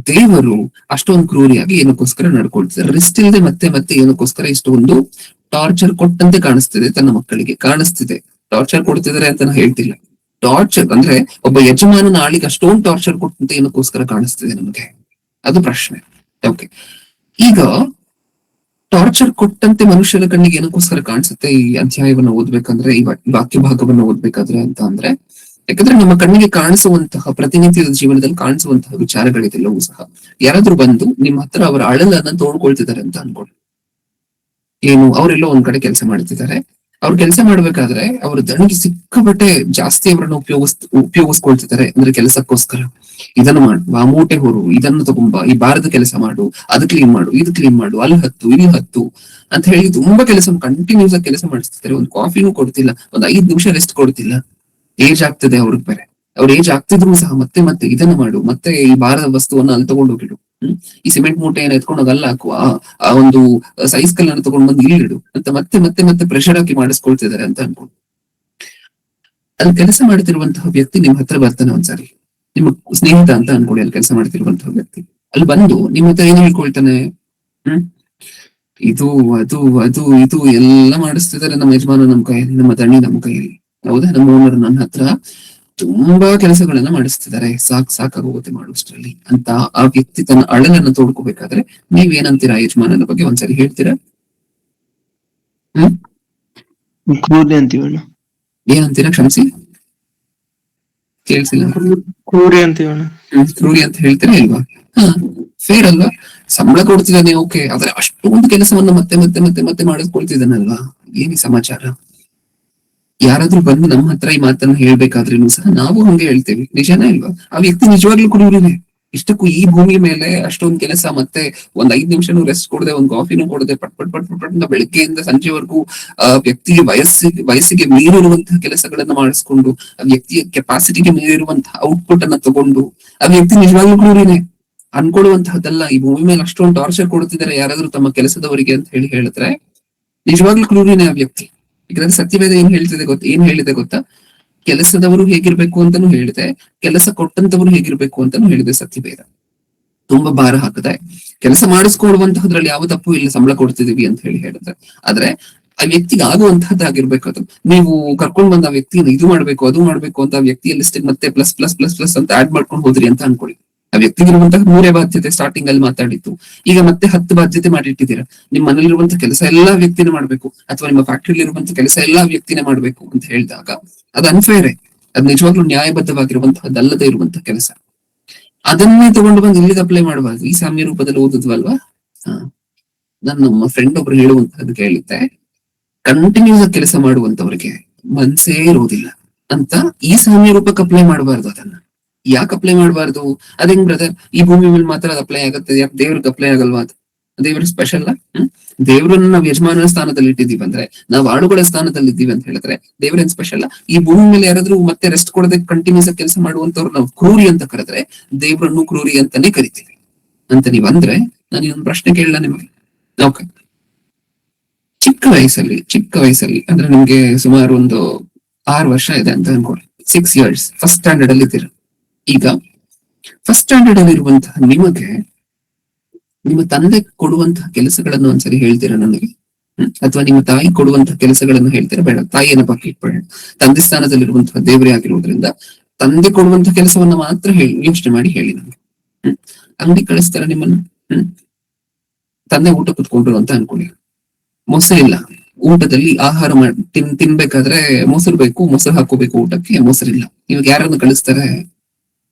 ದೇವರು ಅಷ್ಟೊಂದು ಕ್ರೂರಿಯಾಗಿ ಏನಕ್ಕೋಸ್ಕರ ನಡ್ಕೊಳ್ತಿದ್ದಾರೆ? ರೆಸ್ಟ್ ಇಲ್ಲದೆ ಮತ್ತೆ ಮತ್ತೆ ಏನಕ್ಕೋಸ್ಕರ ಇಷ್ಟೊಂದು ಟಾರ್ಚರ್ ಕೊಟ್ಟಂತೆ ಕಾಣಿಸ್ತಿದೆ ತನ್ನ ಮಕ್ಕಳಿಗೆ? ಕಾಣಿಸ್ತಿದೆ, ಟಾರ್ಚರ್ ಕೊಡ್ತಿದ್ದಾರೆ ಅಂತ ನಾನು ಹೇಳ್ತಿಲ್ಲ. ಟಾರ್ಚರ್ ಅಂದ್ರೆ ಒಬ್ಬ ಯಜಮಾನನ ಆಳಿಗೆ ಅಷ್ಟೊಂದು ಟಾರ್ಚರ್ ಕೊಟ್ಟಂತೆ ಏನಕ್ಕೋಸ್ಕರ ಕಾಣಿಸ್ತಿದೆ ನಮಗೆ? ಅದು ಪ್ರಶ್ನೆ. ಓಕೆ, ಈಗ ಟಾರ್ಚರ್ ಕೊಟ್ಟಂತೆ ಮನುಷ್ಯನ ಕಣ್ಣಿಗೆ ಏನಕ್ಕೋಸ್ಕರ ಕಾಣಿಸುತ್ತೆ ಈ ಅಧ್ಯಾಯವನ್ನು ಓದ್ಬೇಕಂದ್ರೆ, ಈ ವಾಕ್ಯ ಭಾಗವನ್ನು ಓದ್ಬೇಕಾದ್ರೆ ಅಂತ ಅಂದ್ರೆ, ಯಾಕಂದ್ರೆ ನಮ್ಮ ಕಣ್ಣಿಗೆ ಕಾಣಿಸುವಂತಹ ಪ್ರತಿನಿತ್ಯದ ಜೀವನದಲ್ಲಿ ಕಾಣಿಸುವಂತಹ ವಿಚಾರಗಳಿದೆಲ್ಲವೂ ಸಹ ಯಾರಾದ್ರೂ ಬಂದು ನಿಮ್ಮ ಹತ್ರ ಅವರ ಅಳಲನ್ನ ತೋಡ್ಕೊಳ್ತಿದ್ದಾರೆ ಅಂತ ಅನ್ಕೊಳ್ಳಿ. ಏನು, ಅವರೆಲ್ಲೋ ಒಂದ್ ಕಡೆ ಕೆಲಸ ಮಾಡ್ತಿದ್ದಾರೆ, ಅವ್ರು ಕೆಲಸ ಮಾಡ್ಬೇಕಾದ್ರೆ ಅವ್ರ ದಣಿಗೆ ಸಿಕ್ಕಾಪಟ್ಟೆ ಜಾಸ್ತಿ ಅವರನ್ನ ಉಪಯೋಗಿಸ್ಕೊಳ್ತಿದ್ದಾರೆ. ಅಂದ್ರೆ ಕೆಲಸಕ್ಕೋಸ್ಕರ ಇದನ್ನು ಮಾಡು, ಆ ಮೂಟೆ ಹೊರು, ಇದನ್ನು ತಗೊಂಬ, ಈ ಬಾರದ ಕೆಲಸ ಮಾಡು, ಅದು ಕ್ಲೀನ್ ಮಾಡು, ಇದು ಕ್ಲೀನ್ ಮಾಡು, ಅಲ್ಲಿ ಹತ್ತು, ಇಲ್ಲಿ ಹತ್ತು ಅಂತ ಹೇಳಿ ತುಂಬಾ ಕೆಲಸ ಕಂಟಿನ್ಯೂಸ್ ಆಗಿ ಕೆಲಸ ಮಾಡಿಸ್ತಿದ್ದಾರೆ. ಒಂದು ಕಾಫಿನೂ ಕೊಡ್ತಿಲ್ಲ, ಒಂದ್ 5 ನಿಮಿಷ ರೆಸ್ಟ್ ಕೊಡ್ತಿಲ್ಲ. ಏಜ್ ಆಗ್ತದೆ ಅವ್ರಿಗೆ ಬೇರೆ, ಅವ್ರ ಏಜ್ ಆಗ್ತಿದ್ರು ಸಹ ಮತ್ತೆ ಮತ್ತೆ ಇದನ್ನು ಮಾಡು, ಮತ್ತೆ ಈ ಭಾರದ ವಸ್ತುವನ್ನ ಅಲ್ಲಿ ತಗೊಂಡೋಗಿಡು, ಈ ಸಿಮೆಂಟ್ ಮೂಟೆಯನ್ನು ಎತ್ಕೊಂಡು ಅಲ್ಲ ಹಾಕುವ, ಆ ಒಂದು ಸೈಜ್ ಕಲ್ಲನ್ನು ತಗೊಂಡು ಬಂದು ಇಲ್ಲಿಡು ಅಂತ ಮತ್ತೆ ಮತ್ತೆ ಮತ್ತೆ ಪ್ರೆಷರ್ ಹಾಕಿ ಮಾಡಿಸ್ಕೊಳ್ತಿದ್ದಾರೆ ಅಂತ ಅನ್ಕೊಂಡು, ಅಲ್ಲಿ ಕೆಲಸ ಮಾಡ್ತಿರುವಂತಹ ವ್ಯಕ್ತಿ ನಿಮ್ ಹತ್ರ ಬರ್ತಾನೆ ಒಂದ್ಸರಿ, ನಿಮ್ಮ ಸ್ನೇಹಿತ ಅಂತ ಅನ್ಕೊಳ್ಳಿ, ಅಲ್ಲಿ ಕೆಲಸ ಮಾಡ್ತಿರುವಂತಹ ವ್ಯಕ್ತಿ ಅಲ್ಲಿ ಬಂದು ನಿಮ್ಮ ಹತ್ರ ಏನ್ ಹೇಳ್ಕೊಳ್ತಾನೆ? ಇದು ಅದು ಅದು ಇದು ಎಲ್ಲ ಮಾಡಿಸ್ತಿದ್ದಾರೆ ನಮ್ಮ ಯಜಮಾನ ನಮ್ಮ ಕೈಯಲ್ಲಿ, ನಮ್ಮ ದಣಿ ನಮ್ಮ ಕೈಯಲ್ಲಿ, ಹೌದಾ, ನಮ್ಮ ಓನರ್ ನನ್ನ ಹತ್ರ ತುಂಬಾ ಕೆಲಸಗಳನ್ನ ಮಾಡಿಸ್ತಿದ್ದಾರೆ, ಸಾಕಾಗೋಗುತ್ತೆ ಮಾಡುವಷ್ಟರಲ್ಲಿ ಅಂತ ಆ ವ್ಯಕ್ತಿ ತನ್ನ ಅಳಲನ್ನ ತೋಡ್ಕೋಬೇಕಾದ್ರೆ ನೀವೇನಂತೀರಾ ಯಜಮಾನನ ಬಗ್ಗೆ ಒಂದ್ಸರಿ ಹೇಳ್ತೀರಾ? ಕ್ರೂರಿ ಅಂತೀವಣ್ಣ. ಏನಂತೀರಾ? ಕ್ಷಮಿಸಿ, ಕೇಳಿಸಿಲ್ಲ. ಕ್ರೂರಿ ಅಂತೀವಣ್ಣ. ಕ್ರೂರಿ ಅಂತ ಹೇಳ್ತೀರಾ ಇಲ್ವಾ? ಫೇರ್ ಅಲ್ವಾ? ಸಂಬಳ ಕೊಡ್ತಿದ್ದಾನೆ, ಓಕೆ, ಆದ್ರೆ ಅಷ್ಟೊಂದು ಕೆಲಸವನ್ನ ಮತ್ತೆ ಮತ್ತೆ ಮತ್ತೆ ಮತ್ತೆ ಮಾಡಿಸ್ಕೊಳ್ತಿದ್ದಾನಲ್ವಾ? ಏನಿ ಸಮಾಚಾರ? ಯಾರಾದ್ರೂ ಬಂದು ನಮ್ಮ ಹತ್ರ ಈ ಮಾತನ್ನ ಹೇಳ್ಬೇಕಾದ್ರೂ ಸಹ ನಾವು ಹಂಗೆ ಹೇಳ್ತೇವೆ, ನಿಜಾನೇ ಇಲ್ವಾ? ಆ ವ್ಯಕ್ತಿ ನಿಜವಾಗ್ಲೂ ಕುಡಿಯೋರಿದೆ. ಇಷ್ಟಕ್ಕೂ ಈ ಭೂಮಿ ಮೇಲೆ ಅಷ್ಟೊಂದು ಕೆಲಸ, ಮತ್ತೆ ಒಂದ್ 5 ನಿಮಿಷನೂ ರೆಸ್ಟ್ ಕೊಡದೆ, ಒಂದ್ ಕಾಫಿನೂ ಕೊಡದೆ, ಪಟ್ ಪಟ್ ಪಟ್ ಪಟ್ ಅಂತ ಬೆಳಗ್ಗೆಯಿಂದ ಸಂಜೆವರೆಗೂ ಆ ವ್ಯಕ್ತಿಗೆ ವಯಸ್ಸಿಗೆ ಮೀರಿರುವಂತಹ ಕೆಲಸಗಳನ್ನ ಮಾಡಿಸ್ಕೊಂಡು, ಆ ವ್ಯಕ್ತಿಯ ಕೆಪಾಸಿಟಿಗೆ ಮೀರಿರುವಂತಹ ಔಟ್ಪುಟ್ ಅನ್ನ ತಗೊಂಡು, ಆ ವ್ಯಕ್ತಿ ನಿಜವಾಗ್ಲೂ ಕ್ರೂರಿನೇ ಅನ್ಕೊಳ್ಳುವಂತಹದ್ದಲ್ಲ. ಈ ಭೂಮಿ ಮೇಲೆ ಅಷ್ಟೊಂದು ಟಾರ್ಚರ್ ಕೊಡ್ತಿದ್ದಾರೆ ಯಾರಾದ್ರೂ ತಮ್ಮ ಕೆಲಸದವರಿಗೆ ಅಂತ ಹೇಳಿದ್ರೆ ನಿಜವಾಗ್ಲೂ ಕ್ರೂರಿನೇ ಆ ವ್ಯಕ್ತಿ. ಯಾಕಂದ್ರೆ ಸತ್ಯವೇದ ಏನ್ ಹೇಳಿದೆ ಗೊತ್ತಾ? ಕೆಲಸದವರು ಹೇಗಿರ್ಬೇಕು ಅಂತಾನು ಹೇಳಿದೆ, ಕೆಲಸ ಕೊಟ್ಟಂತವರು ಹೇಗಿರ್ಬೇಕು ಅಂತಾನು ಹೇಳಿದೆ ಸತ್ಯವೇದ. ತುಂಬಾ ಭಾರ ಹಾಕದೆ ಕೆಲಸ ಮಾಡಿಸ್ಕೊಳ್ಳುವಂತಹದ್ರಲ್ಲಿ ಯಾವ ತಪ್ಪು ಇಲ್ಲ, ಸಂಬಳ ಕೊಡ್ತಿದೀವಿ ಅಂತ ಹೇಳಿದ್ರೆ, ಆದ್ರೆ ಆ ವ್ಯಕ್ತಿಗೆ ಆಗುವಂತಹದ್ದಾಗಿರ್ಬೇಕು ಅದು. ನೀವು ಕರ್ಕೊಂಡ್ ಬಂದ ಆ ವ್ಯಕ್ತಿನ ಇದು ಮಾಡ್ಬೇಕು ಅದು ಮಾಡ್ಬೇಕು ಅಂತ ಆ ವ್ಯಕ್ತಿಯ ಲಿಸ್ಟ್ ಮತ್ತೆ ಪ್ಲಸ್ ಪ್ಲಸ್ ಪ್ಲಸ್ ಪ್ಲಸ್ ಅಂತ ಆಡ್ ಮಾಡ್ಕೊಂಡು ಹೋದ್ರಿ ಅಂತ ಅನ್ಕೊಳ್ಳಿ. ಆ ವ್ಯಕ್ತಿಗಿರುವಂತಹ 3 ಬಾಧ್ಯತೆ ಸ್ಟಾರ್ಟಿಂಗ್ ಅಲ್ಲಿ ಮಾತಾಡಿತ್ತು, ಈಗ ಮತ್ತೆ 10 ಬಾಧ್ಯತೆ ಮಾಡಿಟ್ಟಿದ್ದೀರಾ. ನಿಮ್ ಮನೇಲಿರುವಂತಹ ಕೆಲಸ ಎಲ್ಲಾ ವ್ಯಕ್ತಿನೇ ಮಾಡ್ಬೇಕು, ಅಥವಾ ನಿಮ್ಮ ಫ್ಯಾಕ್ಟ್ರಿಲಿ ಇರುವಂತಹ ಕೆಲಸ ಎಲ್ಲಾ ವ್ಯಕ್ತಿನೇ ಮಾಡ್ಬೇಕು ಅಂತ ಹೇಳಿದಾಗ ಅದು ಅನ್ಫೇರೇ, ಅದು ನಿಜವಾಗ್ಲೂ ನ್ಯಾಯಬದ್ಧವಾಗಿರುವಂತಹದ್ದಲ್ಲದೆ ಇರುವಂತಹ ಕೆಲಸ. ಅದನ್ನೇ ತಗೊಂಡು ಬಂದು ಇಲ್ಲಿಗೆ ಅಪ್ಲೈ ಮಾಡಬಾರ್ದು. ಈ ಸಾಮ್ಯ ರೂಪದಲ್ಲಿ ಓದಿದ್ವಲ್ವಾ? ನಮ್ಮ ಫ್ರೆಂಡ್ ಒಬ್ರು ಹೇಳುವಂತಹದ್ದು ಕೇಳಿದ್ದೆ, ಕಂಟಿನ್ಯೂಸ್ ಆಗಿ ಕೆಲಸ ಮಾಡುವಂತವ್ರಿಗೆ ಮನ್ಸೇ ಇರೋದಿಲ್ಲ ಅಂತ ಈ ಸಾಮ್ಯ ರೂಪಕ್ಕೆ ಅಪ್ಲೈ ಮಾಡಬಾರ್ದು. ಅದನ್ನ ಯಾಕೆ ಅಪ್ಲೈ ಮಾಡಬಾರ್ದು? ಅದೇಂಗ್ ಬ್ರದರ್, ಈ ಭೂಮಿ ಮೇಲೆ ಮಾತ್ರ ಅದು ಅಪ್ಲೈ ಆಗುತ್ತೆ, ಯಾಕೆ ದೇವ್ರಿಗೆ ಅಪ್ಲೈ ಆಗಲ್ವಾ? ಅದು ದೇವ್ರ ಸ್ಪೆಷಲ್? ದೇವ್ರನ್ನ ನಾವು ಯಜಮಾನನ ಸ್ಥಾನದಲ್ಲಿ ಇಟ್ಟಿದೀವಿ ಅಂದ್ರೆ, ನಾವು ಆಳುಗಳ ಸ್ಥಾನದಲ್ಲಿ ಇದ್ದೀವಿ ಅಂತ ಹೇಳಿದ್ರೆ ದೇವ್ರೇನ್ ಸ್ಪೆಷಲ್? ಈ ಭೂಮಿ ಮೇಲೆ ಯಾರಾದ್ರೂ ಮತ್ತೆ ರೆಸ್ಟ್ ಕೊಡದೆ ಕಂಟಿನ್ಯೂಸ್ ಆಗಿ ಕೆಲಸ ಮಾಡುವಂತವ್ರು ನಾವು ಕ್ರೂರಿ ಅಂತ ಕರೆದ್ರೆ, ದೇವ್ರನ್ನು ಕ್ರೂರಿ ಅಂತಾನೆ ಕರಿತೀವಿ ಅಂತ ನೀವ್ ಅಂದ್ರೆ, ನಾನು ಇನ್ನೊಂದು ಪ್ರಶ್ನೆ ಕೇಳಲ್ಲ ನಿಮಗೆ. ಓಕೆ, ಚಿಕ್ಕ ವಯಸ್ಸಲ್ಲಿ ಅಂದ್ರೆ ನಿಮ್ಗೆ ಸುಮಾರು ಒಂದು 6 ವರ್ಷ ಇದೆ ಅಂತ ಅನ್ಕೊಳ್ಳಿ, 6 years, ಫಸ್ಟ್ ಸ್ಟ್ಯಾಂಡರ್ಡ್ ಅಲ್ಲಿ ಇದ್ದೀರ. ಈಗ ಫಸ್ಟ್ ಸ್ಟ್ಯಾಂಡರ್ಡ್ ಅಲ್ಲಿ ಇರುವಂತಹ ನಿಮಗೆ ನಿಮ್ಮ ತಂದೆ ಕೊಡುವಂತಹ ಕೆಲಸಗಳನ್ನು ಒಂದ್ಸರಿ ಹೇಳ್ತೀರಾ ನನಗೆ? ಅಥವಾ ನಿಮ್ಮ ತಾಯಿ ಕೊಡುವಂತಹ ಕೆಲಸಗಳನ್ನು ಹೇಳ್ತೀರಾ? ಬೇಡ, ತಾಯಿಯನ್ನ ಪಕ್ಕ ಇಟ್ಬೇಡ, ತಂದೆ ಸ್ಥಾನದಲ್ಲಿರುವಂತಹ ದೇವರೇ ಆಗಿರುವುದರಿಂದ ತಂದೆ ಕೊಡುವಂತಹ ಕೆಲಸವನ್ನ ಮಾತ್ರ ಯೋಚನೆ ಮಾಡಿ ಹೇಳಿ ನನಗೆ. ಅಂಗಡಿ ಕಳಿಸ್ತಾರ ನಿಮ್ಮನ್ನು, ತಂದೆ ಊಟ ಕುತ್ಕೊಂಡ್ರು ಅಂತ ಅನ್ಕೊಳ್ಳಿ, ಮೊಸರಿಲ್ಲ ಊಟದಲ್ಲಿ, ಆಹಾರ ತಿನ್ಬೇಕಾದ್ರೆ ಮೊಸರು ಬೇಕು, ಮೊಸರು ಹಾಕೋಬೇಕು ಊಟಕ್ಕೆ, ಮೊಸರಿಲ್ಲ. ಇವಾಗ ಯಾರನ್ನು ಕಳಿಸ್ತಾರೆ?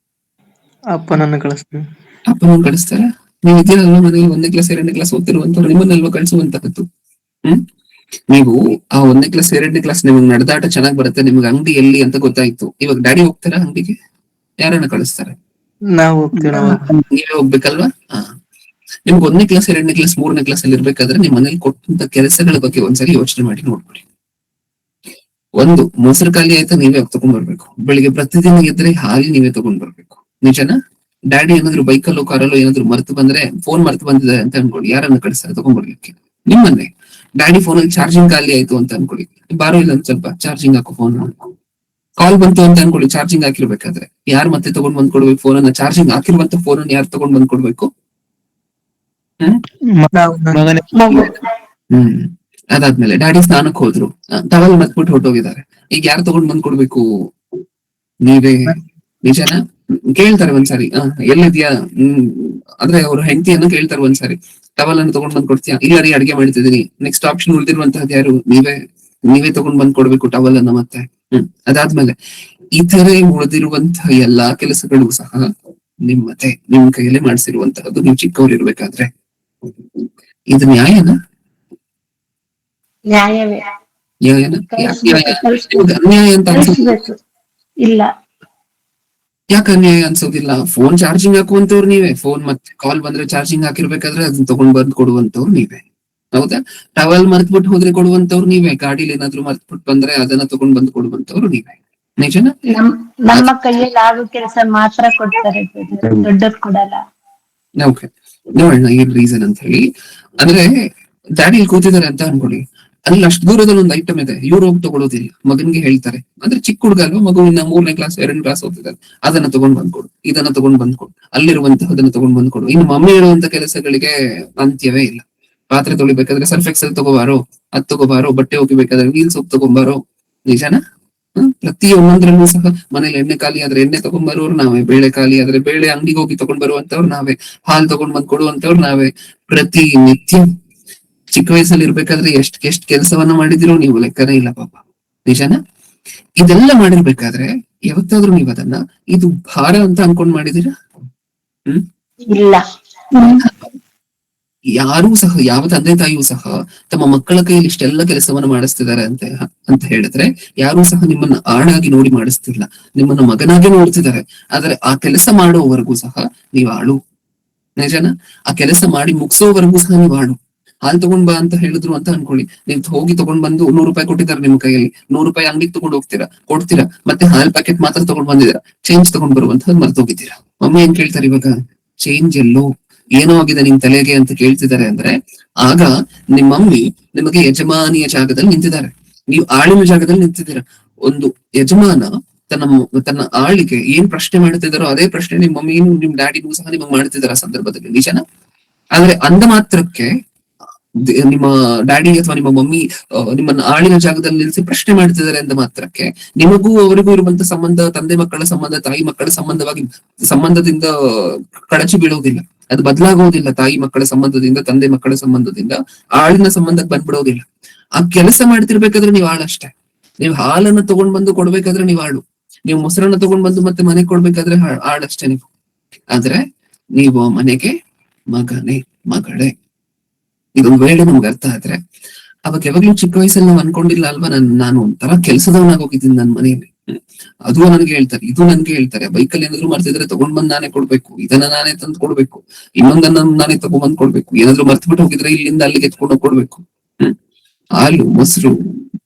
ಅಪ್ಪನನ್ನ ಕಳಿಸ್ತೀನಿ. ಅಪ್ಪನನ್ನು ಕಳಿಸ್ತಾರೆ. ನೀವು ಇದೆಯಲ್ಲ ಮನೇಲಿ 1ನೇ ಕ್ಲಾಸ್ 2ನೇ ಕ್ಲಾಸ್ ಓದ್ತಿರುವಂತವ್ರು, ನಿಮ್ಮನ್ನೆಲ್ವ ಕಳಿಸುವಂತಹದ್ದು? ನೀವು ಆ 1ನೇ ಕ್ಲಾಸ್ 2ನೇ ಕ್ಲಾಸ್ ನಿಮ್ಗೆ ನಡೆದಾಟ ಚೆನ್ನಾಗ್ ಬರುತ್ತೆ, ನಿಮ್ಗೆ ಅಂಗಡಿ ಎಲ್ಲಿ ಅಂತ ಗೊತ್ತಾಯ್ತು. ಇವಾಗ ಡ್ಯಾಡಿ ಹೋಗ್ತಾರ ಅಂಗಡಿಗೆ? ಯಾರನ್ನ ಕಳಿಸ್ತಾರೆ? ನಾವು ಹೋಗ್ತೀವಿ. ನೀವೇ ಹೋಗ್ಬೇಕಲ್ವಾ? ನಿಮ್ಗೆ 1ನೇ ಕ್ಲಾಸ್ 2ನೇ ಕ್ಲಾಸ್ 3ನೇ ಕ್ಲಾಸ್ ಅಲ್ಲಿ ಇರ್ಬೇಕಾದ್ರೆ ನಿಮ್ ಮನೇಲಿ ಕೊಟ್ಟಂತ ಕೆಲಸಗಳ ಬಗ್ಗೆ ಒಂದ್ಸರಿ ಯೋಚನೆ ಮಾಡಿ ನೋಡ್ಕೊಳ್ಳಿ. ಒಂದು ಮೊಸರು ಖಾಲಿ ಆಯ್ತಾ ನೀವೇ ತಗೊಂಡ್ ಬರ್ಬೇಕು. ಬೆಳಿಗ್ಗೆ ಪ್ರತಿದಿನ ಎದ್ರೆ ಹಾಲು ನೀವೇ ತಗೊಂಡ್ ಬರ್ಬೇಕು. ನಿಜನಾ? ಡ್ಯಾಡಿ ಏನಾದ್ರು ಬೈಕಲ್ಲೋ ಕಾರಲ್ಲೋ ಏನಾದ್ರು ಮರ್ತು ಬಂದ್ರೆ, ಫೋನ್ ಮರ್ತು ಬಂದಿದೆ ಅಂತ ಅನ್ಕೊಳ್ಳಿ, ಯಾರನ್ನ ಕಳಿಸ್ತಾರೆ ತಗೊಂಡ್ಬರ್ಲಿಕ್ಕೆ? ನಿಮ್ಮನ್ನೇ. ಡ್ಯಾಡಿ ಫೋನಲ್ಲಿ ಚಾರ್ಜಿಂಗ್ ಖಾಲಿ ಆಯ್ತು ಅಂತ ಅನ್ಕೊಳ್ಳಿ, ಬಾರೋ ಇಲ್ಲ ಒಂದ್ ಸ್ವಲ್ಪ ಚಾರ್ಜಿಂಗ್ ಹಾಕೋ ಫೋನ್. ಕಾಲ್ ಬಂತು ಅಂತ ಅನ್ಕೊಳ್ಳಿ, ಚಾರ್ಜಿಂಗ್ ಹಾಕಿರ್ಬೇಕಾದ್ರೆ ಯಾರು ಮತ್ತೆ ತಗೊಂಡ್ ಬಂದ್ ಕೊಡ್ಬೇಕು ಫೋನ್ ಅನ್ನ? ಚಾರ್ಜಿಂಗ್ ಹಾಕಿರುವಂತ ಫೋನ್ ಅನ್ನ ಯಾರು ತಗೊಂಡ್ ಬಂದ್ ಕೊಡ್ಬೇಕು? ಮಗನೇ ಮಗು. ಅದಾದ್ಮೇಲೆ ಡ್ಯಾಡಿ ಸ್ನಾನಕ್ ಹೋದ್ರು, ಟವಲ್ ಮತ್ಬಿಟ್ಟು ಹೊರಟೋಗಿದ್ದಾರೆ. ಈಗ ಯಾರು ತಗೊಂಡ್ ಬಂದ್ ಕೊಡ್ಬೇಕು? ನೀವೇ. ನಿಜನಾ? ಕೇಳ್ತಾರೆ ಒಂದ್ಸಾರಿ, ಎಲ್ಲಿದ್ಯಾ? ಅಂದ್ರೆ ಅವ್ರ ಹೆಂಡತಿಯನ್ನು ಕೇಳ್ತಾರೆ ಒಂದ್ಸಾರಿ, ಟವಲ್ ಅನ್ನು ತಗೊಂಡ್ ಬಂದ್ ಕೊಡ್ತೀಯಾ? ಇಲ್ಲ ರೀ, ಅಡ್ಗೆ ಮಾಡ್ತಿದೀನಿ. ನೆಕ್ಸ್ಟ್ ಆಪ್ಷನ್ ಉಳಿದಿರುವಂತಹದ್ದು ಯಾರು? ನೀವೇ ತಗೊಂಡ್ ಬಂದ್ ಕೊಡ್ಬೇಕು ಟವಲ್ ಅನ್ನ ಮತ್ತೆ. ಅದಾದ್ಮೇಲೆ ಇತರೆ ಉಳಿದಿರುವಂತಹ ಎಲ್ಲಾ ಕೆಲಸಗಳು ಸಹ ನಿಮ್ ಕೈಯಲ್ಲೇ ಮಾಡಿಸಿರುವಂತಹದ್ದು, ನೀವು ಚಿಕ್ಕವ್ರು ಇರ್ಬೇಕಾದ್ರೆ. ಇದು ನ್ಯಾಯನಾ? ನ್ಯಾಯವೇ. ನ್ಯಾಯನಾ? ಕಳಿಸ್ಬೇಕು. ಅನ್ಯಾಯ ಅಂತ ಅನ್ಸುತ್ತೆ. ಕಳಿಸ್ಬೇಕು. ಇಲ್ಲ. ಯಾಕೆ ಅನ್ಯಾಯ ಅನ್ಸೋದಿಲ್ಲ? ಫೋನ್ ಚಾರ್ಜಿಂಗ್ ಹಾಕುವಂತವ್ರು ನೀವೇ, ಫೋನ್ ಮತ್ತೆ ಕಾಲ್ ಬಂದ್ರೆ ಚಾರ್ಜಿಂಗ್ ಹಾಕಿರ್ಬೇಕಾದ್ರೆ ಅದನ್ನ ತಗೊಂಡ್ ಬಂದ್ ಕೊಡುವಂತವ್ರು ನೀವೇ, ಹೌದಾ? ಟವಲ್ ಮರ್ತ್ಬಿಟ್ಟು ಹೋದ್ರೆ ಕೊಡುವಂತವ್ರು ನೀವೇ, ಗಾಡಿಲಿ ಏನಾದ್ರು ಮರ್ತ್ಬಿಟ್ಟು ಬಂದ್ರೆ ಅದನ್ನ ತಗೊಂಡ್ ಬಂದ್ ಕೊಡುವಂತವ್ರು ನೀವೇ. ನಿಜನಾ? ನಮ್ಮ ಕೈಯಲ್ಲಿ ಆಗೋ ಕೆಲಸ ಮಾತ್ರ ಕೊಡ್ತಾರೆ, ದೊಡ್ಡದ್ ಕೊಡಲ್ಲ. ಓಕೆ, ನೋಡೋಣ ಏನ್ ರೀಸನ್ ಅಂತ ಹೇಳಿ. ಅಂದ್ರೆ ಡ್ಯಾಡಿ ಇಲ್ಲಿ ಕೂತಿದ್ದಾರೆ ಅಂತ ಅನ್ಕೊಳ್ಳಿ, ಅಲ್ಲಿ ಅಷ್ಟು ದೂರದಲ್ಲಿ ಒಂದು ಐಟಮ್ ಇದೆ, ಇವ್ರು ಹೋಗಿ ತಗೊಳ್ಳೋದಿಲ್ಲ, ಮಗನ್ಗೆ ಹೇಳ್ತಾರೆ. ಅಂದ್ರೆ ಚಿಕ್ಕ ಹುಡುಗ ಅಲ್ವಾ, ಮಗುವಿನ 3ನೇ ಕ್ಲಾಸ್ 2ನೇ ಕ್ಲಾಸ್ ಹೋಗ್ತಿದ್ದಾರೆ, ಅದನ್ನ ತಗೊಂಡ್ ಬಂದ್ಕೊಡು, ಇದನ್ನ ತಗೊಂಡ್ ಬಂದ್ಕೊಡು, ಅಲ್ಲಿರುವಂತಹದನ್ನ ತಗೊಂಡ್ ಬಂದ್ಕೊಡು. ಇನ್ನು ಮಮ್ಮಿ ಇರುವಂತ ಕೆಲಸಗಳಿಗೆ ಅಂತ್ಯವೇ ಇಲ್ಲ. ಪಾತ್ರೆ ತೊಳಿಬೇಕಾದ್ರೆ ಸರ್ಫ್ ಎಕ್ಸೆಲ್ ತಗೋಬಾರೋ, ಅದ್ ತಗೋಬಾರೋ, ಬಟ್ಟೆ ಹೋಗಿಬೇಕಾದ್ರೆ ವೀಲ್ ಸೋಪ್ ತಗೊಂಬಾರೋ. ನಿಜಾನ? ಪ್ರತಿಯೊಂದರಲ್ಲೂ ಸಹ ಮನೇಲಿ ಎಣ್ಣೆ ಖಾಲಿ ಆದ್ರೆ ಎಣ್ಣೆ ತಗೊಂಡ್ ಬರೋರು ನಾವೇ, ಬೇಳೆ ಖಾಲಿ ಆದ್ರೆ ಬೇಳೆ ಅಂಗಡಿಗೆ ಹೋಗಿ ತಗೊಂಡ್ ಬರುವಂತವ್ರು ನಾವೇ, ಹಾಲು ತಗೊಂಡ್ ಬಂದ್ ಕೊಡುವಂತವ್ರು ನಾವೇ. ಪ್ರತಿ ನಿತ್ಯ ಚಿಕ್ಕ ವಯಸ್ಸಲ್ಲಿ ಇರ್ಬೇಕಾದ್ರೆ ಎಷ್ಟ್ ಕೆಲಸವನ್ನ ಮಾಡಿದಿರೋ ನೀವು ಲೆಕ್ಕನೇ ಇಲ್ಲ ಪಾಪ. ನಿಜಾನ? ಇದೆಲ್ಲ ಮಾಡಿರ್ಬೇಕಾದ್ರೆ ಯಾವತ್ತಾದ್ರೂ ನೀವ್ ಅದನ್ನ ಇದು ಭಾರ ಅಂತ ಅನ್ಕೊಂಡ್ ಮಾಡಿದೀರಾ? ಇಲ್ಲ. ಯಾರೂ ಸಹ, ಯಾವ ತಂದೆ ತಾಯಿಯೂ ಸಹ ತಮ್ಮ ಮಕ್ಕಳ ಕೈಯಲ್ಲಿ ಇಷ್ಟೆಲ್ಲ ಕೆಲಸವನ್ನ ಮಾಡಿಸ್ತಿದ್ದಾರೆ ಅಂತ ಹೇಳಿದ್ರೆ, ಯಾರೂ ಸಹ ನಿಮ್ಮನ್ನ ಆಳಾಗಿ ನೋಡಿ ಮಾಡಿಸ್ತಿಲ್ಲ, ನಿಮ್ಮನ್ನ ಮಗನಾಗಿ ನೋಡ್ತಿದ್ದಾರೆ. ಆದ್ರೆ ಆ ಕೆಲಸ ಮಾಡುವವರೆಗೂ ಸಹ ನೀವ್ ಆಳು. ನಿಜಾನ? ಆ ಕೆಲಸ ಮಾಡಿ ಮುಗಿಸೋವರೆಗೂ ಸಹ ನೀವ್ ಆಳು. ಹಾಲ್ ತಗೊಂಡ್ ಬಾ ಅಂತ ಹೇಳಿದ್ರು ಅಂತ ಅನ್ಕೊಳ್ಳಿ, ನೀವ್ ಹೋಗಿ ತಗೊಂಡ್ ಬಂದು 100 ರೂಪಾಯಿ ಕೊಟ್ಟಿದ್ದಾರೆ ನಿಮ್ ಕೈಯಲ್ಲಿ, 100 ರೂಪಾಯಿ ಅಂಗಡಿಗೆ ತಗೊಂಡ್ ಹೋಗ್ತೀರಾ, ಕೊಡ್ತೀರಾ, ಮತ್ತೆ ಹಾಲ್ ಪ್ಯಾಕೆಟ್ ಮಾತ್ರ ತಗೊಂಡ್ ಬಂದಿದ್ದೀರಾ, ಚೇಂಜ್ ತಗೊಂಡ್ ಬರುವಂತದ್ದು ಮರ್ತೋಗಿದ್ದೀರಾ. ಮಮ್ಮಿ ಏನ್ ಕೇಳ್ತಾರೆ ಇವಾಗ? ಚೇಂಜ್ ಎಲ್ಲೋ, ಏನೋ ಆಗಿದೆ ನಿಮ್ ತಲೆಗೆ ಅಂತ ಕೇಳ್ತಿದ್ದಾರೆ. ಅಂದ್ರೆ ಆಗ ನಿಮ್ ಮಮ್ಮಿ ನಿಮಗೆ ಯಜಮಾನಿಯ ಜಾಗದಲ್ಲಿ ನಿಂತಿದ್ದಾರೆ, ನೀವು ಆಳಿನ ಜಾಗದಲ್ಲಿ ನಿಂತಿದ್ದೀರಾ. ಒಂದು ಯಜಮಾನ ತನ್ನ ಆಳಿಗೆ ಏನ್ ಪ್ರಶ್ನೆ ಮಾಡ್ತಿದಾರೋ ಅದೇ ಪ್ರಶ್ನೆ ನಿಮ್ ಮಮ್ಮಿನೂ ನಿಮ್ ಡ್ಯಾಡಿನೂ ಸಹ ನಿಮಗ್ ಮಾಡ್ತಿದಾರ ಆ ಸಂದರ್ಭದಲ್ಲಿ. ನಿಜನ? ಆದ್ರೆ ಅಂದ ಮಾತ್ರಕ್ಕೆ ನಿಮ್ಮ ಡ್ಯಾಡಿ ಅಥವಾ ನಿಮ್ಮ ಮಮ್ಮಿ ನಿಮ್ಮನ್ನ ಆಳಿನ ಜಾಗದಲ್ಲಿ ನಿಲ್ಲಿಸಿ ಪ್ರಶ್ನೆ ಮಾಡ್ತಿದ್ದಾರೆ ಅಂದ ಮಾತ್ರಕ್ಕೆ ನಿಮಗೂ ಅವರಿಗೂ ಇರುವಂತ ಸಂಬಂಧ, ತಂದೆ ಮಕ್ಕಳ ಸಂಬಂಧ, ತಾಯಿ ಮಕ್ಕಳ ಸಂಬಂಧದಿಂದ ಕಳಚಿ ಬೀಳೋದಿಲ್ಲ, ಅದು ಬದಲಾಗೋದಿಲ್ಲ. ತಾಯಿ ಮಕ್ಕಳ ಸಂಬಂಧದಿಂದ, ತಂದೆ ಮಕ್ಕಳ ಸಂಬಂಧದಿಂದ ಆಳಿನ ಸಂಬಂಧಕ್ಕೆ ಬಂದ್ಬಿಡೋದಿಲ್ಲ. ಆ ಕೆಲಸ ಮಾಡ್ತಿರ್ಬೇಕಾದ್ರೆ ನೀವು ಆಳಷ್ಟೇ. ನೀವು ಹಾಲನ್ನ ತಗೊಂಡ್ ಬಂದು ಕೊಡ್ಬೇಕಾದ್ರೆ ನೀವು ಆಳು, ನೀವು ಮೊಸರನ್ನ ತಗೊಂಡ್ ಬಂದು ಮತ್ತೆ ಮನೆಗೆ ಕೊಡ್ಬೇಕಾದ್ರೆ ಆಳಷ್ಟೇ ನೀವು. ಆದ್ರೆ ನೀವು ಮನೆಗೆ ಮಗನೇ, ಮಗಳೇ. ಇದೊಂದು ವೇಳೆ ನಮ್ಗೆ ಅರ್ಥ ಆದ್ರೆ, ಅವಾಗ ಯಾವಾಗ್ಲೂ ಚಿಕ್ಕ ವಯಸ್ಸಲ್ಲಿ ನಾವು ಅನ್ಕೊಂಡಿಲ್ಲ ಅಲ್ವಾ, ನಾನು ಒಂಥರ ಕೆಲ್ಸದವನಾಗ ಹೋಗಿದ್ದೀನಿ ನನ್ನ ಮನೆಯಲ್ಲಿ. ಅದು ನನ್ಗೆ ಹೇಳ್ತಾರೆ, ಇದು ನನ್ಗೆ ಹೇಳ್ತಾರೆ, ಬೈಕಲ್ಲಿ ಏನಾದ್ರು ಮಾಡ್ತಿದ್ರೆ ತಗೊಂಡ್ ಬಂದ್ ನಾನೇ ಕೊಡ್ಬೇಕು, ಇದನ್ನ ನಾನೇ ತಂದು ಕೊಡ್ಬೇಕು, ಇನ್ನೊಂದನ್ನ ನಾನೇ ತಗೊಂಡ್ ಕೊಡ್ಬೇಕು, ಏನಾದ್ರು ಮರ್ತ್ಬಿಟ್ಟು ಹೋಗಿದ್ರೆ ಇಲ್ಲಿಂದ ಅಲ್ಲಿಗೆ ಎತ್ಕೊಂಡು ಕೊಡ್ಬೇಕು. ಹಾಲು, ಮೊಸರು,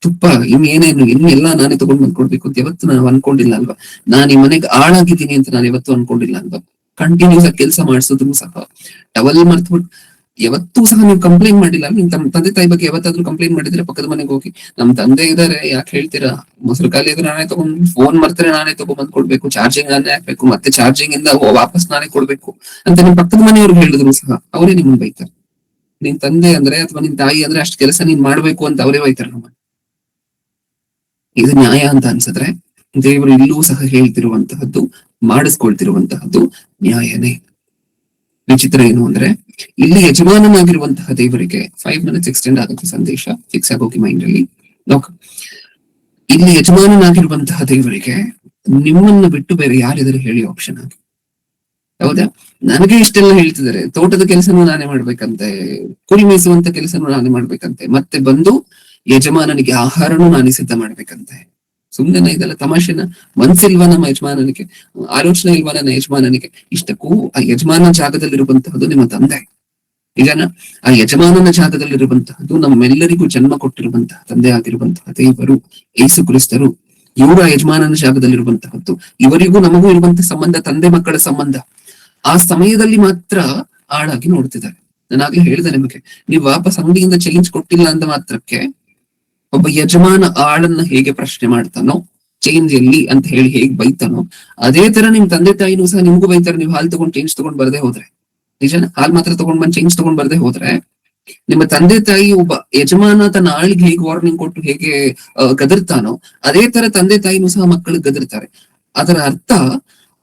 ತುಪ್ಪ, ಇನ್ನೇನೇನು ಇನ್ನೆಲ್ಲಾ ನಾನೇ ತಗೊಂಡ್ ಬಂದ್ ಕೊಡ್ಬೇಕು ಅಂತ ಯಾವತ್ತು ನಾವು ಅನ್ಕೊಂಡಿಲ್ಲ ಅಲ್ವಾ. ನಾನ್ ಈ ಮನೆಗೆ ಆಳಾಗಿದ್ದೀನಿ ಅಂತ ನಾನು ಯಾವತ್ತು ಅನ್ಕೊಂಡಿಲ್ಲ ಅಲ್ವಾ. ಕಂಟಿನ್ಯೂಸ್ ಆಗಿ ಕೆಲಸ ಮಾಡಿಸೋದ್ರು ಸಹ, ಟವಲ್ ಮರ್ತ್ಬಿಟ್ಟು ಯಾವತ್ತೂ ಸಹ ನೀವು ಕಂಪ್ಲೇಂಟ್ ಮಾಡಿಲ್ಲ. ನಿಮ್ ತಂದೆ ತಾಯಿ ಬಗ್ಗೆ ಯಾವತ್ತಾದ್ರೂ ಕಂಪ್ಲೇಂಟ್ ಮಾಡಿದ್ರೆ ಪಕ್ಕದ ಮನೆಗೆ ಹೋಗಿ, ನಮ್ ತಂದೆ ಇದಾರೆ ಯಾಕೆ ಹೇಳ್ತೀರಾ, ಮೊಸರು ಖಾಲಿ ಇದ್ರೆ ನಾನೇ ತಗೊಂಡ್, ಫೋನ್ ಮಾಡ್ತಾರೆ ನಾನೇ ತಗೊಂಡ್ ಕೊಡ್ಬೇಕು, ಚಾರ್ಜಿಂಗ್ ನಾನೇ ಹಾಕ್ಬೇಕು, ಮತ್ತೆ ಚಾರ್ಜಿಂಗ್ ಇಂದ ವಾಪಸ್ ನಾನೇ ಕೊಡ್ಬೇಕು ಅಂತ ನಿಮ್ ಪಕ್ಕದ ಮನೆಯವ್ರು ಹೇಳಿದ್ರು ಸಹ ಅವರೇ ನಿಮ್ಮನ್ನ ಬೈತಾರೆ. ನಿನ್ ತಂದೆ ಅಂದ್ರೆ ಅಥವಾ ನಿನ್ ತಾಯಿ ಅಂದ್ರೆ ಅಷ್ಟು ಕೆಲಸ ನೀನ್ ಮಾಡ್ಬೇಕು ಅಂತ ಅವರೇ ಬೈತಾರೆ ನಮ್ಮನ್ನ. ಇದು ನ್ಯಾಯ ಅಂತ ಅನ್ಸಿದ್ರೆ ದೇವರು ಇಲ್ಲೂ ಸಹ ಹೇಳ್ತಿರುವಂತಹದ್ದು, ಮಾಡಿಸ್ಕೊಳ್ತಿರುವಂತಹದ್ದು ನ್ಯಾಯನೇ. ವಿಚಿತ್ರ ಏನು ಅಂದ್ರೆ, ಇಲ್ಲಿ ಯಜಮಾನನಾಗಿರುವಂತಹ ದೇವರಿಗೆ 5 minutes ಎಕ್ಸ್ಟೆಂಡ್ ಆಗುತ್ತೆ ಸಂದೇಶ, ಫಿಕ್ಸ್ ಆಗೋಗಿ ಮೈಂಡ್ ಅಲ್ಲಿ. ಇಲ್ಲಿ ಯಜಮಾನನಾಗಿರುವಂತಹ ದೇವರಿಗೆ ನಿಮ್ಮನ್ನ ಬಿಟ್ಟು ಬೇರೆ ಯಾರಿದ್ದಾರೆ ಹೇಳಿ ಆಪ್ಷನ್ ಆಗಿ? ಹೌದಾ? ನನಗೆ ಇಷ್ಟೆಲ್ಲ ಹೇಳ್ತಿದ್ದಾರೆ, ತೋಟದ ಕೆಲಸನೂ ನಾನೇ ಮಾಡ್ಬೇಕಂತೆ, ಕುರಿ ಮೇಯಿಸುವಂತ ಕೆಲಸನೂ ನಾನೇ ಮಾಡ್ಬೇಕಂತೆ, ಮತ್ತೆ ಬಂದು ಯಜಮಾನನಿಗೆ ಆಹಾರನೂ ನಾನೇ ಸಿದ್ಧ ಮಾಡ್ಬೇಕಂತೆ. ಸುಮ್ಮನೆ ಇದೆಲ್ಲ ತಮಾಷೆನ? ಮನ್ಸಿಲ್ವಾ ನಮ್ಮ ಯಜಮಾನನಿಗೆ? ಆಲೋಚನೆ ಇಲ್ವಾ ನನ್ನ ಯಜಮಾನನಿಗೆ? ಇಷ್ಟಕ್ಕೂ ಆ ಯಜಮಾನ ಜಾಗದಲ್ಲಿರುವಂತಹದ್ದು ನಿಮ್ಮ ತಂದೆ. ನಿಜಾನ? ಆ ಯಜಮಾನನ ಜಾಗದಲ್ಲಿರುವಂತಹದ್ದು ನಮ್ಮೆಲ್ಲರಿಗೂ ಜನ್ಮ ಕೊಟ್ಟಿರುವಂತಹ ತಂದೆ ಆಗಿರುವಂತಹ ದೇವರು, ಯೇಸು ಕ್ರಿಸ್ತರು, ಇವರ ಯಜಮಾನನ ಜಾಗದಲ್ಲಿರುವಂತಹದ್ದು. ಇವರಿಗೂ ನಮಗೂ ಇರುವಂತಹ ಸಂಬಂಧ ತಂದೆ ಮಕ್ಕಳ ಸಂಬಂಧ. ಆ ಸಮಯದಲ್ಲಿ ಮಾತ್ರ ಆಳಾಗಿ ನೋಡ್ತಿದ್ದಾರೆ. ನಾನಾಗ್ಲೇ ಹೇಳಿದೆ ನಿಮಗೆ, ನೀವು ವಾಪಸ್ ಅಂಗಡಿಯಿಂದ ಚೇಂಜ್ ಕೊಟ್ಟಿಲ್ಲ ಅಂದ ಮಾತ್ರಕ್ಕೆ ಒಬ್ಬ ಯಜಮಾನ ಆಳನ್ನ ಹೇಗೆ ಪ್ರಶ್ನೆ ಮಾಡ್ತಾನೋ, ಚೇಂಜ್ ಎಲ್ಲಿ ಅಂತ ಹೇಳಿ ಹೇಗೆ ಬೈತಾನೋ, ಅದೇ ತರ ನಿಮ್ ತಂದೆ ತಾಯಿನೂ ಸಹ ನಿಮ್ಗೂ ಬೈತಾರೆ. ನೀವು ಹಾಲು ತಗೊಂಡ್ ಚೇಂಜ್ ತಗೊಂಡ್ ಬರ್ದೇ ಹೋದ್ರೆ. ನಿಜನ? ಹಾಲ್ ಮಾತ್ರ ತಗೊಂಡ್ ಬಂದ್ ಚೇಂಜ್ ತಗೊಂಡ್ ಬರ್ದೇ ಹೋದ್ರೆ ನಿಮ್ಮ ತಂದೆ ತಾಯಿ ಒಬ್ಬ ಯಜಮಾನ ತನ್ನ ಆಳಿಗೆ ಹೇಗೆ ವಾರ್ನಿಂಗ್ ಕೊಟ್ಟು ಹೇಗೆ ಗದರ್ತಾನೋ, ಅದೇ ತರ ತಂದೆ ತಾಯಿನೂ ಸಹ ಮಕ್ಕಳಿಗೆ ಗದರ್ತಾರೆ. ಅದರ ಅರ್ಥ,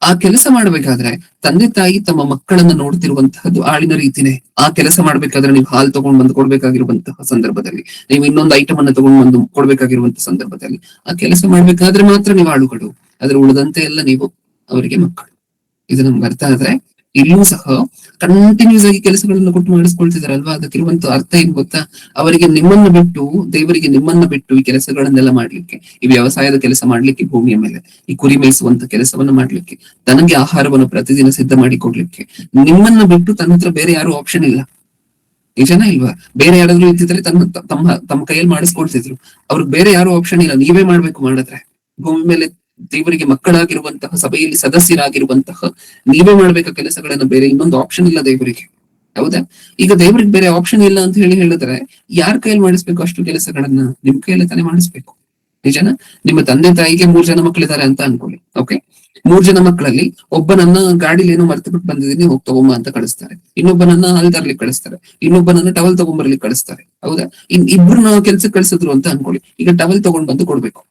ಆ ಕೆಲಸ ಮಾಡ್ಬೇಕಾದ್ರೆ ತಂದೆ ತಾಯಿ ತಮ್ಮ ಮಕ್ಕಳನ್ನ ನೋಡ್ತಿರುವಂತಹದ್ದು ಆಳಿನ ರೀತಿನೇ. ಆ ಕೆಲಸ ಮಾಡ್ಬೇಕಾದ್ರೆ ನೀವು ಹಾಲು ತಗೊಂಡ್ ಬಂದು ಕೊಡ್ಬೇಕಾಗಿರುವಂತಹ ಸಂದರ್ಭದಲ್ಲಿ, ನೀವು ಇನ್ನೊಂದು ಐಟಮ್ ಅನ್ನ ತಗೊಂಡ್ ಬಂದು ಕೊಡ್ಬೇಕಾಗಿರುವಂತಹ ಸಂದರ್ಭದಲ್ಲಿ, ಆ ಕೆಲಸ ಮಾಡ್ಬೇಕಾದ್ರೆ ಮಾತ್ರ ನೀವು ಆಳುಗಳು, ಅದ್ರ ಉಳಿದಂತೆ ಎಲ್ಲ ನೀವು ಅವರಿಗೆ ಮಕ್ಕಳು. ಇದು ನಮ್ಗೆ ಅರ್ಥ ಆದ್ರೆ ಇಲ್ಲೂ ಸಹ ಕಂಟಿನ್ಯೂಸ್ ಆಗಿ ಕೆಲಸಗಳನ್ನು ಕೊಟ್ಟು ಮಾಡಿಸ್ಕೊಳ್ತಿದಾರಲ್ವಾ, ಅದಕ್ಕಿರುವಂತ ಅರ್ಥ ಏನ್ ಗೊತ್ತಾ? ಅವರಿಗೆ ನಿಮ್ಮನ್ನ ಬಿಟ್ಟು, ದೇವರಿಗೆ ನಿಮ್ಮನ್ನ ಬಿಟ್ಟು ಈ ಕೆಲಸಗಳನ್ನೆಲ್ಲ ಮಾಡ್ಲಿಕ್ಕೆ, ಈ ವ್ಯವಸಾಯದ ಕೆಲಸ ಮಾಡ್ಲಿಕ್ಕೆ, ಭೂಮಿಯ ಮೇಲೆ ಈ ಕುರಿ ಮೇಯಿಸುವಂತ ಕೆಲಸವನ್ನ ಮಾಡ್ಲಿಕ್ಕೆ, ತನಗೆ ಆಹಾರವನ್ನು ಪ್ರತಿದಿನ ಸಿದ್ಧ ಮಾಡಿ ಕೊಡ್ಲಿಕ್ಕೆ, ನಿಮ್ಮನ್ನ ಬಿಟ್ಟು ತನ್ನ ಹತ್ರ ಬೇರೆ ಯಾರು ಆಪ್ಷನ್ ಇಲ್ಲ. ನಿಜನಾ ಇಲ್ವಾ? ಬೇರೆ ಯಾರಾದ್ರೂ ಇದ್ದಿದ್ರೆ ತಮ್ಮ ಕೈಯಲ್ಲಿ ಮಾಡಿಸ್ಕೊಳ್ತಿದ್ರು. ಅವ್ರಿಗೆ ಬೇರೆ ಯಾರು ಆಪ್ಷನ್ ಇಲ್ಲ, ನೀವೇ ಮಾಡ್ಬೇಕು. ಮಾಡಿದ್ರೆ ಭೂಮಿ ಮೇಲೆ ದೇವರಿಗೆ ಮಕ್ಕಳಾಗಿರುವಂತಹ, ಸಭೆಯಲ್ಲಿ ಸದಸ್ಯರಾಗಿರುವಂತಹ ನೀವೇ ಮಾಡ್ಬೇಕ ಕೆಲಸಗಳನ್ನ, ಬೇರೆ ಇನ್ನೊಂದು ಆಪ್ಷನ್ ಇಲ್ಲ ದೇವರಿಗೆ. ಹೌದಾ? ಈಗ ದೇವರಿಗೆ ಬೇರೆ ಆಪ್ಷನ್ ಇಲ್ಲ ಅಂತ ಹೇಳಿದ್ರೆ ಯಾರ ಕೈಯಲ್ಲಿ ಮಾಡಿಸ್ಬೇಕು ಅಷ್ಟು ಕೆಲಸಗಳನ್ನ? ನಿಮ್ ಕೈಯಲ್ಲಿ ತಾನೇ ಮಾಡಿಸ್ಬೇಕು. ನಿಜನ? ನಿಮ್ಮ ತಂದೆ ತಾಯಿಗೆ 3 ಜನ ಮಕ್ಕಳಿದ್ದಾರೆ ಅಂತ ಅನ್ಕೊಳ್ಳಿ. ಓಕೆ, 3 ಜನ ಮಕ್ಕಳಲ್ಲಿ ಒಬ್ಬನನ್ನ ಗಾಡಿಲಿ ಏನೋ ಮರ್ತು ಬಿಟ್ಟು ಬಂದಿದ್ದೀನಿ, ಹೋಗಿ ತಗೊಂಬ ಅಂತ ಕಳಿಸ್ತಾರೆ. ಇನ್ನೊಬ್ಬನನ್ನ ಹಾಲ್ ತರ್ಲಿಕ್ಕೆ ಕಳಿಸ್ತಾರೆ. ಇನ್ನೊಬ್ಬನನ್ನ ಟವಲ್ ತಗೊಂಡ್ಬರ್ಲಿಕ್ಕೆ ಕಳಿಸ್ತಾರೆ. ಹೌದಾ? ಇಬ್ರನ್ನ ಕೆಲ್ಸಕ್ಕೆ ಕಳಿಸಿದ್ರು ಅಂತ ಅನ್ಕೊಳ್ಳಿ. ಈಗ ಟವಲ್ ತಗೊಂಡ್ ಬಂದು ಕೊಡ್ಬೇಕು.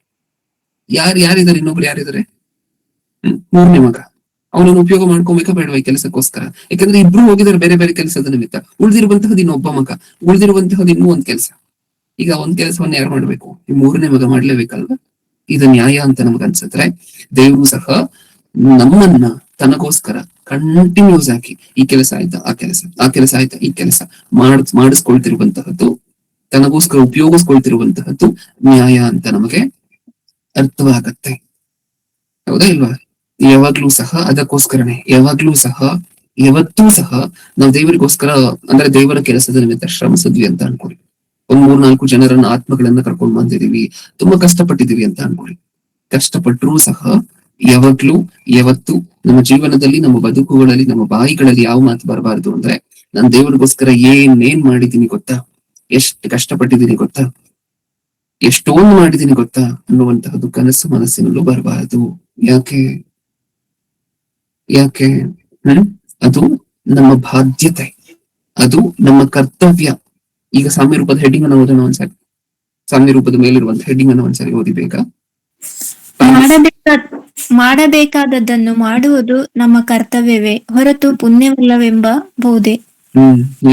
ಯಾರಿದ್ದಾರೆ? ಇನ್ನೊಬ್ರು ಯಾರಿದ್ದಾರೆ? 3ನೇ ಮಗ. ಅವನನ್ನು ಉಪಯೋಗ ಮಾಡ್ಕೊಬೇಕಾ ಬೇಡವಾ ಈ ಕೆಲಸಕ್ಕೋಸ್ಕರ? ಯಾಕಂದ್ರೆ ಇಬ್ರು ಹೋಗಿದ್ದಾರೆ ಬೇರೆ ಬೇರೆ ಕೆಲಸದ ನಿಮಿತ್ತ. ಉಳಿದಿರುವಂತಹದ್ದು ಇನ್ನೊಬ್ಬ ಮಗ, ಉಳಿದಿರುವಂತಹದ್ದು ಇನ್ನೂ ಒಂದ್ ಕೆಲಸ. ಈಗ ಒಂದ್ ಕೆಲಸವನ್ನ ಯಾರು ಮಾಡ್ಬೇಕು? ಈ 3ನೇ ಮಗ ಮಾಡ್ಲೇಬೇಕಲ್ವಾ? ಇದು ನ್ಯಾಯ ಅಂತ ನಮ್ಗೆ ಅನ್ಸುತ್ತೆ. ದೇವರು ಸಹ ನಮ್ಮನ್ನ ತನಗೋಸ್ಕರ ಕಂಟಿನ್ಯೂಸ್ ಆಗಿ ಈ ಕೆಲಸ ಆಯ್ತಾ ಆ ಕೆಲಸ, ಆ ಕೆಲಸ ಆಯ್ತಾ ಈ ಕೆಲಸ ಮಾಡಿಸ್ಕೊಳ್ತಿರುವಂತಹದ್ದು, ತನಗೋಸ್ಕರ ಉಪಯೋಗಿಸ್ಕೊಳ್ತಿರುವಂತಹದ್ದು ನ್ಯಾಯ ಅಂತ ನಮಗೆ ಅರ್ಥವಾಗತ್ತೆ. ಹೌದಾ ಇಲ್ವಾ? ಯಾವಾಗ್ಲೂ ಸಹ ಅದಕ್ಕೋಸ್ಕರನೇ, ಯಾವಾಗ್ಲೂ ಸಹ, ಯಾವತ್ತೂ ಸಹ ನಾವು ದೇವರಿಗೋಸ್ಕರ, ಅಂದ್ರೆ ದೇವರ ಕೆಲಸದ ನಿಮಿತ್ತ ಶ್ರಮಿಸಿದ್ವಿ ಅಂತ ಅನ್ಕೊಳ್ಳಿ. 3-4 ಜನರನ್ನ, ಆತ್ಮಗಳನ್ನ ಕರ್ಕೊಂಡು ಬಂದಿದೀವಿ, ತುಂಬಾ ಕಷ್ಟಪಟ್ಟಿದೀವಿ ಅಂತ ಅನ್ಕೊಳ್ಳಿ. ಕಷ್ಟಪಟ್ಟರೂ ಸಹ ಯಾವಾಗ್ಲೂ, ಯಾವತ್ತು ನಮ್ಮ ಜೀವನದಲ್ಲಿ, ನಮ್ಮ ಬದುಕುಗಳಲ್ಲಿ, ನಮ್ಮ ಬಾಯಿಗಳಲ್ಲಿ ಯಾವ ಮಾತು ಬರಬಾರ್ದು ಅಂದ್ರೆ, ನಾನು ದೇವರಿಗೋಸ್ಕರ ಏನೇನ್ ಮಾಡಿದೀನಿ ಗೊತ್ತಾ, ಎಷ್ಟು ಕಷ್ಟಪಟ್ಟಿದ್ದೀನಿ ಗೊತ್ತಾ, ಎಷ್ಟೊಂದು ಮಾಡಿದೀನಿ ಗೊತ್ತಾ ಅನ್ನುವಂತಹದ್ದು ಕನಸು ಮನಸ್ಸಿನಲ್ಲೂ ಬರಬಾರದು. ಯಾಕೆ? ಅದು ನಮ್ಮ ಬಾಧ್ಯತೆ, ಅದು ನಮ್ಮ ಕರ್ತವ್ಯ. ಈಗ ಸಾಮ್ಯ ರೂಪದ ಹೆಡ್ಡಿಂಗ್ ಅನ್ನು ಓದೋಣ ಒಂದ್ಸರಿ. ಸಾಮ್ಯ ರೂಪದ ಮೇಲಿರುವಂತ ಹೆಡ್ಡಿಂಗ್ ಅನ್ನು ಒಂದ್ಸರಿ ಓದಿ ಬೇಗ. ಮಾಡಬೇಕಾದದ್ದನ್ನು ಮಾಡುವುದು ನಮ್ಮ ಕರ್ತವ್ಯವೇ ಹೊರತು ಪುಣ್ಯವಲ್ಲವೆಂಬ ಬೋಧೆ.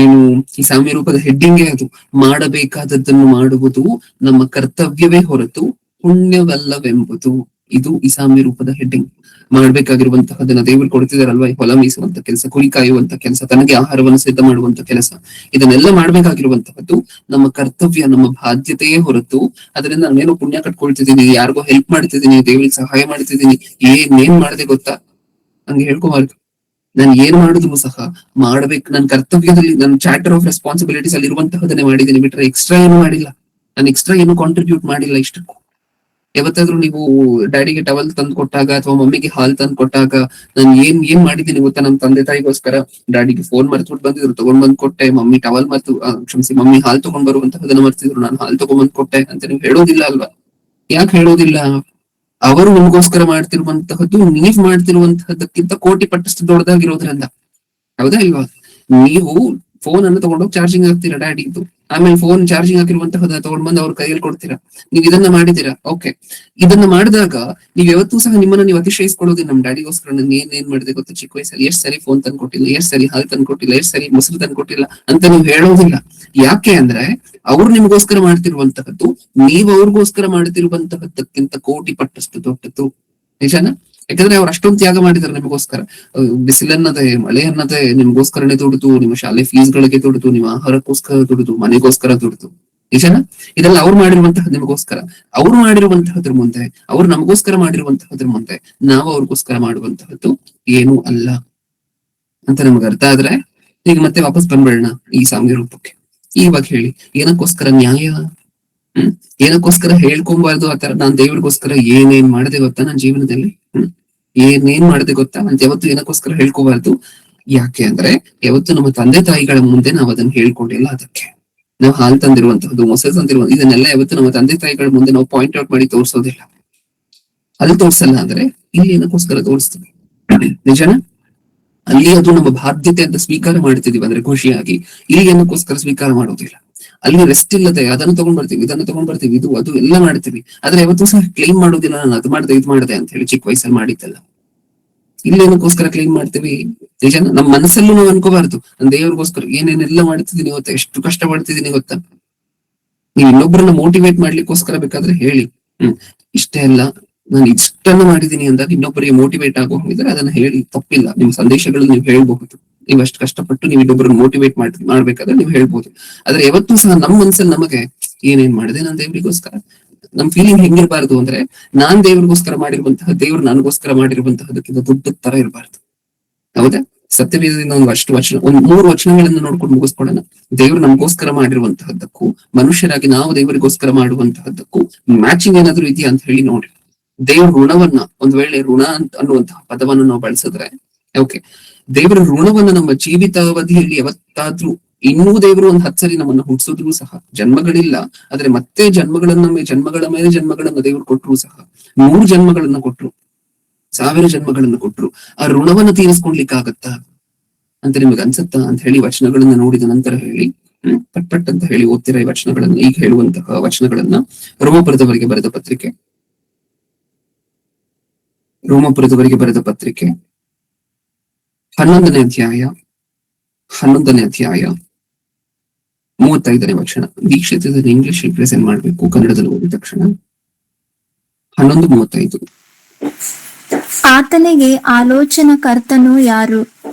ಏನು ಈ ಸಾಮ್ಯ ರೂಪದ ಹೆಡ್ಡಿಂಗೇ ಅದು. ಮಾಡಬೇಕಾದದ್ದನ್ನು ಮಾಡುವುದು ನಮ್ಮ ಕರ್ತವ್ಯವೇ ಹೊರತು ಪುಣ್ಯವಲ್ಲವೆಂಬುದು. ಇದು ಈ ಸಾಮ್ಯ ರೂಪದ ಹೆಡ್ಡಿಂಗ್. ಮಾಡ್ಬೇಕಾಗಿರುವಂತಹದನ್ನ ದೇವರು ಕೊಡ್ತಿದಾರಲ್ವಾ, ಈ ಹೊಲ ಮೀಸುವಂತ ಕೆಲಸ, ಕುರಿ ಕಾಯುವಂತ ಕೆಲಸ, ತನಗೆ ಆಹಾರವನ್ನು ಸಿದ್ಧ ಮಾಡುವಂತ ಕೆಲಸ, ಇದನ್ನೆಲ್ಲ ಮಾಡ್ಬೇಕಾಗಿರುವಂತಹದ್ದು ನಮ್ಮ ಕರ್ತವ್ಯ, ನಮ್ಮ ಬಾಧ್ಯತೆಯೇ ಹೊರತು ಅದರಿಂದ ನಾನೇನೋ ಪುಣ್ಯ ಕಟ್ಕೊಳ್ತಿದ್ದೀನಿ, ಯಾರಿಗೋ ಹೆಲ್ಪ್ ಮಾಡ್ತಿದ್ದೀನಿ, ದೇವರಿಗೆ ಸಹಾಯ ಮಾಡ್ತಿದ್ದೀನಿ, ಏನ್ ಮಾಡದೆ ಗೊತ್ತಾ ಹಂಗೆ ಹೇಳ್ಕೋಬಾರ್ದು. ನಾನು ಏನ್ ಮಾಡಿದ್ರು ಸಹ ಮಾಡ್ಬೇಕು, ನನ್ನ ಕರ್ತವ್ಯದಲ್ಲಿ, ನನ್ನ ಚಾರ್ಟರ್ ಆಫ್ ರೆಸ್ಪಾನ್ಸಿಬಿಲಿಟೀಸ್ ಅಲ್ಲಿ ಇರುವಂತಹದನ್ನೇ ಮಾಡಿದ್ದೀನಿ, ಬಿಟ್ರೆ ಎಕ್ಸ್ಟ್ರಾ ಏನು ಮಾಡಿಲ್ಲ. ನಾನು ಎಕ್ಸ್ಟ್ರಾ ಏನು ಕಾಂಟ್ರಿಬ್ಯೂಟ್ ಮಾಡಿಲ್ಲ ಇಷ್ಟಕ್ಕೂ. ಯಾವತ್ತಾದ್ರೂ ನೀವು ಡ್ಯಾಡಿಗೆ ಟವಲ್ ತಂದು ಕೊಟ್ಟಾಗ ಅಥವಾ ಮಮ್ಮಿಗೆ ಹಾಲ್ ತಂದು ಕೊಟ್ಟಾಗ ನಾನು ಏನ್ ಮಾಡಿದ್ದೀನಿ ಗೊತ್ತಾ? ನಮ್ಮ ತಂದೆ ತಾಯಿಗೋಸ್ಕರ ಡ್ಯಾಡಿಗೆ ಫೋನ್ ಮರ್ತ್ಬಿಟ್ಟು ಬಂದಿದ್ರು, ತಗೊಂಡ್ ಬಂದ್ ಕೊಟ್ಟೆ. ಮಮ್ಮಿ ಟವಲ್ ಮತ್ತು ಕ್ಷಮಿಸಿ, ಮಮ್ಮಿ ಹಾಲ್ ತಗೊಂಡ್ ಬರುವಂತಹದನ್ನ ಮರ್ತಿದ್ರು, ನಾನು ಹಾಲ್ ತಗೊಂಡ್ ಕೊಟ್ಟೆ ಅಂತ ನೀವು ಹೇಳೋದಿಲ್ಲ ಅಲ್ವಾ? ಯಾಕೆ ಹೇಳೋದಿಲ್ಲ? ಅವರು ನಿಮ್ಗೋಸ್ಕರ ಮಾಡ್ತಿರುವಂತಹದ್ದು ನೀವ್ ಮಾಡ್ತಿರುವಂತಹದಕ್ಕಿಂತ ಕೋಟಿ ಪಟ್ಟಷ್ಟು ದೊಡ್ಡದಾಗಿರೋದ್ರಿಂದ. ಹೌದಾ ಇಲ್ವಾ? ನೀವು ಫೋನ್ ಅನ್ನು ತಗೊಂಡೋಗಿ ಚಾರ್ಜಿಂಗ್ ಹಾಕ್ತೀರಾ ಡ್ಯಾಡಿದು, ಆಮೇಲೆ ಫೋನ್ ಚಾರ್ಜಿಂಗ್ ಹಾಕಿರುವಂತಹದ ತಗೊಂಡ್ ಬಂದು ಅವ್ರ ಕೈಯಲ್ಲಿ ಕೊಡ್ತೀರಾ. ನೀವ್ ಇದನ್ನ ಮಾಡಿದೀರಾ. ಓಕೆ, ಇದನ್ನ ಮಾಡಿದಾಗ ನೀವ್ ಯಾವತ್ತೂ ಸಹ ನಿಮ್ಮನ್ನ ನೀವು ಅತಿಶಯಿಸ್ಕೊಳ್ಳೋದು, ನಮ್ ಡ್ಯಾಡಿಗೋಸ್ಕರ ನಾನು ಏನ್ ಮಾಡಿದೆ ಗೊತ್ತಾ ಚಿಕ್ಕ ವಯಸ್ಸಲ್ಲಿ, ಎಷ್ಟ್ ಸರಿ ಫೋನ್ ತಂದು ಕೊಟ್ಟಿಲ್ಲ, ಎಷ್ಟ್ ಸರಿ ಹಾಲ್ ತಂದು ಕೊಟ್ಟಿಲ್ಲ, ಎಷ್ಟ್ ಸರಿ ಮೊಸರು ತಂದು ಕೊಟ್ಟಿಲ್ಲ ಅಂತ ನೀವು ಹೇಳೋದಿಲ್ಲ. ಯಾಕೆ ಅಂದ್ರೆ ಅವ್ರು ನಿಮ್ಗೋಸ್ಕರ ಮಾಡ್ತಿರುವಂತಹದ್ದು ನೀವು ಅವ್ರಿಗೋಸ್ಕರ ಮಾಡ್ತಿರುವಂತಹದ್ದಕ್ಕಿಂತ ಕೋಟಿ ಪಟ್ಟಷ್ಟು ದೊಡ್ಡದು. ನಿಜಾನ? ಯಾಕಂದ್ರೆ ಅವ್ರು ಅಷ್ಟೊಂದು ತ್ಯಾಗ ಮಾಡಿದಾರೆ ನಿಮಗೋಸ್ಕರ. ಬಿಸಿಲನ್ನದೇ, ಮಳೆ ಅನ್ನದೇ ನಿಮ್ಗೋಸ್ಕರನೇ ದುಡಿದು, ನಿಮ್ಮ ಶಾಲೆ ಫೀಸ್ ಗಳಿಗೆ ದುಡಿದು, ನಿಮ್ಮ ಆಹಾರಕ್ಕೋಸ್ಕರ ದುಡಿದು, ಮನೆಗೋಸ್ಕರ ದುಡಿದು. ನಿಜಾನ? ಇದೆಲ್ಲ ಅವ್ರು ಮಾಡಿರುವಂತಹದ್ದು ನಿಮಗೋಸ್ಕರ. ಅವ್ರು ಮಾಡಿರುವಂತಹದ್ರ ಮುಂದೆ, ಅವ್ರು ನಮಗೋಸ್ಕರ ಮಾಡಿರುವಂತಹದ್ರ ಮುಂದೆ ನಾವು ಅವ್ರಿಗೋಸ್ಕರ ಮಾಡುವಂತಹದ್ದು ಏನೂ ಅಲ್ಲ ಅಂತ ನಮ್ಗೆ ಅರ್ಥ ಆದ್ರೆ ಈಗ ಮತ್ತೆ ವಾಪಸ್ ಬಂದ್ಬಿಡೋಣ ಈ ಸಾಮ್ಯ ರೂಪಕ್ಕೆ. ಇವಾಗ ಹೇಳಿ, ಏನಕ್ಕೋಸ್ಕರ ನ್ಯಾಯ? ಏನಕ್ಕೋಸ್ಕರ ಹೇಳ್ಕೊಂಬಾರ್ದು ಆತರ? ನಾನ್ ದೇವ್ರಿಗೋಸ್ಕರ ಏನೇನ್ ಮಾಡದೆ ಗೊತ್ತಾ ನನ್ನ ಜೀವನದಲ್ಲಿ? ಏನೇನ್ ಮಾಡದೆ ಗೊತ್ತಾ ಅಂತ ಯಾವತ್ತು ಏನಕ್ಕೋಸ್ಕರ ಹೇಳ್ಕೋಬಾರ್ದು? ಯಾಕೆ ಅಂದ್ರೆ ಯಾವತ್ತು ನಮ್ಮ ತಂದೆ ತಾಯಿಗಳ ಮುಂದೆ ನಾವು ಅದನ್ನ ಹೇಳ್ಕೊಂಡಿಲ್ಲ. ಅದಕ್ಕೆ ನಾವು ಹಾಲು ತಂದಿರುವಂತಹದ್ದು, ಮೊಸರು ತಂದಿರುವಂತ ಇದನ್ನೆಲ್ಲ ಯಾವತ್ತು ನಮ್ಮ ತಂದೆ ತಾಯಿಗಳ ಮುಂದೆ ನಾವು ಪಾಯಿಂಟ್ ಔಟ್ ಮಾಡಿ ತೋರಿಸೋದಿಲ್ಲ. ಅಲ್ಲಿ ತೋರ್ಸಲ್ಲ ಅಂದ್ರೆ ಇಲ್ಲಿ ಏನಕ್ಕೋಸ್ಕರ ತೋರಿಸ್ತೀವಿ? ನಿಜನಾ? ಅಲ್ಲಿ ಅದು ನಮ್ಮ ಬಾಧ್ಯತೆ ಅಂತ ಸ್ವೀಕಾರ ಮಾಡ್ತಿದೀವಿ ಅಂದ್ರೆ ಖುಷಿಯಾಗಿ. ಇಲ್ಲಿ ಏನಕ್ಕೋಸ್ಕರ ಸ್ವೀಕಾರ ಮಾಡೋದಿಲ್ಲ. ಅಲ್ಲಿ ರೆಸ್ಟ್ ಇಲ್ಲದೆ ಅದನ್ನು ತಗೊಂಡ್ ಬರ್ತೀವಿ, ಇದನ್ನು ತಗೊಂಡ್ ಬರ್ತೀವಿ, ಇದು ಅದು ಎಲ್ಲ ಮಾಡ್ತೀವಿ. ಆದ್ರೆ ಯಾವತ್ತೂ ಸಹ ಕ್ಲೈಮ್ ಮಾಡೋದಿಲ್ಲ, ನಾನು ಅದು ಮಾಡ್ದೆ ಇದು ಮಾಡ್ದೆ ಅಂತ ಹೇಳಿ ಚಿಕ್ಕ ವಯಸ್ಸಲ್ಲಿ ಮಾಡಿದ್ದಲ್ಲ. ಇಲ್ಲಿ ಏನಕ್ಕೋಸ್ಕರ ಕ್ಲೈಮ್ ಮಾಡ್ತೀವಿ? ನಿಜನ? ನಮ್ಮ ಮನಸ್ಸಲ್ಲೂ ನಾವು ಅನ್ಕೋಬಾರ್ದು, ನಾನು ದೇವ್ರಿಗೋಸ್ಕರ ಏನೇನೆಲ್ಲ ಮಾಡ್ತಿದ್ದೀನಿ ಗೊತ್ತಾ, ಎಷ್ಟು ಕಷ್ಟ ಪಡ್ತಿದ್ದೀನಿ ಗೊತ್ತಾ. ನೀವು ಇನ್ನೊಬ್ಬರನ್ನ ಮೋಟಿವೇಟ್ ಮಾಡ್ಲಿಕ್ಕೋಸ್ಕರ ಬೇಕಾದ್ರೆ ಹೇಳಿ, ಇಷ್ಟೇ ಅಲ್ಲ ನಾನು ಇಷ್ಟನ್ನು ಮಾಡಿದೀನಿ ಅಂದಾಗ ಇನ್ನೊಬ್ಬರಿಗೆ ಮೋಟಿವೇಟ್ ಆಗೋ ಹೋಗಿದ್ರೆ ಅದನ್ನ ಹೇಳಿ, ತಪ್ಪಿಲ್ಲ. ನಿಮ್ಮ ಸಂದೇಶಗಳನ್ನು ನೀವು ಹೇಳ್ಬಹುದು. ನೀವು ಅಷ್ಟು ಕಷ್ಟಪಟ್ಟು ನೀವು ಇನ್ನೊಬ್ಬರನ್ನ ಮೋಟಿವೇಟ್ ಮಾಡ್ಬೇಕಾದ್ರೆ ನೀವು ಹೇಳ್ಬೋದು. ಆದ್ರೆ ಯಾವತ್ತೂ ಸಹ ನಮ್ಮ ಮನ್ಸಲ್ಲಿ ನಮಗೆ ಏನೇನ್ ಮಾಡಿದೆ ನಾನು ದೇವ್ರಿಗೋಸ್ಕರ, ನಮ್ ಫೀಲಿಂಗ್ ಹೆಂಗಿರ್ಬಾರ್ದು ಅಂದ್ರೆ ನಾನ್ ದೇವ್ರಿಗೋಸ್ಕರ ಮಾಡಿರುವಂತಹ, ದೇವ್ರು ನನಗೋಸ್ಕರ ಮಾಡಿರುವಂತಹದಕ್ಕಿಂತ ದೊಡ್ಡ ತರ ಇರಬಾರ್ದು. ಹೌದಾ? ಸತ್ಯವೇದದಿಂದ ಒಂದ್ 3 ವಚನಗಳನ್ನ ನೋಡ್ಕೊಂಡು ಮುಗಿಸ್ಕೊಳ್ಳೋಣ. ದೇವ್ರು ನಮಗೋಸ್ಕರ ಮಾಡಿರುವಂತಹದ್ದಕ್ಕೂ ಮನುಷ್ಯರಾಗಿ ನಾವು ದೇವರಿಗೋಸ್ಕರ ಮಾಡುವಂತಹದ್ದಕ್ಕೂ ಮ್ಯಾಚಿಂಗ್ ಏನಾದ್ರು ಇದೆಯಾ ಅಂತ ಹೇಳಿ ನೋಡಿ. ದೇವ್ರ ಋಣವನ್ನ, ಒಂದ್ ವೇಳೆ ಋಣ ಅನ್ನುವಂತಹ ಪದವನ್ನು ನಾವು ಬಳಸಿದ್ರೆ, ಓಕೆ, ದೇವರ ಋಣವನ್ನ ನಮ್ಮ ಜೀವಿತಾವಧಿಯಲ್ಲಿ ಯಾವತ್ತಾದ್ರೂ ಇನ್ನೂ ದೇವರು ಒಂದ್ 10 ಸರಿ ನಮ್ಮನ್ನ ಹುಟ್ಟಿಸಿದ್ರು ಸಹ ಜನ್ಮಗಳಿಲ್ಲ, ಆದ್ರೆ ಮತ್ತೆ ಜನ್ಮಗಳ ಮೇಲೆ ಜನ್ಮಗಳನ್ನ ದೇವರು ಕೊಟ್ಟರು ಸಹ, 100 ಜನ್ಮಗಳನ್ನ ಕೊಟ್ರು, 1000 ಜನ್ಮಗಳನ್ನ ಕೊಟ್ರು, ಆ ಋಣವನ್ನ ತೀರಿಸ್ಕೊಡ್ಲಿಕ್ಕಾಗತ್ತಾ ಅಂತ ನಿಮಗೆ ಅನ್ಸತ್ತಾ ಅಂತ ಹೇಳಿ ವಚನಗಳನ್ನ ನೋಡಿದ ನಂತರ ಹೇಳಿ. ಪಟ್ ಅಂತ ಹೇಳಿ ಓದ್ತಿರ ಈ ವಚನಗಳನ್ನ, ಈಗ ಹೇಳುವಂತಹ ವಚನಗಳನ್ನ. ರೋಮಪುರದವರಿಗೆ ಬರೆದ ಪತ್ರಿಕೆ 11ನೇ ಅಧ್ಯಾಯ 35ನೇ ವಚನ. ದೀಕ್ಷಿತ ಇಂಗ್ಲಿಷ್ ಪ್ರೆಸೆಂಟ್ ಮಾಡ್ಬೇಕು, ಕನ್ನಡದಲ್ಲಿ ಓದಿದ ತಕ್ಷಣ. 11:35. ಆತನಿಗೆ ಆಲೋಚನಾಕರ್ತನು ಯಾರು?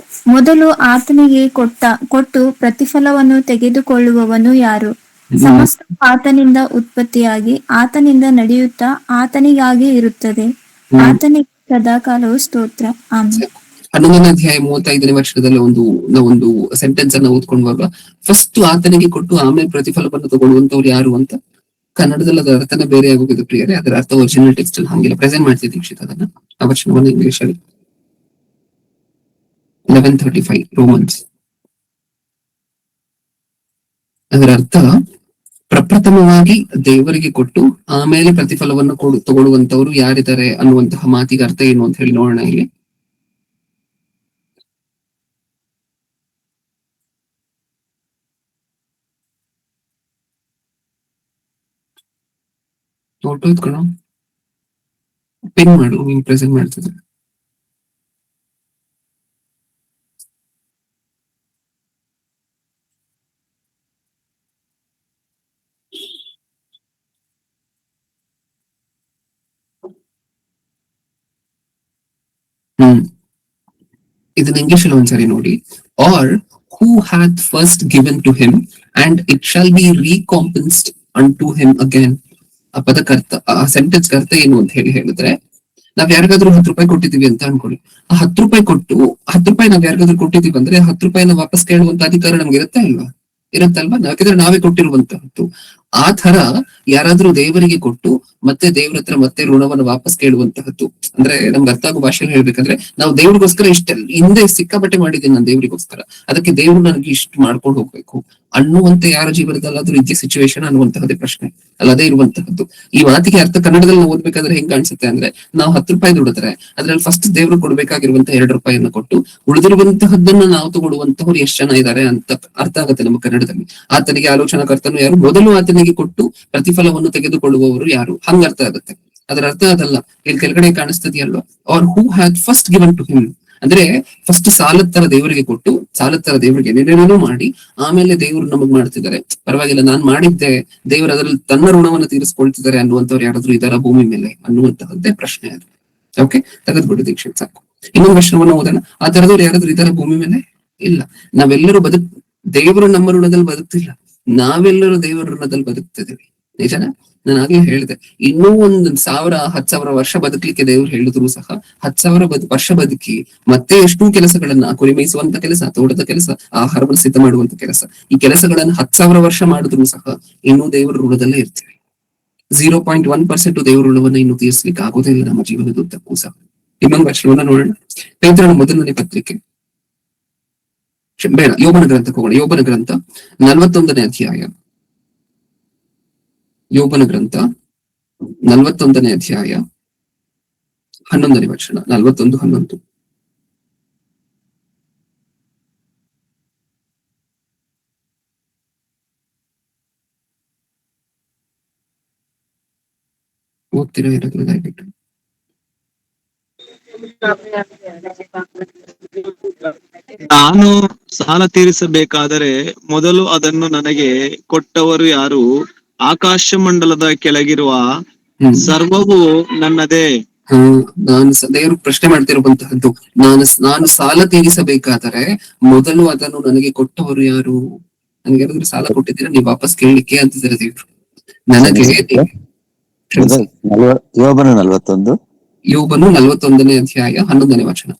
ಮೊದಲು ಆತನಿಗೆ ಕೊಟ್ಟು ಪ್ರತಿಫಲವನ್ನು ತೆಗೆದುಕೊಳ್ಳುವವನು ಯಾರು? ಸಮಸ್ತ ಆತನಿಂದ ಉತ್ಪತ್ತಿಯಾಗಿ ಆತನಿಂದ ನಡೆಯುತ್ತಾ ಆತನಿಗಾಗಿ ಇರುತ್ತದೆ. ಆತನಿಗೆ ಸದಾಕಾಲವು ಸ್ತೋತ್ರ. ಆಮೇಲೆ 11ನೇ ಅಧ್ಯಾಯ 35ನೇ ವರ್ಷದಲ್ಲಿ ಒಂದು ಸೆಂಟೆನ್ಸ್ ಅನ್ನ ಓದ್ಕೊಂಡಾಗ, ಫಸ್ಟ್ ಆತನಿಗೆ ಕೊಟ್ಟು ಆಮೇಲೆ ಪ್ರತಿಫಲವನ್ನು ತಗೊಳ್ಳುವಂತವ್ರು ಯಾರು ಅಂತ ಕನ್ನಡದಲ್ಲಿ ಅದರ ಅರ್ಥನೇ ಬೇರೆ ಆಗೋಗಿದೆ ಪ್ರಿಯರೇ. ಅದರ ಅರ್ಥ ಒರಿಜಿನಲ್ ಟೆಕ್ಸ್ಟ್ ಅಲ್ಲಿ ಹಂಗಿಲ್ಲ. ಪ್ರೆಸೆಂಟ್ ಮಾಡ್ತಿದ್ದೆ ದೀಕ್ಷಿತ್ ಅದನ್ನ, ಆ ವಚನವನ್ನು ಇಂಗ್ಲಿಷ್ ಅಲ್ಲಿ. 11:35 ರೋಮನ್ಸ್. ಅದರ ಅರ್ಥ ಪ್ರಪ್ರಥಮವಾಗಿ ದೇವರಿಗೆ ಕೊಟ್ಟು ಆಮೇಲೆ ಪ್ರತಿಫಲವನ್ನು ತಗೊಳ್ಳುವಂತವ್ರು ಯಾರಿದ್ದಾರೆ ಅನ್ನುವಂತಹ ಮಾತಿಗೆ ಅರ್ಥ ಏನು ಅಂತ ಹೇಳಿ ನೋಡೋಣ ಇಲ್ಲಿ. ಫೋಟೋ ಇದ್ಕೊಳ್ಳೋ, ಪಿನ್ ಮಾಡು, ನೀವು ಪ್ರೆಸೆಂಟ್ ಮಾಡ್ತಿದ್ರೆ. ಇದನ್ನ ಇಂಗ್ಲಿಷ್ ಅಲ್ಲಿ ಒಂದ್ಸರಿ ನೋಡಿ. Or who hath first given to him and it shall be recompensed unto him again. ಆ ಪದಕರ್ತ, ಆ ಸೆಂಟೆನ್ಸ್ ಅರ್ಥ ಏನು ಅಂತ ಹೇಳಿದ್ರೆ, ನಾವ್ ಯಾರಿಗಾದ್ರೂ 10 ರೂಪಾಯಿ ಕೊಟ್ಟಿದೀವಿ ಅಂತ ಅನ್ಕೊಳ್ಳಿ. ಆ 10 ರೂಪಾಯಿ ಕೊಟ್ಟು 10 ರೂಪಾಯಿ ನಾವ್ ಯಾರಿಗಾದ್ರೂ ಕೊಟ್ಟಿದೀವಿ ಅಂದ್ರೆ 10 ರೂಪಾಯಿನ ವಾಪಸ್ ಕೇಳುವಂತ ಅಧಿಕಾರ ನಮ್ಗೆ ಇರುತ್ತಲ್ವಾ? ಯಾಕಂದ್ರೆ ನಾವೇ ಕೊಟ್ಟಿರುವಂತಹದ್ದು. ಆ ತರ ಯಾರಾದ್ರೂ ದೇವರಿಗೆ ಕೊಟ್ಟು ಮತ್ತೆ ದೇವ್ರ ಹತ್ರ ಮತ್ತೆ ಋಣವನ್ನು ವಾಪಸ್ ಕೇಳುವಂತಹದ್ದು. ಅಂದ್ರೆ ನಮ್ಗೆ ಅರ್ಥ ಆಗೋ ಭಾಷೆಯಲ್ಲಿ ಹೇಳ್ಬೇಕಂದ್ರೆ, ನಾವು ದೇವ್ರಿಗೋಸ್ಕರ ಹಿಂದೆ ಸಿಕ್ಕಾಪಟ್ಟೆ ಮಾಡಿದ್ದೀನಿ ನಾನು ದೇವ್ರಿಗೋಸ್ಕರ, ಅದಕ್ಕೆ ದೇವ್ರು ನನಗೆ ಇಷ್ಟು ಮಾಡ್ಕೊಂಡು ಹೋಗ್ಬೇಕು ಅನ್ನುವಂತೆ ಯಾರ ಜೀವನದಲ್ಲಾದ್ರೂ ಇದ್ದ ಸಿಚುವೇಶನ್ ಅನ್ನುವಂತಹದ್ದೇ ಪ್ರಶ್ನೆ ಅಲ್ಲದೇ ಇರುವಂತಹದ್ದು. ಈ ಮಾತಿಗೆ ಅರ್ಥ ಕನ್ನಡದಲ್ಲಿ ನಾವು ಓದ್ಬೇಕಾದ್ರೆ ಹೆಂಗ್ ಕಾಣಿಸುತ್ತೆ ಅಂದ್ರೆ, ನಾವು 10 ರೂಪಾಯಿ ದುಡಿದ್ರೆ ಅದ್ರಲ್ಲಿ ಫಸ್ಟ್ ದೇವ್ರು ಕೊಡ್ಬೇಕಾಗಿರುವಂತಹ 2 ರೂಪಾಯಿಯನ್ನು ಕೊಟ್ಟು ಉಳಿದಿರುವಂತಹದ್ದನ್ನ ನಾವು ತಗೊಳ್ಳುವಂತವ್ರು ಎಷ್ಟು ಜನ ಇದ್ದಾರೆ ಅಂತ ಅರ್ಥ ಆಗುತ್ತೆ ನಮ್ಮ ಕನ್ನಡದಲ್ಲಿ. ಆತನಿಗೆ ಆಲೋಚನಾಕರ್ತನು ಯಾರು? ಮೊದಲು ಆತನಿಗೆ ಕೊಟ್ಟು ಪ್ರತಿಫಲವನ್ನು ತೆಗೆದುಕೊಳ್ಳುವವರು ಯಾರು? ಹಂಗ ಅರ್ಥ ಆಗುತ್ತೆ. ಅದರ ಅರ್ಥ ಅದಲ್ಲ. ಇಲ್ಲಿ ಕೆಳಗಡೆ ಕಾಣಿಸ್ತದೆಯಲ್ವಾ, or who hath first given to him ಅಂದ್ರೆ ಫಸ್ಟ್ ಸಾಲದ ತರ ದೇವರಿಗೆ ಕೊಟ್ಟು, ಸಾಲದ ತರ ದೇವರಿಗೆ ಏನೇನೇನೋ ಮಾಡಿ ಆಮೇಲೆ ದೇವ್ರು ನಮಗ್ ಮಾಡ್ತಿದ್ದಾರೆ. ಪರವಾಗಿಲ್ಲ, ನಾನ್ ಮಾಡಿದ್ದೆ, ದೇವರು ಅದರಲ್ಲಿ ತನ್ನ ಋಣವನ್ನು ತೀರಿಸ್ಕೊಳ್ತಿದ್ದಾರೆ ಅನ್ನುವಂಥವ್ರು ಯಾರಾದ್ರೂ ಇದಾರ ಭೂಮಿ ಮೇಲೆ ಅನ್ನುವಂತಹದ್ದೇ ಪ್ರಶ್ನೆ ಅದು. ಓಕೆ, ತೆಗೆದ್ಬಿಡು ದೀಕ್ಷಿತ್, ಸಾಕು. ಇನ್ನೊಂದು ಪ್ರಶ್ನವನ್ನು ಓದೋಣ. ಆ ತರದವ್ರು ಯಾರಾದ್ರೂ ಇದಾರ ಭೂಮಿ ಮೇಲೆ? ಇಲ್ಲ. ನಾವೆಲ್ಲರೂ ದೇವರು ನಮ್ಮ ಋಣದಲ್ಲಿ ಬದುಕ್ತಿಲ್ಲ, ನಾವೆಲ್ಲರೂ ದೇವರ ಋಣದಲ್ಲಿ ಬದುಕ್ತಿದ್ದೀವಿ. ನಿಜನಾ? ನಾನು ಆಗ್ಲೇ ಹೇಳಿದೆ, ಇನ್ನೂ 10,000 ವರ್ಷ ಬದುಕಲಿಕ್ಕೆ ದೇವ್ರು ಹೇಳಿದ್ರು ಸಹ 10,000 ವರ್ಷ ಬದುಕಿ ಮತ್ತೆ ಎಷ್ಟೋ ಕೆಲಸಗಳನ್ನ, ಕುರಿ ಮೇಯಿಸುವಂತ ಕೆಲಸ, ತೋಟದ ಕೆಲಸ, ಆಹಾರವನ್ನು ಸಿದ್ಧ ಮಾಡುವಂತ ಕೆಲಸ, ಈ ಕೆಲಸಗಳನ್ನ 10,000 ವರ್ಷ ಮಾಡಿದ್ರು ಸಹ ಇನ್ನೂ ದೇವರ ಋಣದಲ್ಲೇ ಇರ್ತೀವಿ. 0.1% ದೇವರ ಋಣವನ್ನ ಇನ್ನು ತೀರ್ಸ್ಲಿಕ್ಕೆ ಆಗೋದೇ ಇಲ್ಲ ನಮ್ಮ ಜೀವನದುದ್ದಕ್ಕೂ ಸಹ. ಇನ್ನೊಂದು ವರ್ಷವನ್ನ ನೋಡೋಣ. ಪೇತ್ರನ ಮೊದಲನೇ ಪತ್ರಿಕೆ, ಬೇಡ, ಯೋಬನ ಗ್ರಂಥಕ್ಕೆ ಹೋಗೋಣ. ಯೋಬನ ಗ್ರಂಥ 41ನೇ ಅಧ್ಯಾಯ. ಯೋಬನ ಗ್ರಂಥ 41ನೇ ಅಧ್ಯಾಯ 11ನೇ ವಚನ. 41:11. ಓದ್ತೀರಾ ಏನಾದ್ರು ದಯವಿಟ್ಟು? ನಾನು ಸಾಲ ತೀರಿಸಬೇಕಾದರೆ ಮೊದಲು ಅದನ್ನು ನನಗೆ ಕೊಟ್ಟವರು ಯಾರು? ಆಕಾಶ ಮಂಡಲದ ಕೆಳಗಿರುವ ಸರ್ವವು ನನ್ನದೇ. ನಾನು ದೇವರು ಪ್ರಶ್ನೆ ಮಾಡ್ತಿರುವಂತಹದ್ದು, ನಾನು ಸಾಲ ತೀರಿಸಬೇಕಾದರೆ ಮೊದಲು ಅದನ್ನು ನನಗೆ ಕೊಟ್ಟವರು ಯಾರು? ನನಗೆ ಯಾರಾದ್ರೂ ಸಾಲ ಕೊಟ್ಟಿದ್ದೀರಾ ನೀವು ವಾಪಸ್ ಕೇಳಲಿಕ್ಕೆ ಅಂತಿದ್ದಾರೆ ದೇವ್ರು. ನನಗೆ ಯೋಬನು 41. ಯೋಬನು 41ನೇ ಅಧ್ಯಾಯ 11ನೇ ವಚನ.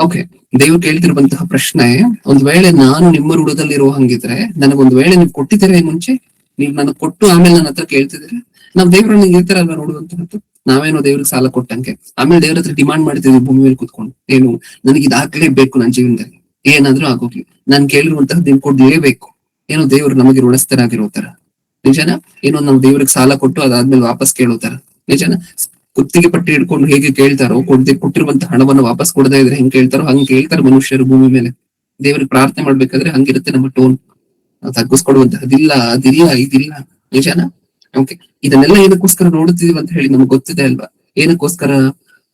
ಓಕೆ, ದೇವ್ರು ಕೇಳ್ತಿರುವಂತಹ ಪ್ರಶ್ನೆ, ಒಂದ್ ವೇಳೆ ನಾನು ನಿಮ್ಮ ಋಣದಲ್ಲಿರುವ ಹಂಗಿದ್ರೆ ನನಗೊಂದ್ ವೇಳೆ ನೀವು ಕೊಟ್ಟಿದ್ದೀರಾ ಮುಂಚೆ? ನೀವು ನನಗೆ ಕೊಟ್ಟು ಆಮೇಲೆ ನನ್ನ ಹತ್ರ ಕೇಳ್ತಿದ್ರೆ? ನಾವ್ ದೇವ್ರನ್ನ ಇರ್ತಾರಲ್ವಾ ನೋಡುವಂತಹದ್ದು. ನಾವೇನೋ ದೇವ್ರಿಗೆ ಸಾಲ ಕೊಟ್ಟಂಗೆ ಆಮೇಲೆ ದೇವ್ರ ಹತ್ರ ಡಿಮಾಂಡ್ ಮಾಡ್ತಿದ್ವಿ ಭೂಮಿ ಮೇಲೆ ಕುತ್ಕೊಂಡು, ಏನು ನನಗೆ ಇದಾಗ್ಲೇಬೇಕು ನನ್ನ ಜೀವನದಲ್ಲಿ, ಏನಾದ್ರೂ ಆಗೋಗ್ಲಿ, ನಾನ್ ಕೇಳಿರುವಂತಹದ್ದು ನೀವು ಕೊಡ್ಲೇಬೇಕು. ಏನೋ ದೇವ್ರು ನಮಗೆ ಋಣಸ್ಥರಾಗಿರೋ ತರ. ನಿಜನ? ಏನೋ ನಾವು ದೇವ್ರಿಗೆ ಸಾಲ ಕೊಟ್ಟು ಅದಾದ್ಮೇಲೆ ವಾಪಸ್ ಕೇಳೋ ತರ. ನಿಜನ? ಕುತ್ತಿಗೆ ಪಟ್ಟಿ ಹಿಡ್ಕೊಂಡು ಹೇಗೆ ಕೇಳ್ತಾರೋ, ಕೊಟ್ಟಿರುವಂತ ಹಣವನ್ನು ವಾಪಸ್ ಕೊಡದೇ ಇದ್ರೆ ಹೆಂಗ್ ಕೇಳ್ತಾರೋ ಹಂಗ್ ಕೇಳ್ತಾರೆ ಮನುಷ್ಯರು ಭೂಮಿ ಮೇಲೆ. ದೇವ್ರಿಗೆ ಪ್ರಾರ್ಥನೆ ಮಾಡ್ಬೇಕಾದ್ರೆ ಹಂಗಿರುತ್ತೆ ನಮ್ಮ ಟೋನ್. ತಗ್ಗಿಸ್ಕೊಡುವಂತಹದಿಲ್ಲ, ಅದಿಲ್ಲ, ಇದಿಲ್ಲ. ನಿಜನ? ಓಕೆ, ಇದನ್ನೆಲ್ಲ ಏನಕ್ಕೋಸ್ಕರ ನೋಡುತ್ತೀವಿ ಅಂತ ಹೇಳಿ ನಮ್ಗೆ ಗೊತ್ತಿದೆ ಅಲ್ವಾ? ಏನಕ್ಕೋಸ್ಕರ?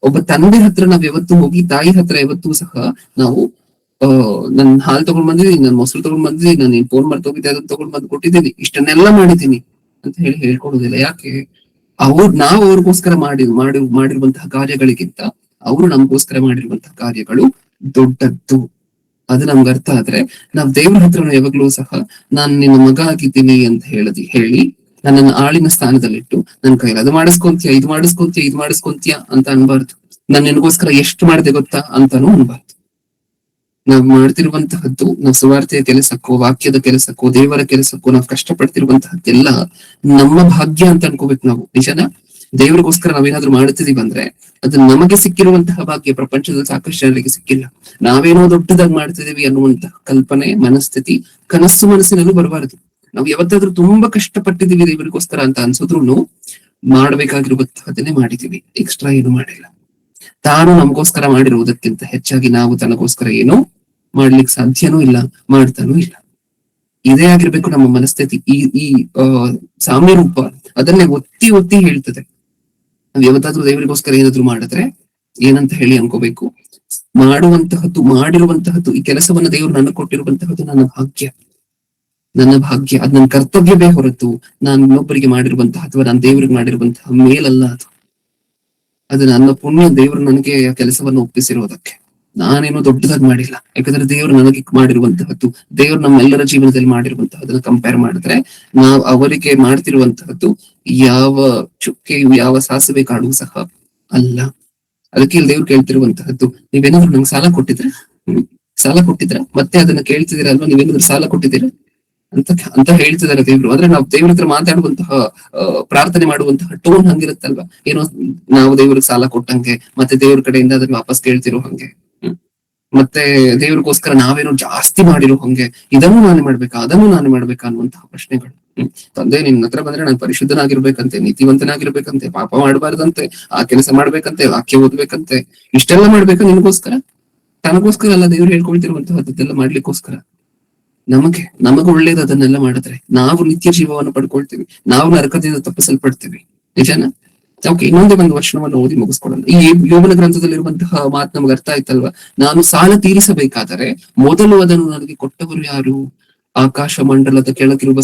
ಒಬ್ಬ ತಂದೆ ಹತ್ರ ನಾವ್ ಯಾವತ್ತೂ ಹೋಗಿ, ತಾಯಿ ಹತ್ರ ಯಾವತ್ತೂ ಸಹ ನಾವು ನನ್ ಹಾಲು ತಗೊಂಡ್ ಬಂದಿದ್ದೀನಿ, ನನ್ ಮೊಸರು ತಗೊಂಡ್ ಬಂದಿದ್ದೀನಿ, ನಾನು ಫೋನ್ ಮರ್ತೋಗಿದ್ದೆ ಅದನ್ನ ತಗೊಂಡ್ ಬಂದು ಕೊಟ್ಟಿದ್ದೀನಿ, ಇಷ್ಟನ್ನೆಲ್ಲ ಮಾಡಿದ್ದೀನಿ ಅಂತ ಹೇಳಿ ಹೇಳ್ಕೊಡುದಿಲ್ಲ. ಯಾಕೆ? ನಾವು ಅವ್ರಿಗೋಸ್ಕರ ಮಾಡಿರುವಂತಹ ಕಾರ್ಯಗಳಿಗಿಂತ ಅವರು ನಮಗೋಸ್ಕರ ಮಾಡಿರುವಂತಹ ಕಾರ್ಯಗಳು ದೊಡ್ಡದ್ದು. ಅದು ನಮ್ಗೆ ಅರ್ಥ ಆದ್ರೆ ನಾವ್ ದೇವ್ರ ಹತ್ರ ಯಾವಾಗ್ಲೂ ಸಹ ನಾನ್ ನಿನ್ನ ಮಗ ಆಗಿದ್ದೀನಿ ಅಂತ ಹೇಳಿ ನನ್ನನ್ನು ಆಳಿನ ಸ್ಥಾನದಲ್ಲಿಟ್ಟು ನನ್ ಕೈಲಿ ಅದು ಮಾಡಿಸ್ಕೊಂತೀಯ, ಇದು ಮಾಡಿಸ್ಕೊಂತೀಯ ಅಂತ ಅನ್ಬಾರ್ದು. ನಾನ್ ನಿನಗೋಸ್ಕರ ಎಷ್ಟು ಮಾಡಿದೆ ಗೊತ್ತಾ ಅಂತಾನು ಅನ್ಬಾರ್ದು. ನಾವ್ ಮಾಡ್ತಿರುವಂತಹದ್ದು, ನಾವ್ ಸುವಾರ್ತೆಯ ಕೆಲಸಕ್ಕೋ, ವಾಕ್ಯದ ಕೆಲಸಕ್ಕೋ, ದೇವರ ಕೆಲಸಕ್ಕೋ ನಾವ್ ಕಷ್ಟಪಡ್ತಿರುವಂತಹದ್ದೆಲ್ಲ ನಮ್ಮ ಭಾಗ್ಯ ಅಂತ ಅನ್ಕೋಬೇಕು ನಾವು. ನಿಜನ? ದೇವರಿಗೋಸ್ಕರ ನಾವೇನಾದ್ರೂ ಮಾಡ್ತಿದೀವಿ ಅಂದ್ರೆ ಅದು ನಮಗೆ ಸಿಕ್ಕಿರುವಂತಹ ಭಾಗ್ಯ. ಪ್ರಪಂಚದಲ್ಲಿ ಸಾಕಷ್ಟು ಜನರಿಗೆ ಸಿಕ್ಕಿಲ್ಲ. ನಾವೇನೋ ದೊಡ್ಡದಾಗಿ ಮಾಡ್ತಿದೀವಿ ಅನ್ನುವಂತಹ ಕಲ್ಪನೆ, ಮನಸ್ಥಿತಿ, ಕನಸು ಮನಸ್ಸಿನಲ್ಲೂ ಬರಬಾರದು. ನಾವು ಯಾವತ್ತಾದ್ರೂ ತುಂಬಾ ಕಷ್ಟಪಟ್ಟಿದೀವಿ ದೇವರಿಗೋಸ್ಕರ ಅಂತ ಅನ್ಸಿದ್ರು ಮಾಡ್ಬೇಕಾಗಿರುವಂತಹದನ್ನೇ ಮಾಡಿದೀವಿ, ಎಕ್ಸ್ಟ್ರಾ ಏನು ಮಾಡಿಲ್ಲ. ತಾನು ನಮಗೋಸ್ಕರ ಮಾಡಿರುವುದಕ್ಕಿಂತ ಹೆಚ್ಚಾಗಿ ನಾವು ತನಗೋಸ್ಕರ ಏನೋ ಮಾಡ್ಲಿಕ್ಕೆ ಸಾಧ್ಯನೂ ಇಲ್ಲ, ಮಾಡ್ತಾನೂ ಇಲ್ಲ. ಇದೇ ಆಗಿರ್ಬೇಕು ನಮ್ಮ ಮನಸ್ಥಿತಿ. ಈ ಸಾಮ್ಯ ರೂಪ ಅದನ್ನೇ ಒತ್ತಿ ಒತ್ತಿ ಹೇಳ್ತದೆ. ನಾವ್ ಯಾವತ್ತಾದ್ರೂ ದೇವರಿಗೋಸ್ಕರ ಏನಾದ್ರು ಮಾಡಿದ್ರೆ ಏನಂತ ಹೇಳಿ ಅನ್ಕೋಬೇಕು? ಮಾಡಿರುವಂತಹದ್ದು ಈ ಕೆಲಸವನ್ನ ದೇವರು ನನಗೆ ಕೊಟ್ಟಿರುವಂತಹದ್ದು ನನ್ನ ಭಾಗ್ಯ. ಅದ್ ನನ್ನ ಕರ್ತವ್ಯವೇ ಹೊರತು ನಾನು ಇನ್ನೊಬ್ಬರಿಗೆ ಮಾಡಿರುವಂತಹ ಅಥವಾ ನಾನು ದೇವರಿಗೆ ಮಾಡಿರುವಂತಹ ಮೇಲಲ್ಲ. ಅದು ನನ್ನ ಪುಣ್ಯ. ದೇವರು ನನಗೆ ಆ ಕೆಲಸವನ್ನು ಒಪ್ಪಿಸಿರುವುದಕ್ಕೆ ನಾನೇನು ದೊಡ್ಡದಾಗಿ ಮಾಡಿಲ್ಲ. ಯಾಕಂದ್ರೆ ದೇವರು ನನಗೆ ಮಾಡಿರುವಂತಹದ್ದು, ದೇವರು ನಮ್ಮೆಲ್ಲರ ಜೀವನದಲ್ಲಿ ಮಾಡಿರುವಂತಹದನ್ನ ಕಂಪೇರ್ ಮಾಡಿದ್ರೆ ನಾವು ಅವರಿಗೆ ಮಾಡ್ತಿರುವಂತಹದ್ದು ಯಾವ ಚುಕ್ಕೆಯು, ಯಾವ ಸಾಸಿವೆ ಕಾಳು ಸಹ ಅಲ್ಲ. ಅದಕ್ಕೆ ಇಲ್ಲಿ ದೇವ್ರು ಕೇಳ್ತಿರುವಂತಹದ್ದು, ನೀವೇನಾದ್ರು ನಂಗೆ ಸಾಲ ಕೊಟ್ಟಿದ್ರ ಮತ್ತೆ ಅದನ್ನ ಕೇಳ್ತಿದ್ದೀರಾ ಅಲ್ವಾ? ನೀವೇನಾದ್ರು ಸಾಲ ಕೊಟ್ಟಿದ್ದೀರಾ ಅಂತ ಹೇಳ್ತಿದ್ದಾರೆ ದೇವ್ರು. ಆದ್ರೆ ನಾವು ದೇವ್ರ ಹತ್ರ ಮಾತಾಡುವಂತಹ ಪ್ರಾರ್ಥನೆ ಮಾಡುವಂತಹ ಟೋನ್ ಹಂಗಿರುತ್ತಲ್ವಾ? ಏನೋ ನಾವು ದೇವ್ರಿಗೆ ಸಾಲ ಕೊಟ್ಟಂಗೆ ಮತ್ತೆ ದೇವ್ರ ಕಡೆಯಿಂದ ಅದನ್ನ ವಾಪಸ್ ಕೇಳ್ತಿರೋ ಹಂಗೆ, ಮತ್ತೆ ದೇವ್ರಿಗೋಸ್ಕರ ನಾವೇನೋ ಜಾಸ್ತಿ ಮಾಡಿರೋ ಹಂಗೆ, ಅದನ್ನು ನಾನೇ ಮಾಡ್ಬೇಕಾ ಅನ್ನುವಂತಹ ಪ್ರಶ್ನೆಗಳು. ತಂದೆ ನಿನ್ನ ಹತ್ರ ಬಂದ್ರೆ ನಾನು ಪರಿಶುದ್ಧನಾಗಿರ್ಬೇಕಂತೆ, ನೀತಿವಂತನಾಗಿರ್ಬೇಕಂತೆ, ಪಾಪ ಮಾಡಬಾರ್ದಂತೆ, ಆ ಕೆಲಸ ಮಾಡ್ಬೇಕಂತೆ, ವಾಕ್ಯ ಓದ್ಬೇಕಂತೆ, ಇಷ್ಟೆಲ್ಲ ಮಾಡ್ಬೇಕಾ ನಿನಗೋಸ್ಕರ? ತನಗೋಸ್ಕರ ಅಲ್ಲ ದೇವ್ರು ಹೇಳ್ಕೊಳ್ತಿರುವಂತಹದ್ದೆಲ್ಲ ಮಾಡ್ಲಿಕ್ಕೋಸ್ಕರ. ನಮಗೆ ಒಳ್ಳೇದು ಅದನ್ನೆಲ್ಲ ಮಾಡಿದ್ರೆ ನಾವು ನಿತ್ಯ ಜೀವವನ್ನು ಪಡ್ಕೊಳ್ತೀವಿ, ನಾವು ನರಕದಿಂದ ತಪ್ಪಿಸಲ್ಪಡ್ತೀವಿ. ನಿಜಾನ? ಓಕೆ, ಇನ್ನೊಂದೇ ಒಂದು ವಚನವನ್ನು ಓದಿ ಮುಗಿಸ್ಕೊಳ್ಳೋಣ. ಈ ಯೋಬನ ಗ್ರಂಥದಲ್ಲಿರುವಂತಹ ಮಾತು ನಮ್ಗೆ ಅರ್ಥ ಆಯ್ತಲ್ವಾ? ನಾನು ಸಾಲ ತೀರಿಸಬೇಕಾದರೆ ಮೊದಲು ಅದನ್ನು ನನಗೆ ಕೊಟ್ಟವರು ಯಾರು? ಆಕಾಶ ಮಂಡಲದ ಕೆಳಗಿರುವ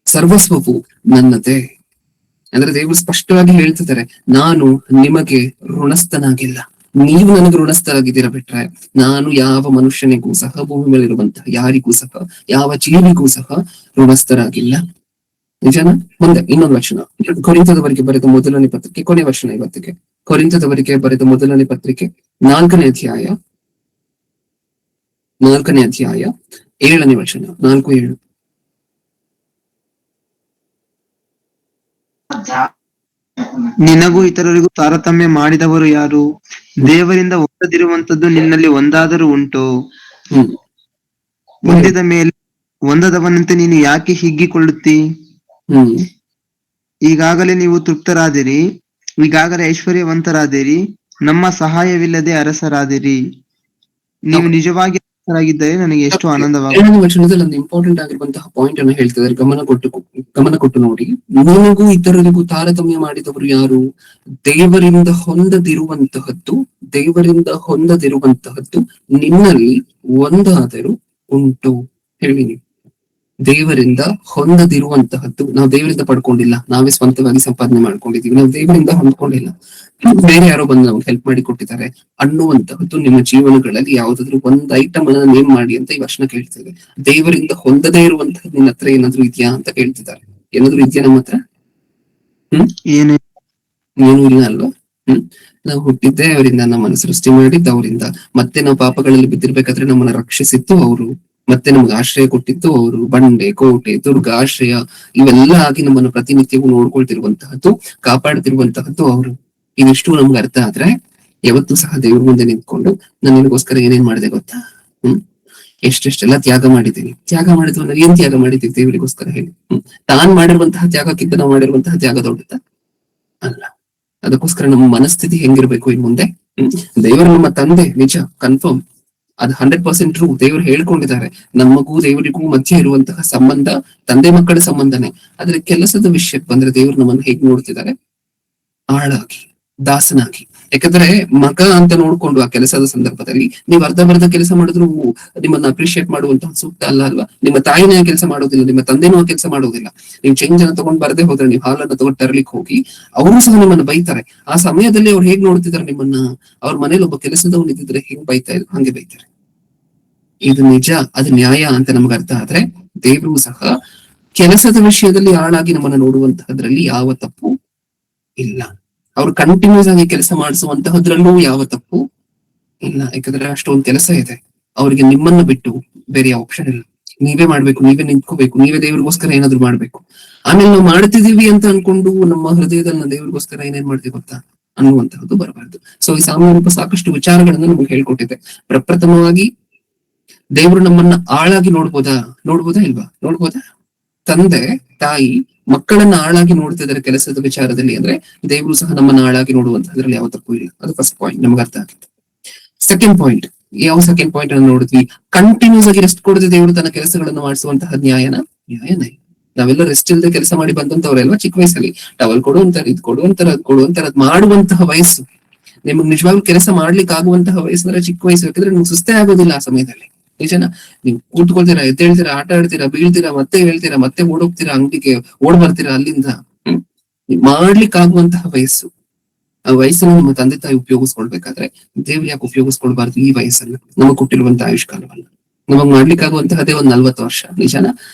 ಸರ್ವಸ್ವವು ನನ್ನದೇ. ಅಂದ್ರೆ ದೇವರು ಸ್ಪಷ್ಟವಾಗಿ ಹೇಳ್ತಿದ್ದಾರೆ, ನಾನು ನಿಮಗೆ ಋಣಸ್ಥನಾಗಿಲ್ಲ, ನೀವು ನನಗೆ ಋಣಸ್ಥರಾಗಿದ್ದೀರ ಬಿಟ್ರೆ ನಾನು ಯಾವ ಮನುಷ್ಯನಿಗೂ ಸಹ, ಭೂಮಿ ಮೇಲಿರುವಂತಹ ಯಾರಿಗೂ ಸಹ, ಯಾವ ಜೀವಿಗೂ ಸಹ ಋಣಸ್ಥರಾಗಿಲ್ಲ. ನಿಜನಾ? ಮುಂದೆ ಇನ್ನೊಂದು ವಚನ, ಕೊರಿಂಥದವರಿಗೆ ಬರೆದ ಮೊದಲನೇ ಪತ್ರಿಕೆ, ಕೊನೆ ವಚನ ಇವತ್ತಿಗೆ. ಕೊರಿಂಥದವರಿಗೆ ಬರೆದ ಮೊದಲನೇ ಪತ್ರಿಕೆ 4ನೇ ಅಧ್ಯಾಯ 7ನೇ ವಚನ, 4:7. ನಿನಗೂ ಇತರರಿಗೂ ತಾರತಮ್ಯ ಮಾಡಿದವರು ಯಾರು? ದೇವರಿಂದ ಒಂದದಿರುವಂತದ್ದು ನಿನ್ನಲ್ಲಿ ಒಂದಾದರೂ ಉಂಟೋ? ಹೊಂದಿದ ಮೇಲೆ ಒಂದದವನಂತೆ ನೀನು ಯಾಕೆ ಹಿಗ್ಗಿಕೊಳ್ಳುತ್ತಿ? ಈಗಾಗಲೇ ನೀವು ತೃಪ್ತರಾದಿರಿ, ಈಗಾಗಲೇ ಐಶ್ವರ್ಯವಂತರಾದಿರಿ, ನಮ್ಮ ಸಹಾಯವಿಲ್ಲದೆ ಅರಸರಾದಿರಿ. ನೀವು ನಿಜವಾಗಿ ಅರಸರಾಗಿದ್ದರೆ ನನಗೆ ಎಷ್ಟು ಆನಂದವಾಗುತ್ತದೆ. 7ನೇ ವಚನದಲ್ಲಿ ಒಂದು ಇಂಪಾರ್ಟೆಂಟ್ ಆಗಿರುವಂತಹ ಪಾಯಿಂಟ್ ಅನ್ನು ಹೇಳ್ತಿದ್ದಾರೆ, ಗಮನ ಕೊಟ್ಟು ನೋಡಿ. ನಿನಗೂ ಇತರರಿಗೂ ತಾರತಮ್ಯ ಮಾಡಿದವರು ಯಾರು? ದೇವರಿಂದ ಹೊಂದದಿರುವಂತಹದ್ದು ನಿನ್ನಲ್ಲಿ ಒಂದಾದರೂ ಉಂಟು. ಹೇಳಿ ನೀವು. ದೇವರಿಂದ ಹೊಂದದಿರುವಂತಹದ್ದು, ನಾವು ದೇವರಿಂದ ಪಡ್ಕೊಂಡಿಲ್ಲ, ನಾವೇ ಸ್ವಂತವಾಗಿ ಸಂಪಾದನೆ ಮಾಡ್ಕೊಂಡಿದೀವಿ, ನಾವು ದೇವರಿಂದ ಹೊಂದ್ಕೊಂಡಿಲ್ಲ, ಬೇರೆ ಯಾರೋ ಬಂದು ನಮ್ಗೆ ಹೆಲ್ಪ್ ಮಾಡಿ ಕೊಟ್ಟಿದ್ದಾರೆ ಅನ್ನುವಂತಹದ್ದು ನಿಮ್ಮ ಜೀವನಗಳಲ್ಲಿ ಯಾವ್ದಾದ್ರು ಒಂದ್ ಐಟಮ್ ಅನ್ನ ನೇಮ್ ಮಾಡಿ ಅಂತ ಈ ವರ್ಷನ ಕೇಳ್ತಿದೆ. ದೇವರಿಂದ ಹೊಂದದೇ ಇರುವಂತಹದ್ದು ನಿನ್ನ ಹತ್ರ ಏನಾದ್ರು ಇದೆಯಾ ಅಂತ ಕೇಳ್ತಿದ್ದಾರೆ. ಏನಾದ್ರು ಇದೆಯಾ ನಮ್ಮ ಹತ್ರ? ಏನು ಇಲ್ಲ ಅಲ್ವಾ? ನಾವು ಹುಟ್ಟಿದ್ದೇ ಅವರಿಂದ, ನಮ್ಮನ್ನು ಸೃಷ್ಟಿ ಮಾಡಿದ್ದ ಅವರಿಂದ, ಮತ್ತೆ ನಾವು ಪಾಪಗಳಲ್ಲಿ ಬಿದ್ದಿರ್ಬೇಕಾದ್ರೆ ನಮ್ಮನ್ನ ರಕ್ಷಿಸಿದ್ದು ಅವರು, ಮತ್ತೆ ನಮ್ಗೆ ಆಶ್ರಯ ಕೊಟ್ಟಿದ್ದು ಅವರು, ಬಂಡೆ, ಕೋಟೆ, ದುರ್ಗ, ಆಶ್ರಯ ಇವೆಲ್ಲ ಆಗಿ ನಮ್ಮನ್ನು ಪ್ರತಿನಿತ್ಯವೂ ನೋಡ್ಕೊಳ್ತಿರುವಂತಹದ್ದು, ಕಾಪಾಡ್ತಿರುವಂತಹದ್ದು ಅವರು. ಇದಿಷ್ಟು ನಮ್ಗೆ ಅರ್ಥ ಆದ್ರೆ ಯಾವತ್ತೂ ಸಹ ದೇವ್ರ ಮುಂದೆ ನಿಂತ್ಕೊಂಡು ನಾನು ನಿನಗೋಸ್ಕರ ಏನೇನ್ ಮಾಡಿದೆ ಗೊತ್ತಾ? ಎಷ್ಟೆಷ್ಟೆಲ್ಲ ತ್ಯಾಗ ಮಾಡಿದ್ದೀನಿ. ತ್ಯಾಗ ಮಾಡಿದ್ವಿ ಅಂದ್ರೆ ಏನ್ ತ್ಯಾಗ ಮಾಡಿದ್ದೀವಿ ದೇವರಿಗೋಸ್ಕರ ಹೇಳಿ? ತಾನ್ ಮಾಡಿರುವಂತಹ ತ್ಯಾಗಕ್ಕಿಂತ ನಾವು ಮಾಡಿರುವಂತಹ ತ್ಯಾಗ ದೊಡ್ಡದ ಅಲ್ಲ. ಅದಕ್ಕೋಸ್ಕರ ನಮ್ಮ ಮನಸ್ಥಿತಿ ಹೆಂಗಿರ್ಬೇಕು ಇನ್ ಮುಂದೆ? ದೇವರು ನಮ್ಮ ತಂದೆ, ನಿಜ, ಕನ್ಫರ್ಮ್, ಅದು 100% ಟ್ರೂ. ದೇವರು ಹೇಳ್ಕೊಂಡಿದ್ದಾರೆ, ನಮಗೂ ದೇವರಿಗೂ ಮಧ್ಯೆ ಇರುವಂತಹ ಸಂಬಂಧ ತಂದೆ ಮಕ್ಕಳ ಸಂಬಂಧನೇ. ಆದ್ರೆ ಕೆಲಸದ ವಿಷಯಕ್ಕೆ ಬಂದ್ರೆ ದೇವರು ನಮ್ಮನ್ನು ಹೇಗ್ ನೋಡ್ತಿದ್ದಾರೆ? ಆಳಾಗಿ, ದಾಸನಾಗಿ. ಯಾಕಂದ್ರೆ ಮಗ ಅಂತ ನೋಡ್ಕೊಂಡು ಆ ಕೆಲಸದ ಸಂದರ್ಭದಲ್ಲಿ ನೀವು ಅರ್ಧ ಕೆಲಸ ಮಾಡಿದ್ರು ನಿಮ್ಮನ್ನ ಅಪ್ರಿಶಿಯೇಟ್ ಮಾಡುವಂತಹ ಸೂಕ್ತ ಅಲ್ಲ ಅಲ್ವಾ? ನಿಮ್ಮ ತಾಯಿನೇ ಆ ಕೆಲಸ ಮಾಡೋದಿಲ್ಲ, ನಿಮ್ಮ ತಂದೆನೂ ಆ ಕೆಲಸ ಮಾಡೋದಿಲ್ಲ. ನೀವು ಚೇಂಜ್ ಅನ್ನ ತಗೊಂಡ್ ಬರದೇ ಹೋದ್ರೆ, ನೀವು ಹಾಲನ್ನ ತಗೊಂಡ್ ತರ್ಲಿಕ್ಕೆ ಹೋಗಿ ಅವರು ಸಹ ನಿಮ್ಮನ್ನ ಬೈತಾರೆ. ಆ ಸಮಯದಲ್ಲಿ ಅವ್ರು ಹೇಗ್ ನೋಡ್ತಿದ್ದಾರೆ ನಿಮ್ಮನ್ನ? ಅವ್ರ ಮನೇಲಿ ಒಬ್ಬ ಕೆಲಸದವನು ಇದ್ದಿದ್ರೆ ಹೆಂಗ್ ಬೈತಾ ಇದ್ರು ಹಂಗೆ ಬೈತಾರೆ. ಇದು ನಿಜ, ಅದು ನ್ಯಾಯ ಅಂತ ನಮ್ಗೆ ಅರ್ಥ ಆದ್ರೆ ದೇವರು ಸಹ ಕೆಲಸದ ವಿಷಯದಲ್ಲಿ ಆಳಾಗಿ ನಮ್ಮನ್ನ ನೋಡುವಂತಹದ್ರಲ್ಲಿ ಯಾವ ತಪ್ಪು ಇಲ್ಲ. ಅವ್ರು ಕಂಟಿನ್ಯೂಸ್ ಆಗಿ ಕೆಲಸ ಮಾಡಿಸುವಂತಹದ್ರಲ್ಲೂ ಯಾವ ತಪ್ಪು ಇಲ್ಲ. ಯಾಕಂದ್ರೆ ಅಷ್ಟೊಂದು ಕೆಲಸ ಇದೆ ಅವ್ರಿಗೆ. ನಿಮ್ಮನ್ನ ಬಿಟ್ಟು ಬೇರೆ ಆಪ್ಷನ್ ಇಲ್ಲ. ನೀವೇ ಮಾಡ್ಬೇಕು, ನೀವೇ ನಿಂತ್ಕೋಬೇಕು, ನೀವೇ ದೇವ್ರಿಗೋಸ್ಕರ ಏನಾದ್ರು ಮಾಡ್ಬೇಕು. ಆಮೇಲೆ ನಾವು ಮಾಡ್ತಿದೀವಿ ಅಂತ ಅನ್ಕೊಂಡು ನಮ್ಮ ಹೃದಯದಲ್ಲಿ ನಾವು ದೇವ್ರಿಗೋಸ್ಕರ ಏನೇನ್ ಮಾಡ್ತೀವಿ ಗೊತ್ತಾ ಅನ್ನುವಂತಹದ್ದು ಬರಬಾರ್ದು. ಸೊ ಈ ಸಾಮ್ಯ ರೂಪ ಸಾಕಷ್ಟು ವಿಚಾರಗಳನ್ನ ನಮ್ಗೆ ಹೇಳ್ಕೊಟ್ಟಿದೆ. ಪ್ರಪ್ರಥಮವಾಗಿ ದೇವರು ನಮ್ಮನ್ನ ಆಳಾಗಿ ನೋಡ್ಬೋದಾ ಇಲ್ವಾ? ನೋಡ್ಬೋದಾ? ತಂದೆ ತಾಯಿ ಮಕ್ಕಳನ್ನ ಆಳಾಗಿ ನೋಡ್ತಿದ್ದಾರೆ ಕೆಲಸದ ವಿಚಾರದಲ್ಲಿ ಅಂದ್ರೆ ದೇವರು ಸಹ ನಮ್ಮನ್ನ ಆಳಾಗಿ ನೋಡುವಂತದ್ರಲ್ಲಿ ಯಾವ ತಪ್ಪು ಇಲ್ಲ. ಅದು ಫಸ್ಟ್ ಪಾಯಿಂಟ್ ನಮ್ಗೆ ಅರ್ಥ ಆಗಿತ್ತು. ಸೆಕೆಂಡ್ ಪಾಯಿಂಟ್ ಅನ್ನು ನೋಡಿದ್ವಿ. ಕಂಟಿನ್ಯೂಸ್ ಆಗಿ ರೆಸ್ಟ್ ಕೊಡದೆ ದೇವರು ತನ್ನ ಕೆಲಸಗಳನ್ನು ಮಾಡಿಸುವಂತಹ ನ್ಯಾಯನೇ. ನಾವೆಲ್ಲ ರೆಸ್ಟ್ ಇಲ್ಲದೆ ಕೆಲಸ ಮಾಡಿ ಬಂದಂತವ್ರೆಲ್ವಾ ಚಿಕ್ಕ ವಯಸ್ಸಲ್ಲಿ ಟವಲ್ ಕೊಡುವಂತಾರೆ, ಇದು ಕೊಡುವಂತಾರೆ, ಅದು ಕೊಡುವಂತಾರೆ, ಅದ್ ಮಾಡುವಂತಹ ವಯಸ್ಸು. ನಿಮ್ಗೆ ನಿಜವಾಗ್ಲೂ ಕೆಲಸ ಮಾಡ್ಲಿಕ್ಕೆ ಆಗುವಂತಹ ವಯಸ್ಸಂದ್ರೆ ಚಿಕ್ಕ ವಯಸ್ಸು. ಯಾಕಂದ್ರೆ ನಿಮ್ಗೆ ಸುಸ್ತೇ ಆಗೋದಿಲ್ಲ ಆ ಸಮಯದಲ್ಲಿ. ನಿಜನ? ನೀವು ಕೂತ್ಕೊಳ್ತೀರಾ, ಎದ್ದೇಳ್ತೀರಾ, ಆಟ ಆಡ್ತೀರಾ, ಬೀಳ್ತೀರಾ, ಮತ್ತೆ ಹೇಳ್ತೀರಾ, ಮತ್ತೆ ಓಡೋಗ್ತೀರಾ, ಅಂಗಡಿಗೆ ಓಡ್ ಬರ್ತೀರಾ ಅಲ್ಲಿಂದ. ಮಾಡ್ಲಿಕ್ಕೆ ಆಗುವಂತಹ ವಯಸ್ಸು. ಆ ವಯಸ್ಸನ್ನು ನಮ್ಮ ತಂದೆ ತಾಯಿ ಉಪಯೋಗಿಸ್ಕೊಳ್ಬೇಕಾದ್ರೆ ದೇವ್ರು ಯಾಕೆ ಉಪಯೋಗಿಸ್ಕೊಳ್ಬಾರ್ದು ಈ ವಯಸ್ಸನ್ನ? ನಮಗ್ ಕೊಟ್ಟಿರುವಂತಹ ಆಯುಷ್ಕಾಲವನ್ನ ನಮಗ್ ಮಾಡ್ಲಿಕ್ಕೆ ಆಗುವಂತಹದೇ ಒಂದ್ 40 ವರ್ಷ. ನಿಜಾನ?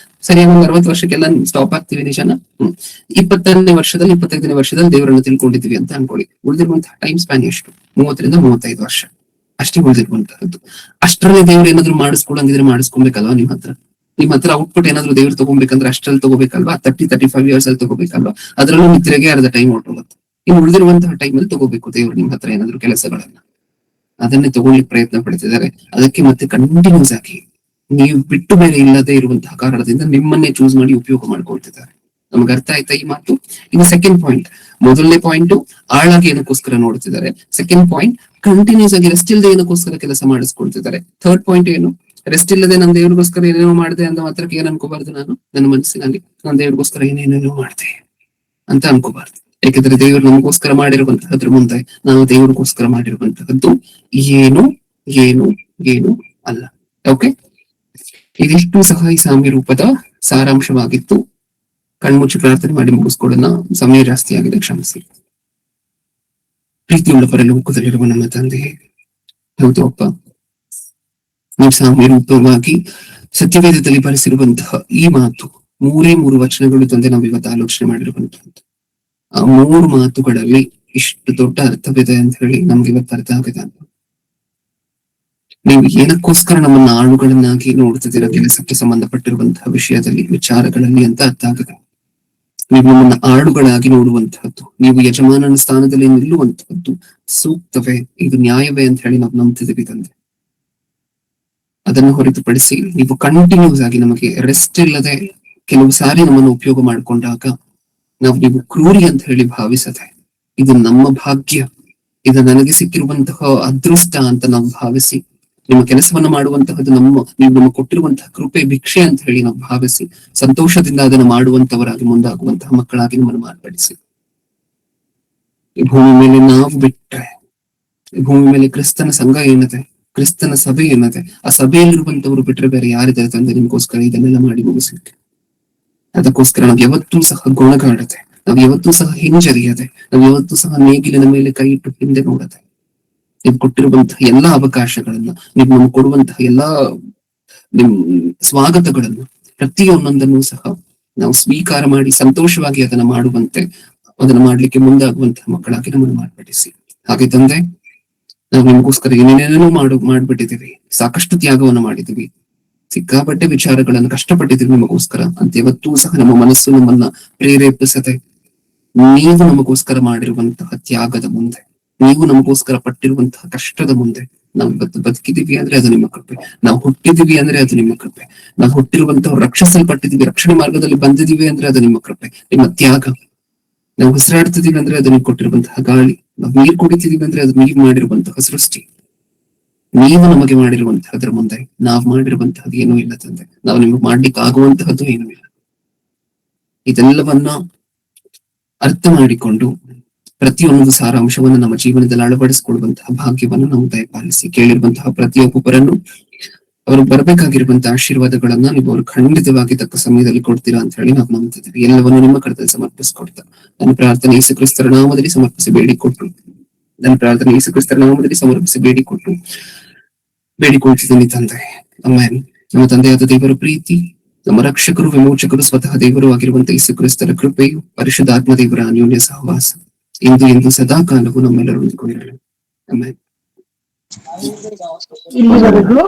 ಸರಿಯಾಗಿ ಒಂದ್ 60 ವರ್ಷಕ್ಕೆಲ್ಲ ಸ್ಟಾಪ್ ಆಗ್ತೀವಿ. ನಿಜಾನ? 25ನೇ ವರ್ಷದಲ್ಲಿ ದೇವರನ್ನು ತಿಳ್ಕೊಂಡಿದ್ವಿ ಅಂತ ಅನ್ಕೊಳ್ಳಿ. ಉಳಿದಿರುವಂತಹ ಟೈಮ್ ಸ್ಪ್ಯಾನ್ ಎಷ್ಟು? 30ರಿಂದ 35 ವರ್ಷ ಅಷ್ಟೇ ಉಳಿದಿರುವಂತಹದ್ದು. ಅಷ್ಟರಲ್ಲಿ ದೇವ್ರು ಏನಾದ್ರು ಮಾಡಿಸ್ಕೊಳಂಗಿದ್ರೆ ಮಾಡಿಸ್ಕೊಬೇಕಲ್ವಾ? ನಿಮ್ಮ ಹತ್ರ ಔಟ್ಪುಟ್ ಏನಾದ್ರು ದೇವ್ರು ತಗೋಬೇಕಂದ್ರೆ ಅಷ್ಟ್ರಲ್ಲಿ ತಗೋಬೇಕಲ್ವಾ? 35 years ಅಲ್ಲಿ ತಗೋಬೇಕಲ್ವಾ? ಅದ್ರಲ್ಲೂ ನಿದ್ರೆಗೆ ಅರ್ಧ ಟೈಮ್ ಹೊರಟೋಗುತ್ತೆ. ಇನ್ನು ಉಳಿದಿರುವಂತಹ ಟೈಮ್ ಅಲ್ಲಿ ತಗೋಬೇಕು ದೇವ್ರು ನಿಮ್ಮ ಹತ್ರ ಏನಾದ್ರು ಕೆಲಸಗಳನ್ನ. ಅದನ್ನೇ ತಗೊಳ್ಳಿಕ್ ಪ್ರಯತ್ನ ಪಡ್ತಿದ್ದಾರೆ. ಅದಕ್ಕೆ ಮತ್ತೆ ಕಂಟಿನ್ಯೂಸ್ ಆಗಿ ನೀವು ಬಿಟ್ಟು ಬೇರೆ ಇಲ್ಲದೆ ಇರುವಂತಹ ಕಾರಣದಿಂದ ನಿಮ್ಮನ್ನೇ ಚೂಸ್ ಮಾಡಿ ಉಪಯೋಗ ಮಾಡ್ಕೊಳ್ತಿದ್ದಾರೆ. ನಮ್ಗೆ ಅರ್ಥ ಆಯ್ತಾ ಈ ಮಾತು? ಇದು ಸೆಕೆಂಡ್ ಪಾಯಿಂಟ್. ಮೊದಲನೇ ಪಾಯಿಂಟ್ ಆಳಾಗಿ ಏನಕ್ಕೋಸ್ಕರ ನೋಡ್ತಿದ್ದಾರೆ. ಸೆಕೆಂಡ್ ಪಾಯಿಂಟ್ ಕಂಟಿನ್ಯೂಸ್ ಆಗಿ ರೆಸ್ಟ್ ಇಲ್ಲದೆ ಏನಕ್ಕೋಸ್ಕರ ಕೆಲಸ ಮಾಡಿಸ್ಕೊಳ್ತಿದ್ದಾರೆ. ಥರ್ಡ್ ಪಾಯಿಂಟ್ ಏನು? ರೆಸ್ಟ್ ಇಲ್ಲದೆ ನಾನು ದೇವ್ರಿಗೋಸ್ಕರ ಏನೇನೋ ಮಾಡಿದೆ ಅಂತ ಮಾತ್ರಕ್ಕೆ ಏನ್ ಅನ್ಕೋಬಾರ್ದು. ನನ್ನ ಮನಸ್ಸಿನಲ್ಲಿ ನಾನು ದೇವ್ರಿಗೋಸ್ಕರ ಏನೇನೇನೋ ಮಾಡಿದೆ ಅಂತ ಅನ್ಕೋಬಾರ್ದು. ಯಾಕಂದ್ರೆ ದೇವರು ನಮಗೋಸ್ಕರ ಮಾಡಿರುವಂತಹದ್ರ ಮುಂದೆ ನಾವು ದೇವರಿಗೋಸ್ಕರ ಮಾಡಿರುವಂತಹದ್ದು ಏನು ಅಲ್ಲ. ಓಕೆ, ಇದಿಷ್ಟು ಸಹ ಈ ಸಾಮ್ಯ ರೂಪದ ಸಾರಾಂಶವಾಗಿತ್ತು. ಕಣ್ಮುಚ್ಚಿ ಪ್ರಾರ್ಥನೆ ಮಾಡಿ ಮುಗಿಸ್ಕೊಳ್ಳೋಣ. ಸಮಯ ಜಾಸ್ತಿ ಆಗಿದೆ, ಕ್ಷಮಿಸಿ. ಪ್ರೀತಿಯುಳ್ಳ ಪರಲೋಕದಲ್ಲಿರುವ ನಮ್ಮ ತಂದೆಯೇ, ಹೌದು ಅಪ್ಪ, ನೀವು ಸಾಮ್ಯ ರೂಪವಾಗಿ ಸತ್ಯವೇದದಲ್ಲಿ ಬರೆಸಿರುವಂತಹ ಈ ಮಾತು ಮೂರು ವಚನಗಳು ತಂದೆ ನಾವು ಇವತ್ತು ಆಲೋಚನೆ ಮಾಡಿರುವಂತಹದ್ದು. ಆ 3 ಮಾತುಗಳಲ್ಲಿ ಇಷ್ಟು ದೊಡ್ಡ ಅರ್ಥವಿದೆ ಅಂತ ಹೇಳಿ ನಮ್ಗೆ ಇವತ್ತು ಅರ್ಥ ಆಗಿದೆ. ನೀವು ಏನಕ್ಕೋಸ್ಕರ ನಮ್ಮನ್ನ ಆಳುಗಳನ್ನಾಗಿ ನೋಡ್ತಿದ್ದೀರಾ ಕೆಲಸಕ್ಕೆ ಸಂಬಂಧಪಟ್ಟಿರುವಂತಹ ವಿಷಯದಲ್ಲಿ, ವಿಚಾರಗಳಲ್ಲಿ ಅಂತ ಅರ್ಥ ಆಗಿದೆ. ನೀವು ನಮ್ಮನ್ನ ಆಳುಗಳಾಗಿ ನೋಡುವಂತಹದ್ದು, ನೀವು ಯಜಮಾನನ ಸ್ಥಾನದಲ್ಲಿ ನಿಲ್ಲುವಂತಹದ್ದು ಸೂಕ್ತವೇ, ಇದು ನ್ಯಾಯವೇ ಅಂತ ಹೇಳಿ ನಾವು ನಂಬ್ತಿದ್ದೀವಿ ತಂದೆ. ಅದನ್ನು ಹೊರತುಪಡಿಸಿ ನೀವು ಕಂಟಿನ್ಯೂಸ್ ಆಗಿ ನಮಗೆ ರೆಸ್ಟ್ ಇಲ್ಲದೆ ಕೆಲವು ಸಾರಿ ನಮ್ಮನ್ನು ಉಪಯೋಗ ಮಾಡಿಕೊಂಡಾಗ ನೀವು ಕ್ರೂರಿ ಅಂತ ಹೇಳಿ ಭಾವಿಸದೆ, ಇದು ನಮ್ಮ ಭಾಗ್ಯ, ಇದು ನನಗೆ ಸಿಕ್ಕಿರುವಂತಹ ಅದೃಷ್ಟ ಅಂತ ನಾವು ಭಾವಿಸಿ, ನಿಮ್ಮ ಕೆಲಸವನ್ನ ಮಾಡುವಂತಹದ್ದು ನೀವು ನಮಗೆ ಕೊಟ್ಟಿರುವಂತಹ ಕೃಪೆ, ಭಿಕ್ಷೆ ಅಂತ ಹೇಳಿ ನಾವು ಭಾವಿಸಿ ಸಂತೋಷದಿಂದ ಅದನ್ನು ಮಾಡುವಂತವರಾಗಿ ಮುಂದಾಗುವಂತಹ ಮಕ್ಕಳಾಗಿ ನಮ್ಮನ್ನು ಮಾರ್ಪಡಿಸಿ. ಈ ಭೂಮಿ ಮೇಲೆ ನಾವು ಬಿಟ್ರೆ, ಈ ಭೂಮಿ ಮೇಲೆ ಕ್ರಿಸ್ತನ ಸಂಘ ಏನಿದೆ, ಕ್ರಿಸ್ತನ ಸಭೆ ಏನಿದೆ, ಆ ಸಭೆಯಲ್ಲಿರುವಂತವರು ಬಿಟ್ರೆ ಬೇರೆ ಯಾರಿದ್ದಾರೆ ತಂದೆ ನಿಮ್ಗೋಸ್ಕರ ಇದನ್ನೆಲ್ಲ ಮಾಡಿ ಮುಗಿಸ್ಲಿಕ್ಕೆ? ಅದಕ್ಕೋಸ್ಕರ ನಾವು ಯಾವತ್ತೂ ಸಹ ಗುಣಗಾಡದೆ, ನಾವು ಯಾವತ್ತೂ ಸಹ ಹಿಂಜರಿಯದೆ, ನಾವು ಯಾವತ್ತೂ ಸಹ ನೇಗಿಲಿನ ಮೇಲೆ ಕೈ ಇಟ್ಟು ಹಿಂದೆ ನೋಡದೆ, ನೀವು ಕೊಟ್ಟಿರುವಂತಹ ಎಲ್ಲಾ ಅವಕಾಶಗಳನ್ನ, ನೀವು ನಮ್ಗೆ ಕೊಡುವಂತಹ ಎಲ್ಲಾ ನಿಮ್ ಸ್ವಾಗತಗಳನ್ನು, ಪ್ರತಿಯೊಂದನ್ನು ಸಹ ನಾವು ಸ್ವೀಕಾರ ಮಾಡಿ ಸಂತೋಷವಾಗಿ ಅದನ್ನ ಮಾಡುವಂತೆ, ಅದನ್ನ ಮಾಡ್ಲಿಕ್ಕೆ ಮುಂದಾಗುವಂತಹ ಮಕ್ಕಳಾಗಿ ನಮ್ಮನ್ನು ಮಾರ್ಪಡಿಸಿ. ಹಾಗೆ ತಂದೆ, ನಾವು ನಿಮ್ಗೋಸ್ಕರ ಏನೇನೇನೋ ಮಾಡ್ಬಿಟ್ಟಿದೀವಿ, ಸಾಕಷ್ಟು ತ್ಯಾಗವನ್ನು ಮಾಡಿದೀವಿ, ಸಿಕ್ಕಾಪಟ್ಟೆ ವಿಚಾರಗಳನ್ನು ಕಷ್ಟಪಟ್ಟಿದೀವಿ ನಿಮಗೋಸ್ಕರ ಅಂತ ಯಾವತ್ತೂ ಸಹ ನಮ್ಮ ಮನಸ್ಸು ನಮ್ಮನ್ನ ಪ್ರೇರೇಪಿಸದೆ, ನೀವು ನಮಗೋಸ್ಕರ ಮಾಡಿರುವಂತಹ ತ್ಯಾಗದ ಮುಂದೆ, ನೀವು ನಮಗೋಸ್ಕರ ಪಟ್ಟಿರುವಂತಹ ಕಷ್ಟದ ಮುಂದೆ ನಾವು ಇವತ್ತು ಬದುಕಿದೀವಿ ಅಂದ್ರೆ ಅದು ನಿಮ್ಮ ಕೃಪೆ, ನಾವು ಹುಟ್ಟಿದೀವಿ ಅಂದ್ರೆ ಅದು ನಿಮ್ಮ ಕೃಪೆ, ನಾವು ಹುಟ್ಟಿರುವಂತಹ ರಕ್ಷಿಸಲ್ಪಟ್ಟಿದೀವಿ, ರಕ್ಷಣೆ ಮಾರ್ಗದಲ್ಲಿ ಬಂದಿದೀವಿ ಅಂದ್ರೆ ಅದು ನಿಮ್ಮ ಕೃಪೆ, ನಿಮ್ಮ ತ್ಯಾಗ. ನಾವು ಉಸಿರಾಡ್ತಿದೀವಿ ಅಂದ್ರೆ ಅದು ನೀವು ಕೊಟ್ಟಿರುವಂತಹ ಗಾಳಿ, ನಾವು ನೀರು ಕುಡಿತಿದೀವಿ ಅಂದ್ರೆ ಅದು ನೀವು ಮಾಡಿರುವಂತಹ ಸೃಷ್ಟಿ, ನೀವು ನಮಗೆ ಮಾಡಿರುವಂತಹದ್ರ ಮುಂದೆ ನಾವು ಮಾಡಿರುವಂತಹದ್ದು ಏನೂ ಇಲ್ಲ ತಂದೆ. ನಾವು ನಿಮ್ಗೆ ಮಾಡ್ಲಿಕ್ಕೆ ಆಗುವಂತಹದ್ದು ಏನೂ ಇಲ್ಲ. ಇದೆಲ್ಲವನ್ನ ಅರ್ಥ ಮಾಡಿಕೊಂಡು ಪ್ರತಿಯೊಂದು ಸಾರಾಂಶವನ್ನು ನಮ್ಮ ಜೀವನದಲ್ಲಿ ಅಳವಡಿಸಿಕೊಳ್ಳುವಂತಹ ಭಾಗ್ಯವನ್ನು ನಾವು ದಯಪಾಲಿಸಿ, ಕೇಳಿರುವಂತಹ ಪ್ರತಿಯೊಬ್ಬರನ್ನು ಅವರು ಬರಬೇಕಾಗಿರುವಂತಹ ಆಶೀರ್ವಾದಗಳನ್ನ ನೀವು ಅವರು ಖಂಡಿತವಾಗಿ ತಕ್ಕ ಸಮಯದಲ್ಲಿ ಕೊಡ್ತೀರಾ ಅಂತ ಹೇಳಿ ನಾವು ನಂಬ್ತಿದ್ದೀವಿ. ಎಲ್ಲವನ್ನು ನಿಮ್ಮ ಕರ್ತದಲ್ಲಿ ಸಮರ್ಪಿಸಿಕೊಡ್ತಾ ನನ್ನ ಪ್ರಾರ್ಥನೆ ಯೇಸು ಕ್ರಿಸ್ತರ ನಾಮದಲ್ಲಿ ಸಮರ್ಪಿಸಿ ಬೇಡಿಕೊಳ್ತಿದ್ದೀನಿ ತಂದೆ. ಆಮೆನ್. ನಮ್ಮ ತಂದೆಯಾದ ದೇವರ ಪ್ರೀತಿ, ನಮ್ಮ ರಕ್ಷಕರು ವಿಮೋಚಕರು ಸ್ವತಃ ದೇವರು ಆಗಿರುವಂತಹ ಯೇಸು ಕ್ರಿಸ್ತರ ಕೃಪೆಯು, ಪರಿಶುದ್ಧಾತ್ಮ ದೇವರ ಅನ್ಯೋನ್ಯ ಸಹವಾಸ ಎಂದು ಸದಾ ಕಾಲವು ನಮ್ಮೆಲ್ಲರೊಂದಿಗೆ ಇರಲಿ. ಆಮೆನ್. ಇಲ್ಲಿವರೆಗೂ